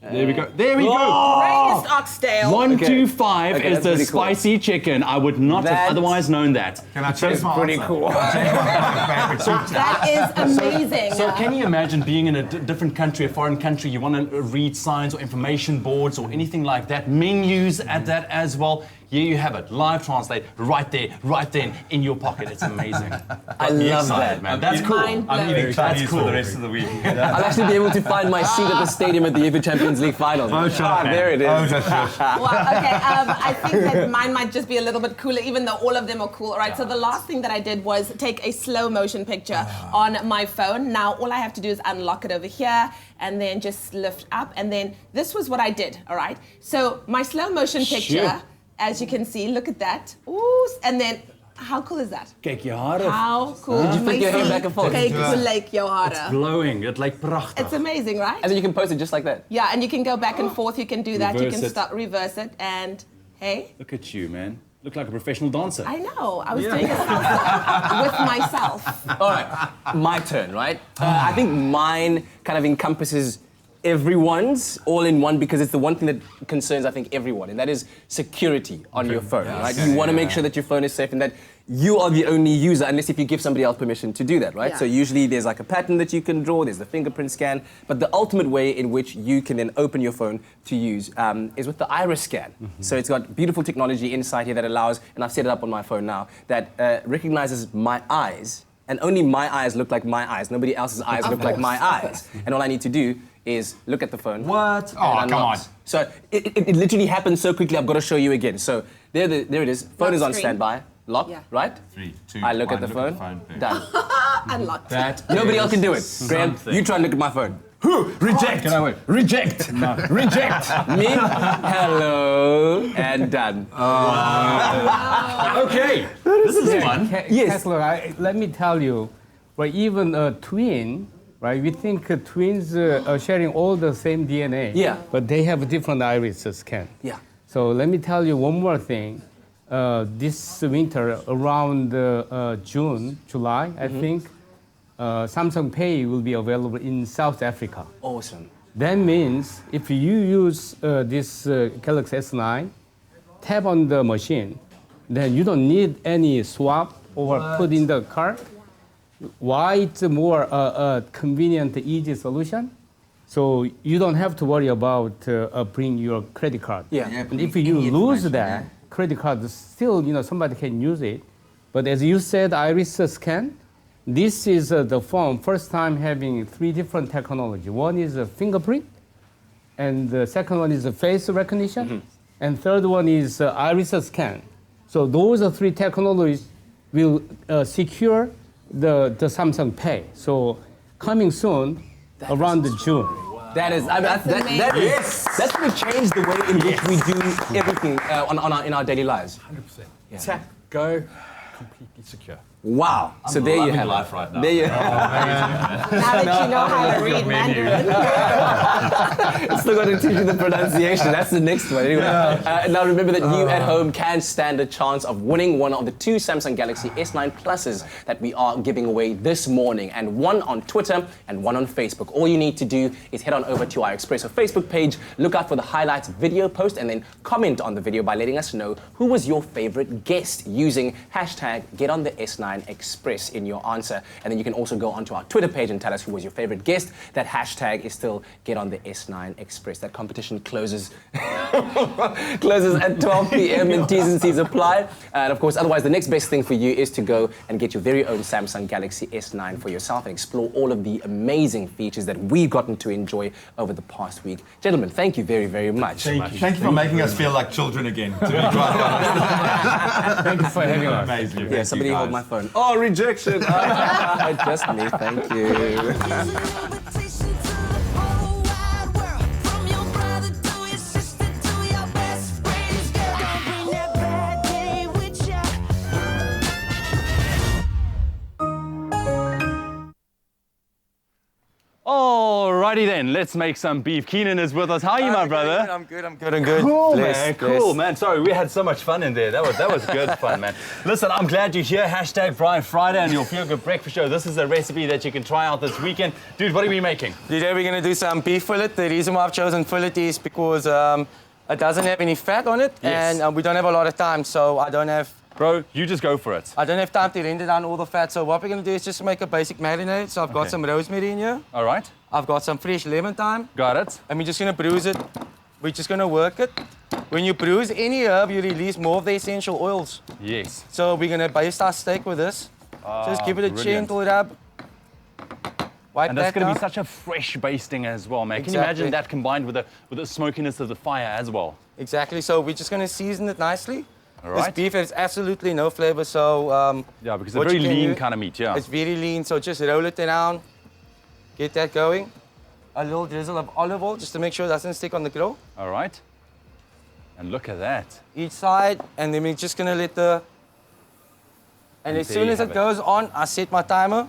There we go. There we go. Greatest oxtail. 1, 2, 5 is the spicy chicken. I would not have otherwise known that. Can I change my pretty answer? cool. That is amazing. So can you imagine being in a different country, a foreign country, you want to read signs or information boards or anything like that, menus at that as well. Here you have it, live translate, right then, in your pocket. It's amazing. I love that, man. That's cool. I'm eating Chinese for the rest of the week. I'll actually be able to find my seat at the stadium at the UEFA Champions League final. There it is. Well, okay, I think that mine might just be a little bit cooler, even though all of them are cool. All right, so the last thing that I did was take a slow motion picture on my phone. Now, all I have to do is unlock it over here and then just lift up. And then this was what I did, all right? So my slow motion picture, as you can see, look at that. Ooh, and then, how cool is that? Kijk je haren. How cool. Did you flick your hair back and forth? Kijk hoe lyk jou haren. It's glowing. It like prachtig. It's amazing, right? And then you can post it just like that. Yeah, and you can go back and forth. You can do that. You can Reverse it. reverse it, and hey. Look at you, man. Look like a professional dancer. I know. I was doing a salsa with myself. All right, my turn, right? I think mine kind of encompasses everyone's all in one because it's the one thing that concerns, I think, everyone, and that is security on your phone, right? You want to make sure that your phone is safe and that you are the only user, unless if you give somebody else permission to do that, right? So usually there's like a pattern that you can draw, there's the fingerprint scan, but the ultimate way in which you can then open your phone to use is with the iris scan. So it's got beautiful technology inside here that allows, and I've set it up on my phone now, that recognizes my eyes, and only my eyes look like my eyes. Nobody else's eyes look like my eyes. And all I need to do is look at the phone. What? Oh, come on. So it literally happens so quickly, I've got to show you again. So there it is. Phone is on standby. Lock, right? 3, 2, I look 1, at the phone. Done. Unlocked. Nobody else can do it. Graham, you try and look at my phone. Reject. Reject. Reject. Me? Hello. And done. Okay. This is fun. Yes. Kessler, let me tell you, right, even a twin, right, we think twins are sharing all the same DNA. Yeah. But they have a different iris scan. Yeah. So let me tell you one more thing. This winter, around June, July, I think, Samsung Pay will be available in South Africa. Awesome. That means if you use this Galaxy S9, tap on the machine, then you don't need any swap or put in the card. Why it's a more convenient, easy solution? So you don't have to worry about bring your credit card. And if you lose that credit card, still somebody can use it. But as you said, iris scan. This is the phone first time having 3 different technology. One is a fingerprint, and the second one is a face recognition, and third one is iris scan. So those 3 technologies will secure the Samsung Pay. So coming soon, around June. That is, that's going to change the way in which we do everything in our daily lives. 100%. Tap, go, completely secure. Wow. So there you have it. life right now. There you Now that you know how to read Mandarin. Still got to teach you the pronunciation. That's the next one. Anyway, now remember that you at home can stand a chance of winning one of the 2 Samsung Galaxy S9 Pluses that we are giving away this morning, and one on Twitter and one on Facebook. All you need to do is head on over to our Expresso Facebook page, look out for the highlights video post, and then comment on the video by letting us know who was your favorite guest using hashtag #GetOnTheS9 Express in your answer. And then you can also go onto our Twitter page and tell us who was your favorite guest. That hashtag is still #GetOnTheS9 Express. That competition closes at 12 p.m. and T's and C's apply. And of course, otherwise, the next best thing for you is to go and get your very own Samsung Galaxy S9 for yourself and explore all of the amazing features that we've gotten to enjoy over the past week. Gentlemen, thank you very, very much. Thank you for making us feel like children again. To be quite honest. Thank you for having us. Amazing. Yeah, somebody hold my phone. Oh, rejection. Just me, thank you. Alrighty then, let's make some beef. Keenan is with us. How are you, my brother? I'm good. Cool, Blessed. man. Sorry, we had so much fun in there. That was good fun, man. Listen, I'm glad you're here. Hashtag Brian Friday and your Feel Good Breakfast Show. This is a recipe that you can try out this weekend. Dude, what are we making? Today we're going to do some beef fillet. The reason why I've chosen fillet is because it doesn't have any fat on it, Yes. and we don't have a lot of time, so I don't have... Bro, you just go for it. I don't have time to render down all the fat, so what we're going to do is just make a basic marinade. So I've got some rosemary in here. All right. I've got some fresh lemon thyme. Got it. And we're just going to bruise it. We're just going to work it. When you bruise any herb, you release more of the essential oils. Yes. So we're going to baste our steak with this. Just give it a brilliant. gentle rub. Wipe And that's that going to down. be such a fresh basting as well, man. Can you Exactly. imagine that combined with the smokiness of the fire as well? Exactly. So we're just going to season it nicely. All right. This beef has absolutely no flavor, so yeah, because it's a what very you can lean do- kind of meat, yeah. It's very lean, so just roll it down, get that going. A little drizzle of olive oil just to make sure it doesn't stick on the grill. All right. And look at that. Each side, and then we're just gonna let the. And as there soon you as have it it. goes on, I set my timer.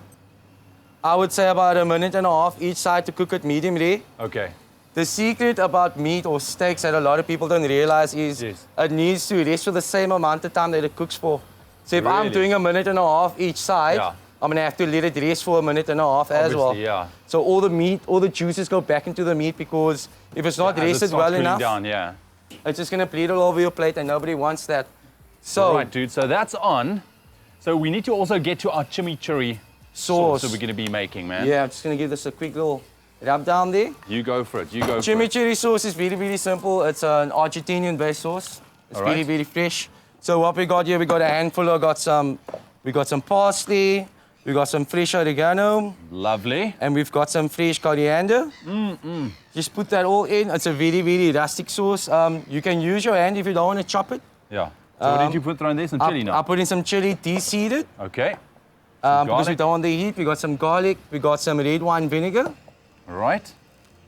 I would say about 1.5 minutes each side to cook it medium rare. Okay. The secret about meat or steaks that a lot of people don't realize is it needs to rest for the same amount of time that it cooks for. So if I'm Really? doing 1.5 minutes each side, Yeah. I'm gonna have to let it rest for 1.5 minutes as well. Obviously, yeah. So all the meat, all the juices go back into the meat because if it's not As it rested starts well cooling enough, down, yeah. it's just gonna bleed all over your plate and nobody wants that. So All right, dude. So that's on. So we need to also get to our chimichurri sauce that we're going to be making, man. yeah, I'm just gonna give this a quick little rub down there. You go for it. You go for it. Chimichurri sauce is very, very simple. It's an Argentinian-based sauce. It's All right. very, very fresh. So what we got here, we got a handful. We got some parsley. We got some fresh oregano. Lovely. And we've got some fresh coriander. Mm-mm. Just put that all in. It's a very, very rustic sauce. You can use your hand if you don't want to chop it. Yeah. So what did you throw in there? Some chili now? I put in some chili de-seeded. Okay. Because we garlic. don't want the heat. We got some garlic. We got some red wine vinegar. All right.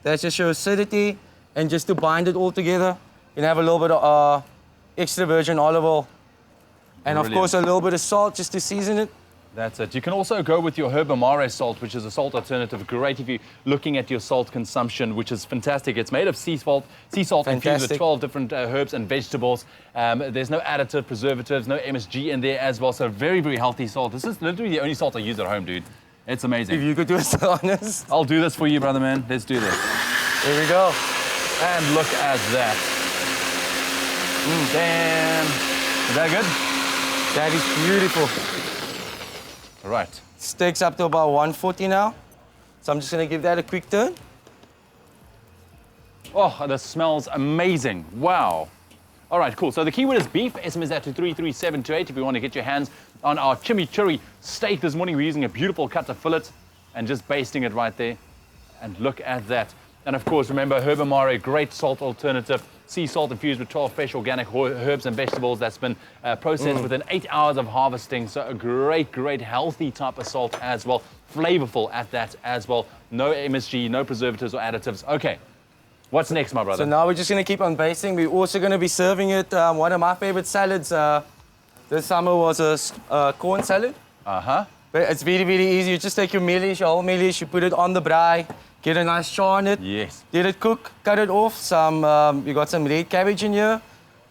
That's just your acidity. And just to bind it all together, you can have a little bit of extra virgin olive oil. And of Brilliant. course, a little bit of salt just to season it. That's it. You can also go with your Herbamare salt, which is a salt alternative. Great if you're looking at your salt consumption, which is fantastic. It's made of sea salt infused with Fantastic. 12 different herbs and vegetables. There's no additive preservatives, no MSG in there as well. So very, very healthy salt. This is literally the only salt I use at home, dude. It's amazing. If you could do us honest. I'll do this for you, brother man. Let's do this. Here we go. And look at that. Damn. Is that good? That is beautiful. All right. Steak's up to about 140 now. So I'm just gonna give that a quick turn. Oh, this smells amazing. Wow. All right, cool. So the keyword is beef. SMS that to 33728 if you want to get your hands on our chimichurri steak this morning. We're using a beautiful cut of fillet and just basting it right there. And look at that. And of course, remember, Herbamare, great salt alternative. Sea salt infused with 12 fresh organic herbs and vegetables that's been processed within 8 hours of harvesting. So a great, great, healthy type of salt as well. Flavorful at that as well. No MSG, no preservatives or additives. Okay, what's next, my brother? So now we're just gonna keep on basting. We're also gonna be serving it. One of my favorite salads this summer was a corn salad. Uh-huh. But it's very, very easy. You just take your mealies, your whole mealies, you put it on the braai, get a nice char on it. Yes. Let it cook, cut it off. We got some red cabbage in here,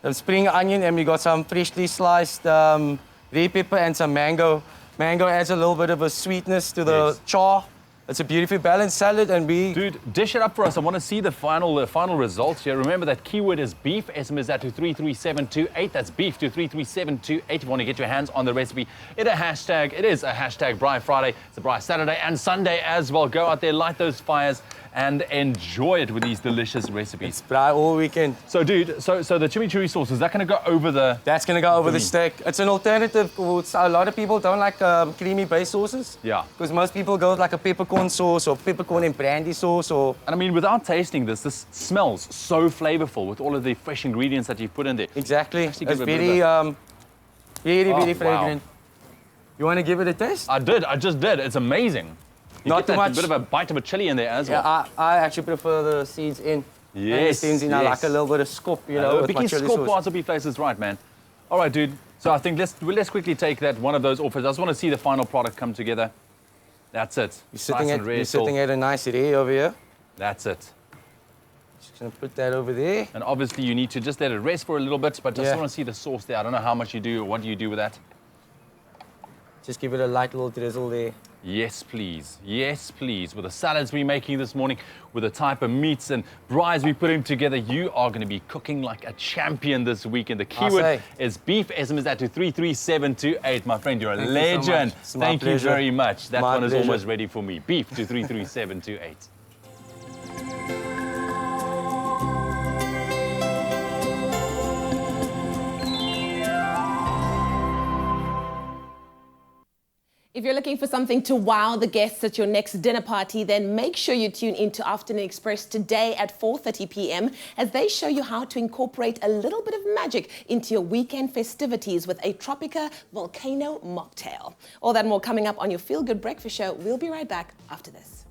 some spring onion, and we got some freshly sliced red pepper and some mango. Mango adds a little bit of a sweetness to the char. It's a beautifully balanced salad, and we... Dude, dish it up for us. I want to see the final results here. Remember that keyword is beef. SMS that to 33728. That's beef to 33728. If you want to get your hands on the recipe, it is a hashtag Braai Friday. It's a Braai Saturday and Sunday as well. Go out there, light those fires, and enjoy it with these delicious recipes. It's Braai all weekend. So, dude, so the chimichurri sauce, is that going to go over the... That's going to go over the steak. It's an alternative. A lot of people don't like creamy base sauces. Yeah. Because most people go with like a peppercorn sauce or peppercorn and brandy sauce or... And I mean, without tasting this smells so flavorful with all of the fresh ingredients that you've put in there. Exactly. It's very fragrant. You want to give it a taste? I just did. It's amazing. You Not get too much. A bit of a bite of a chili in there as well. Yeah, I actually prefer the seeds in. Yes, the seeds in. I like a little bit of scoop, you know, with my chili sauce. parts of beef places, right, man. All right, dude. So I think let's quickly take one of those offers. I just want to see the final product come together. That's it. You're sitting at a nice area over here. That's it. Just gonna put that over there. And obviously you need to just let it rest for a little bit, but just want to see the sauce there. I don't know how much you do or what do you do with that. Just give it a light little drizzle there. Yes, please. Yes, please. With the salads we're making this morning, with the type of meats and braais we're putting together, you are going to be cooking like a champion this weekend. The keyword is beef. SMS that to 33728. My friend, you're a legend. Thank you very much. That one is almost ready for me. Beef to 33728. If you're looking for something to wow the guests at your next dinner party, then make sure you tune into Afternoon Express today at 4:30 p.m. as they show you how to incorporate a little bit of magic into your weekend festivities with a Tropica Volcano mocktail. All that and more coming up on your Feel Good Breakfast Show. We'll be right back after this.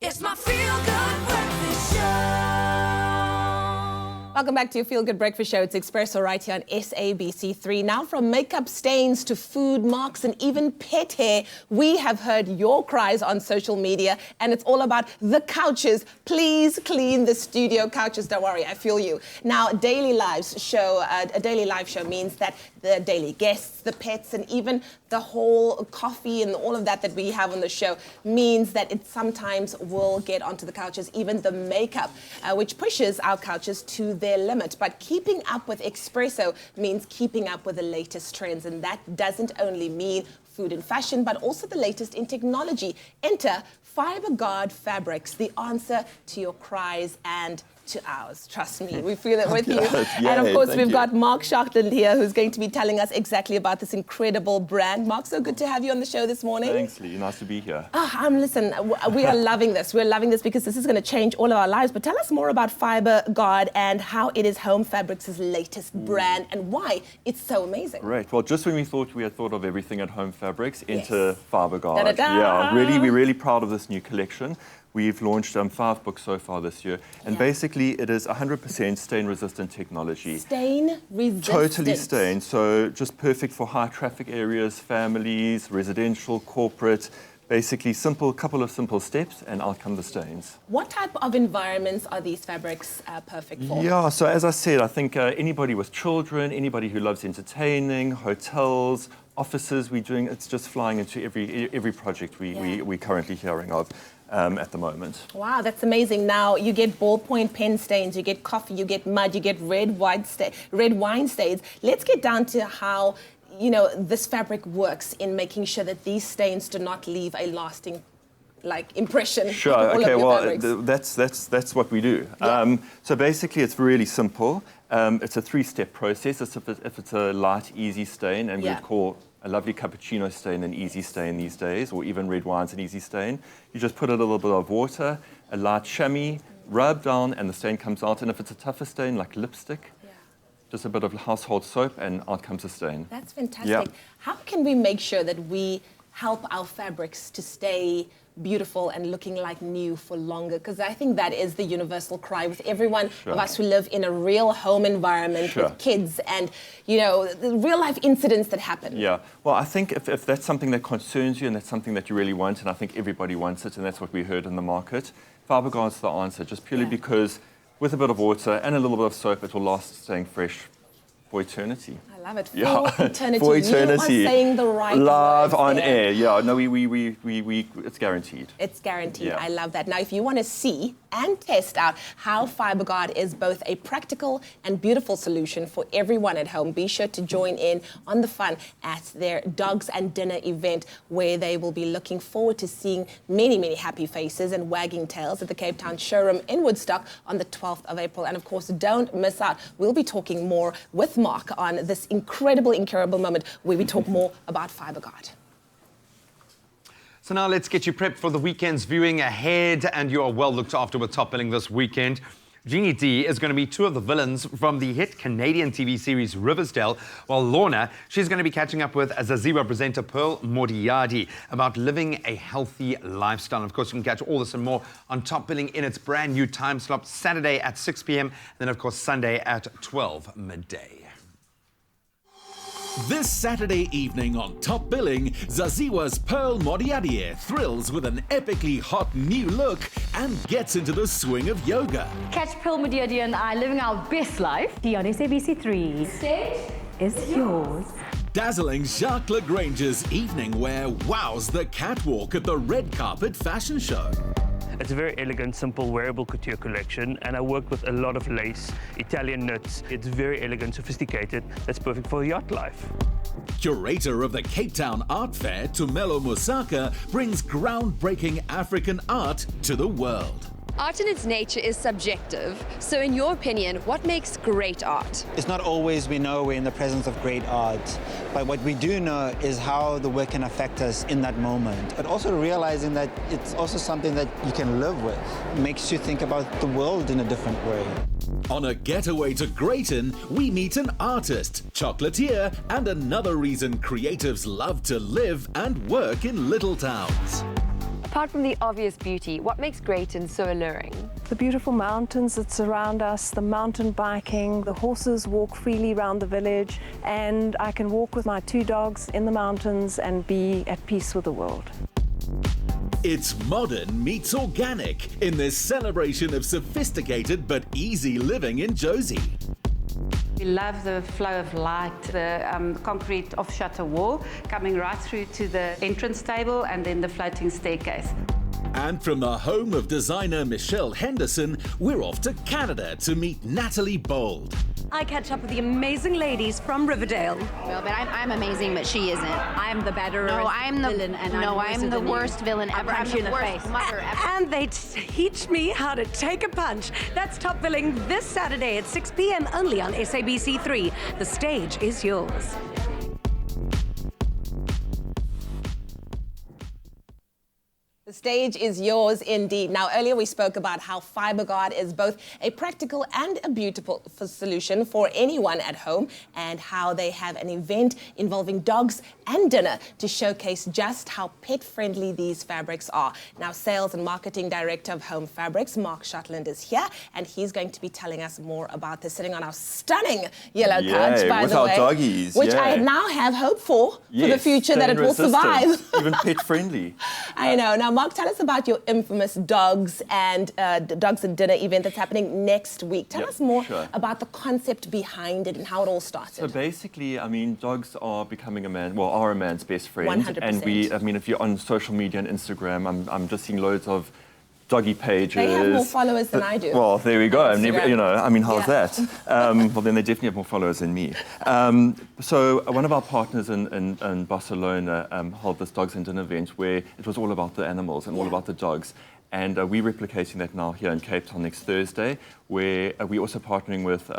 It's my Feel Good Breakfast Show. Welcome back to your Feel Good Breakfast Show. It's Expresso right here on SABC3. Now from makeup stains to food marks and even pet hair, we have heard your cries on social media, and it's all about the couches. Please clean the studio couches. Don't worry, I feel you. Now, a daily live show means that the daily guests, the pets, and even the whole coffee and all of that we have on the show means that it sometimes will get onto the couches, even the makeup, which pushes our couches to their limit. But keeping up with Expresso means keeping up with the latest trends, and that doesn't only mean food and fashion, but also the latest in technology. Enter FibreGuard fabrics, the answer to your cries and to ours. Trust me, we feel it with you. And of course, we've got Marc Shotland here, who's going to be telling us exactly about this incredible brand. Marc, so good to have you on the show this morning. Thanks, Lee. Nice to be here. Listen, we are loving this. We're loving this because this is going to change all of our lives. But tell us more about FibreGuard and how it is Home Fabrics' latest brand and why it's so amazing. Great. Well, just when we thought we had thought of everything at Home Fabrics, enter FibreGuard. Da-da-da. Yeah, we're really proud of this new collection. We've launched 5 books so far this year, and basically it is 100% stain-resistant technology. Stain-resistant? Totally stain, so just perfect for high traffic areas, families, residential, corporate. Basically, couple of simple steps, and out come the stains. What type of environments are these fabrics perfect for? Yeah, so as I said, I think anybody with children, anybody who loves entertaining, hotels, offices, it's just flying into every project we're currently hearing of. At the moment. Wow, that's amazing. Now, you get ballpoint pen stains, you get coffee, you get mud, you get red wine stains. Let's get down to how you know, this fabric works in making sure that these stains do not leave a lasting impression. Sure. On all Okay. of your Well, fabrics. that's what we do. Yeah. So basically, it's really simple. It's a 3-step process. If it's a light, easy stain, and we'd call a lovely cappuccino stain an easy stain these days, or even red wine's an easy stain. You just put a little bit of water, a light chamois, rub down, and the stain comes out. And if it's a tougher stain like lipstick, just a bit of household soap, and out comes the stain. That's fantastic. Yeah. How can we make sure that we help our fabrics to stay beautiful and looking like new for longer? Because I think that is the universal cry with everyone of us who live in a real home environment with kids and, you know, the real life incidents that happen. Yeah. Well, I think if that's something that concerns you and that's something that you really want, and I think everybody wants it, and that's what we heard in the market, FibreGuard's the answer, just purely because with a bit of water and a little bit of soap, it will last staying fresh for eternity. I love it. For Yeah. eternity. For eternity. You are saying the right Live words on there. air. Yeah. No, it's guaranteed. It's guaranteed. Yeah. I love that. Now, if you want to see and test out how FibreGuard is both a practical and beautiful solution for everyone at home, be sure to join in on the fun at their Dogs and Dinner event, where they will be looking forward to seeing many, many happy faces and wagging tails at the Cape Town showroom in Woodstock on the 12th of April. And of course, don't miss out. We'll be talking more with Marc on this incredible moment where we talk more about FibreGuard. So now let's get you prepped for the weekend's viewing ahead, and you are well looked after with Top Billing this weekend. Jeannie D is going to be two of the villains from the hit Canadian TV series Riversdale, while Lorna, she's going to be catching up with Zaziwa presenter Pearl Modiadi about living a healthy lifestyle. Of course, you can catch all this and more on Top Billing in its brand new time slot, Saturday at 6 p.m, and then, of course, Sunday at 12 midday. This Saturday evening on Top Billing, Zaziwa's Pearl Modiadi thrills with an epically hot new look and gets into the swing of yoga. Catch Pearl Modiadi and I living our best life here on SABC3. Stage is yours. Dazzling Jacques Lagrange's evening wear wows the catwalk at the red carpet fashion show. It's a very elegant, simple, wearable couture collection, and I worked with a lot of lace, Italian knits. It's very elegant, sophisticated. That's perfect for yacht life. Curator of the Cape Town Art Fair, Tumelo Musaka, brings groundbreaking African art to the world. Art in its nature is subjective. So in your opinion, what makes great art? It's not always we know we're in the presence of great art, but what we do know is how the work can affect us in that moment. But also realizing that it's also something that you can live with. It makes you think about the world in a different way. On a getaway to Greyton, we meet an artist, chocolatier, and another reason creatives love to live and work in little towns. Apart from the obvious beauty, what makes Greyton so alluring? The beautiful mountains that surround us, the mountain biking, the horses walk freely around the village, and I can walk with my 2 dogs in the mountains and be at peace with the world. It's modern meets organic in this celebration of sophisticated but easy living in Josie. We love the flow of light, the concrete off-shutter wall coming right through to the entrance table and then the floating staircase. And from the home of designer Michelle Henderson, we're off to Canada to meet Natalie Bold. I catch up with the amazing ladies from Riverdale. Well, but I'm amazing, but she isn't. I'm the better villain, and I'm the worst villain ever. I'm the worst mother ever. And they teach me how to take a punch. That's Top Billing this Saturday at 6 p.m. only on SABC3. The stage is yours. The stage is yours indeed. Now, earlier we spoke about how FibreGuard is both a practical and a beautiful solution for anyone at home, and how they have an event involving dogs and dinner to showcase just how pet-friendly these fabrics are. Now, Sales and Marketing Director of Home Fabrics, Marc Shotland, is here, and he's going to be telling us more about this, sitting on our stunning yellow couch, by the way. With our doggies, which I now have hope for the future, that it will survive. Even pet-friendly. I know. Now, Marc, tell us about your infamous Dogs and Dinner event that's happening next week. Tell us more about the concept behind it and how it all started. So basically, I mean, dogs are becoming are a man's best friend. 100%. And if you're on social media and Instagram, I'm just seeing loads of doggy pages. They have more followers than I do. Well, there we go. On Instagram. How's that? Well, then they definitely have more followers than me. So one of our partners in Barcelona held this Dogs and Dinner event where it was all about the animals and all about the dogs. And we're replicating that now here in Cape Town next Thursday, where we're also partnering with,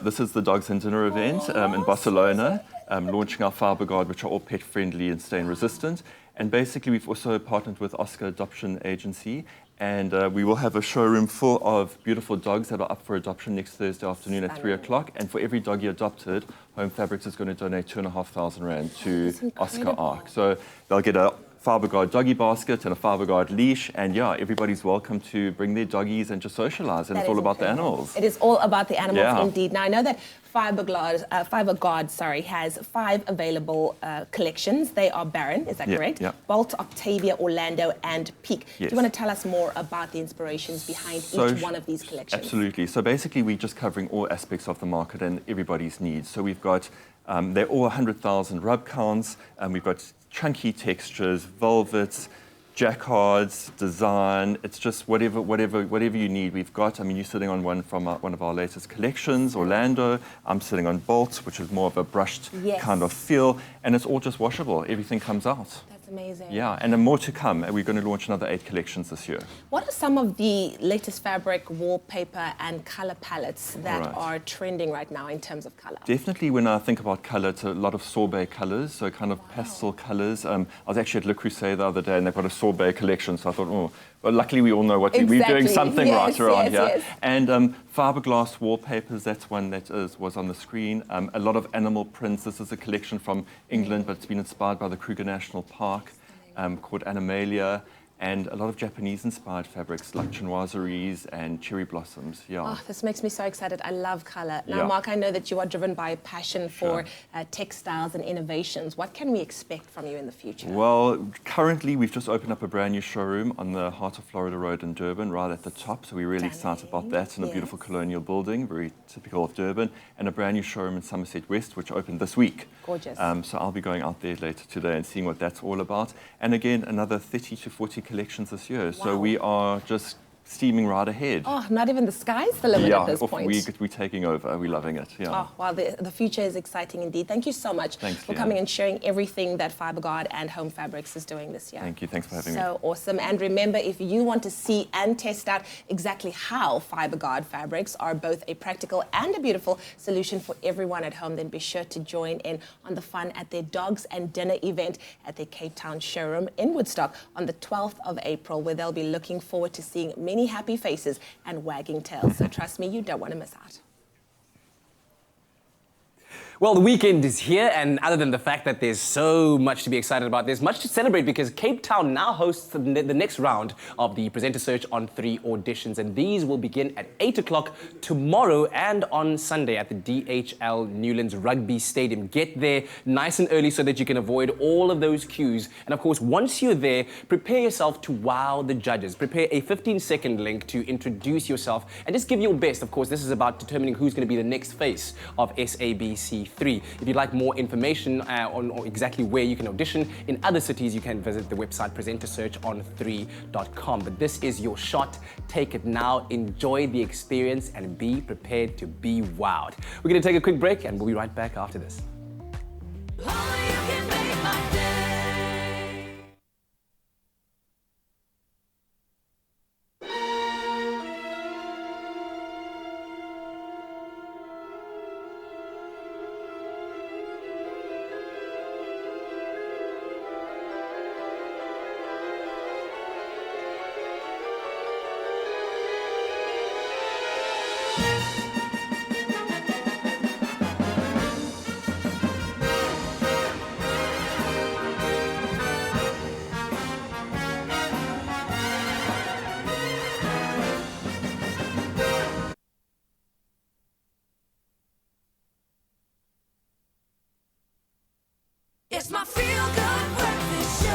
this is the Dogs and Dinner event in Barcelona, launching our FibreGuard, which are all pet-friendly and stain-resistant. And basically, we've also partnered with Oscar Adoption Agency, and we will have a showroom full of beautiful dogs that are up for adoption next Thursday afternoon at 3 o'clock. And for every doggy adopted, Home Fabrics is going to donate 2,500 Rand to Oscar Ark. So they'll get a FibreGuard doggy basket and a FibreGuard leash, and everybody's welcome to bring their doggies and just socialize, and it's all about the animals. It is all about the animals indeed. Now I know that FibreGuard has 5 available collections. They are Baron, is that correct? Yeah. Bolt, Octavia, Orlando, and Peak. Yes. Do you want to tell us more about the inspirations behind each one of these collections? Absolutely. So basically, we're just covering all aspects of the market and everybody's needs. So we've got, they're all 100,000 rub counts, and we've got chunky textures, velvets, jacquards, design. It's just whatever you need, we've got. I mean, you're sitting on one from one of our latest collections, Orlando. I'm sitting on Bolt, which is more of a brushed kind of feel, and it's all just washable. Everything comes out. That's amazing. Yeah, and more to come. We're going to launch another 8 collections this year. What are some of the latest fabric, wallpaper, and color palettes that are trending right now in terms of color? Definitely, when I think about color, it's a lot of sorbet colors, so kind of pastel colors. I was actually at Le Creuset the other day, and they've got a sorbet collection, so I thought, well, luckily we all know what we're doing something right around here. Yes. And fiberglass wallpapers, that's one that was on the screen. A lot of animal prints. This is a collection from England, but it's been inspired by the Kruger National Park, called Animalia. And a lot of Japanese-inspired fabrics like chinoiseries and cherry blossoms. Oh, this makes me so excited. I love colour. Now, Marc, I know that you are driven by a passion for textiles and innovations. What can we expect from you in the future? Well, currently we've just opened up a brand new showroom on the Heart of Florida Road in Durban, right at the top. So we're really excited about that, in a beautiful colonial building, very typical of Durban, and a brand new showroom in Somerset West, which opened this week. Gorgeous. So I'll be going out there later today and seeing what that's all about. And again, another 30 to 40 collections this year. Wow. So we are just steaming right ahead. Oh, not even the sky's the limit at this point. We're taking over. We're loving it. Yeah. Oh, well, the future is exciting indeed. Thank you so much for coming and sharing everything that FibreGuard and Home Fabrics is doing this year. Thank you. Thanks for having me. So awesome. And remember, if you want to see and test out exactly how FibreGuard fabrics are both a practical and a beautiful solution for everyone at home, then be sure to join in on the fun at their Dogs and Dinner event at their Cape Town showroom in Woodstock on the 12th of April, where they'll be looking forward to seeing many happy faces and wagging tails. So trust me, you don't want to miss out. Well, the weekend is here, and other than the fact that there's so much to be excited about, there's much to celebrate because Cape Town now hosts the next round of the Presenter Search on 3 auditions, and these will begin at 8 o'clock tomorrow and on Sunday at the DHL Newlands Rugby Stadium. Get there nice and early so that you can avoid all of those queues. And of course, once you're there, prepare yourself to wow the judges. Prepare a 15-second link to introduce yourself and just give your best. Of course, this is about determining who's going to be the next face of SABC 3. If you'd like more information on exactly where you can audition in other cities, you can visit the website presentersearchon3.com. But this is your shot. Take it now, enjoy the experience, and be prepared to be wowed. We're going to take a quick break, and we'll be right back after this. It's my feel-good breakfast show.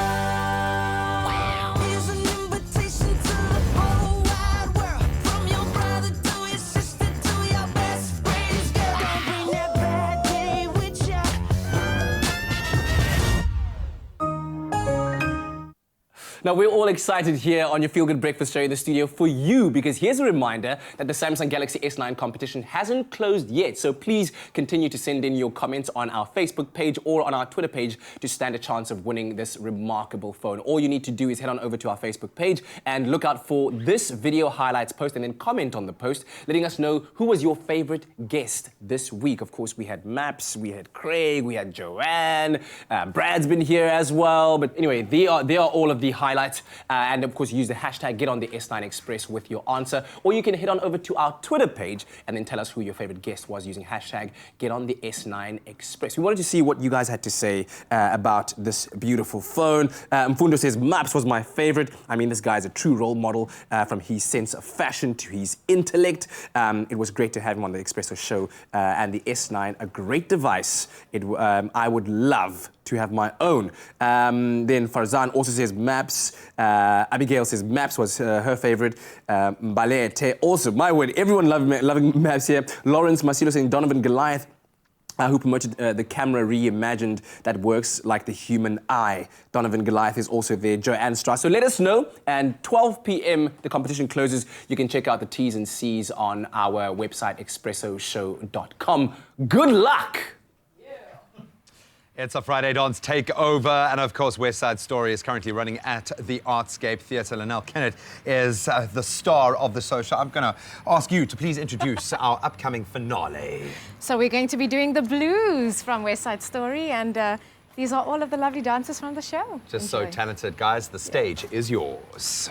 Wow. Here's an invitation to the whole wide world. From your brother to your sister to your best friend's girl. Don't bring that bad day with ya. Now, we're all excited here on your Feel Good Breakfast Show in the studio for you, because here's a reminder that the Samsung Galaxy S9 competition hasn't closed yet. So please continue to send in your comments on our Facebook page or on our Twitter page to stand a chance of winning this remarkable phone. All you need to do is head on over to our Facebook page and look out for this video highlights post and then comment on the post, letting us know who was your favorite guest this week. Of course, we had Maps, we had Craig, we had Joanne, Brad's been here as well. But anyway, they are all of the highlights. And of course, use the hashtag #GetOnTheS9Express with your answer. Or you can head on over to our Twitter page and then tell us who your favorite guest was using hashtag #GetOnTheS9Express. We wanted to see what you guys had to say about this beautiful phone. Mfundo says, Maps was my favorite. I mean, this guy's a true role model from his sense of fashion to his intellect. It was great to have him on the Expresso show. And the S9, a great device. I would love to have my own. Then Farzan also says Maps. Abigail says Maps was her favorite. Balete also, my word, everyone loving Maps here. Lawrence Masilo saying Donovan Goliath, who promoted the camera reimagined that works like the human eye. Donovan Goliath is also there. Joanne Strauss. So let us know. And 12 p.m. the competition closes. You can check out the T's and C's on our website, expressoshow.com. Good luck! It's a Friday Dance takeover, and of course, West Side Story is currently running at the Artscape Theatre. Linnell Kennett is the star of the show. I'm going to ask you to please introduce our upcoming finale. So we're going to be doing the blues from West Side Story, and these are all of the lovely dancers from the show. Just so talented, guys. The stage is yours.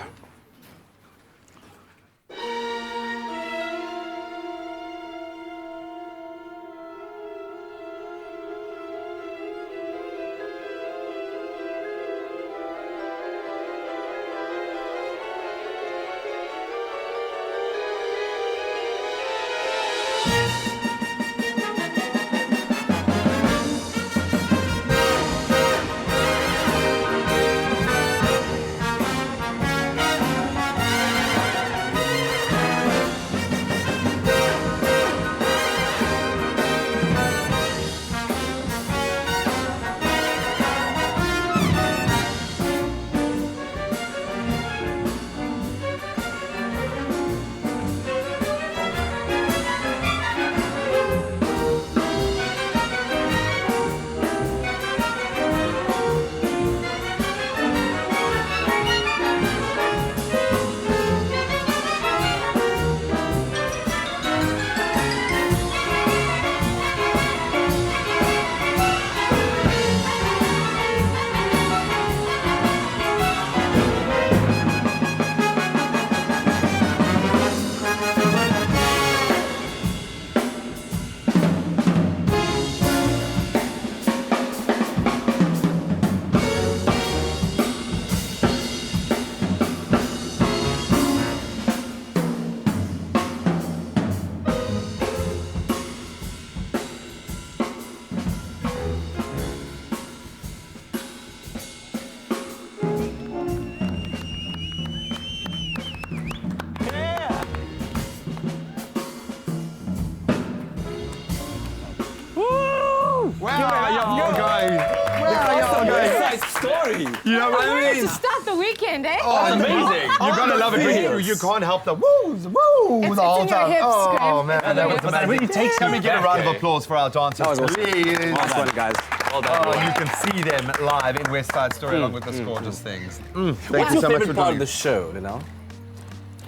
Story. You know what I mean? To start the weekend, eh? Oh, amazing. You're going to love it. You can't help the woos, woo, It's the whole in your time. hips, Oh, Graham. man. That was amazing. Can we get a round of applause for our dancers, please? Nice one, guys. Well done. Oh, you can see them live in West Side Story along with this gorgeous things. What's your favorite part of the show, Linnell?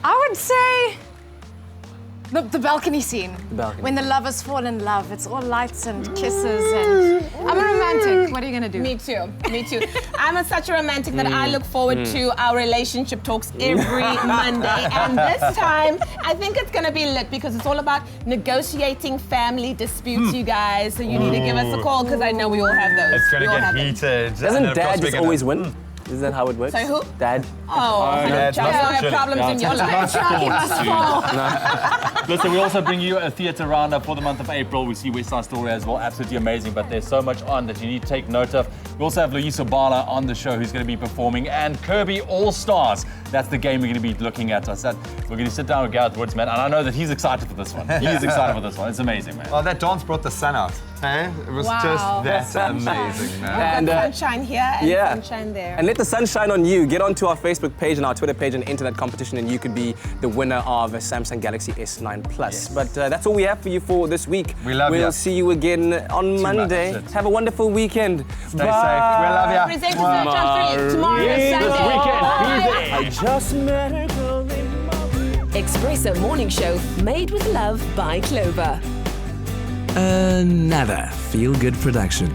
I would say the balcony scene. The balcony. When the lovers fall in love. It's all lights and kisses and... I'm a romantic. What are you going to do? Me too. Me too. I'm such a romantic that I look forward to our relationship talks every Monday. And this time, I think it's going to be lit because it's all about negotiating family disputes, you guys. So you need to give us a call because I know we all have those. It's going to get heated. Doesn't Dad just always win? Is that how it works? Sorry, who? Dad. Oh, Dad's I have problems in your life. Chucky must fall. Listen, we also bring you a theatre roundup for the month of April. We see West Side Story as well, absolutely amazing, but there's so much on that you need to take note of. We also have Loyiso Bala on the show who's going to be performing, and Kirby All Stars That's the game we're going to be looking at. So we're going to sit down with Gareth Woods, man, and I know that he's excited for this one. He's excited for this one. It's amazing, man. Well, that dance brought the sun out. Hey? It was Wow. just that amazing, man. And And, sunshine here and yeah. sunshine there. And let the sun shine on you. Get onto our Facebook page and our Twitter page and enter that competition, and you could be the winner of a Samsung Galaxy S9 Plus. But that's all we have for you for this week. We love We'll ya. see you again on Monday. That's it. Have a wonderful weekend. Stay safe. We love ya. Present to Channel 3 tomorrow, Sunday. I just met a girl named Marie. Expresso Morning Show, made with love by Clover. Another feel-good production.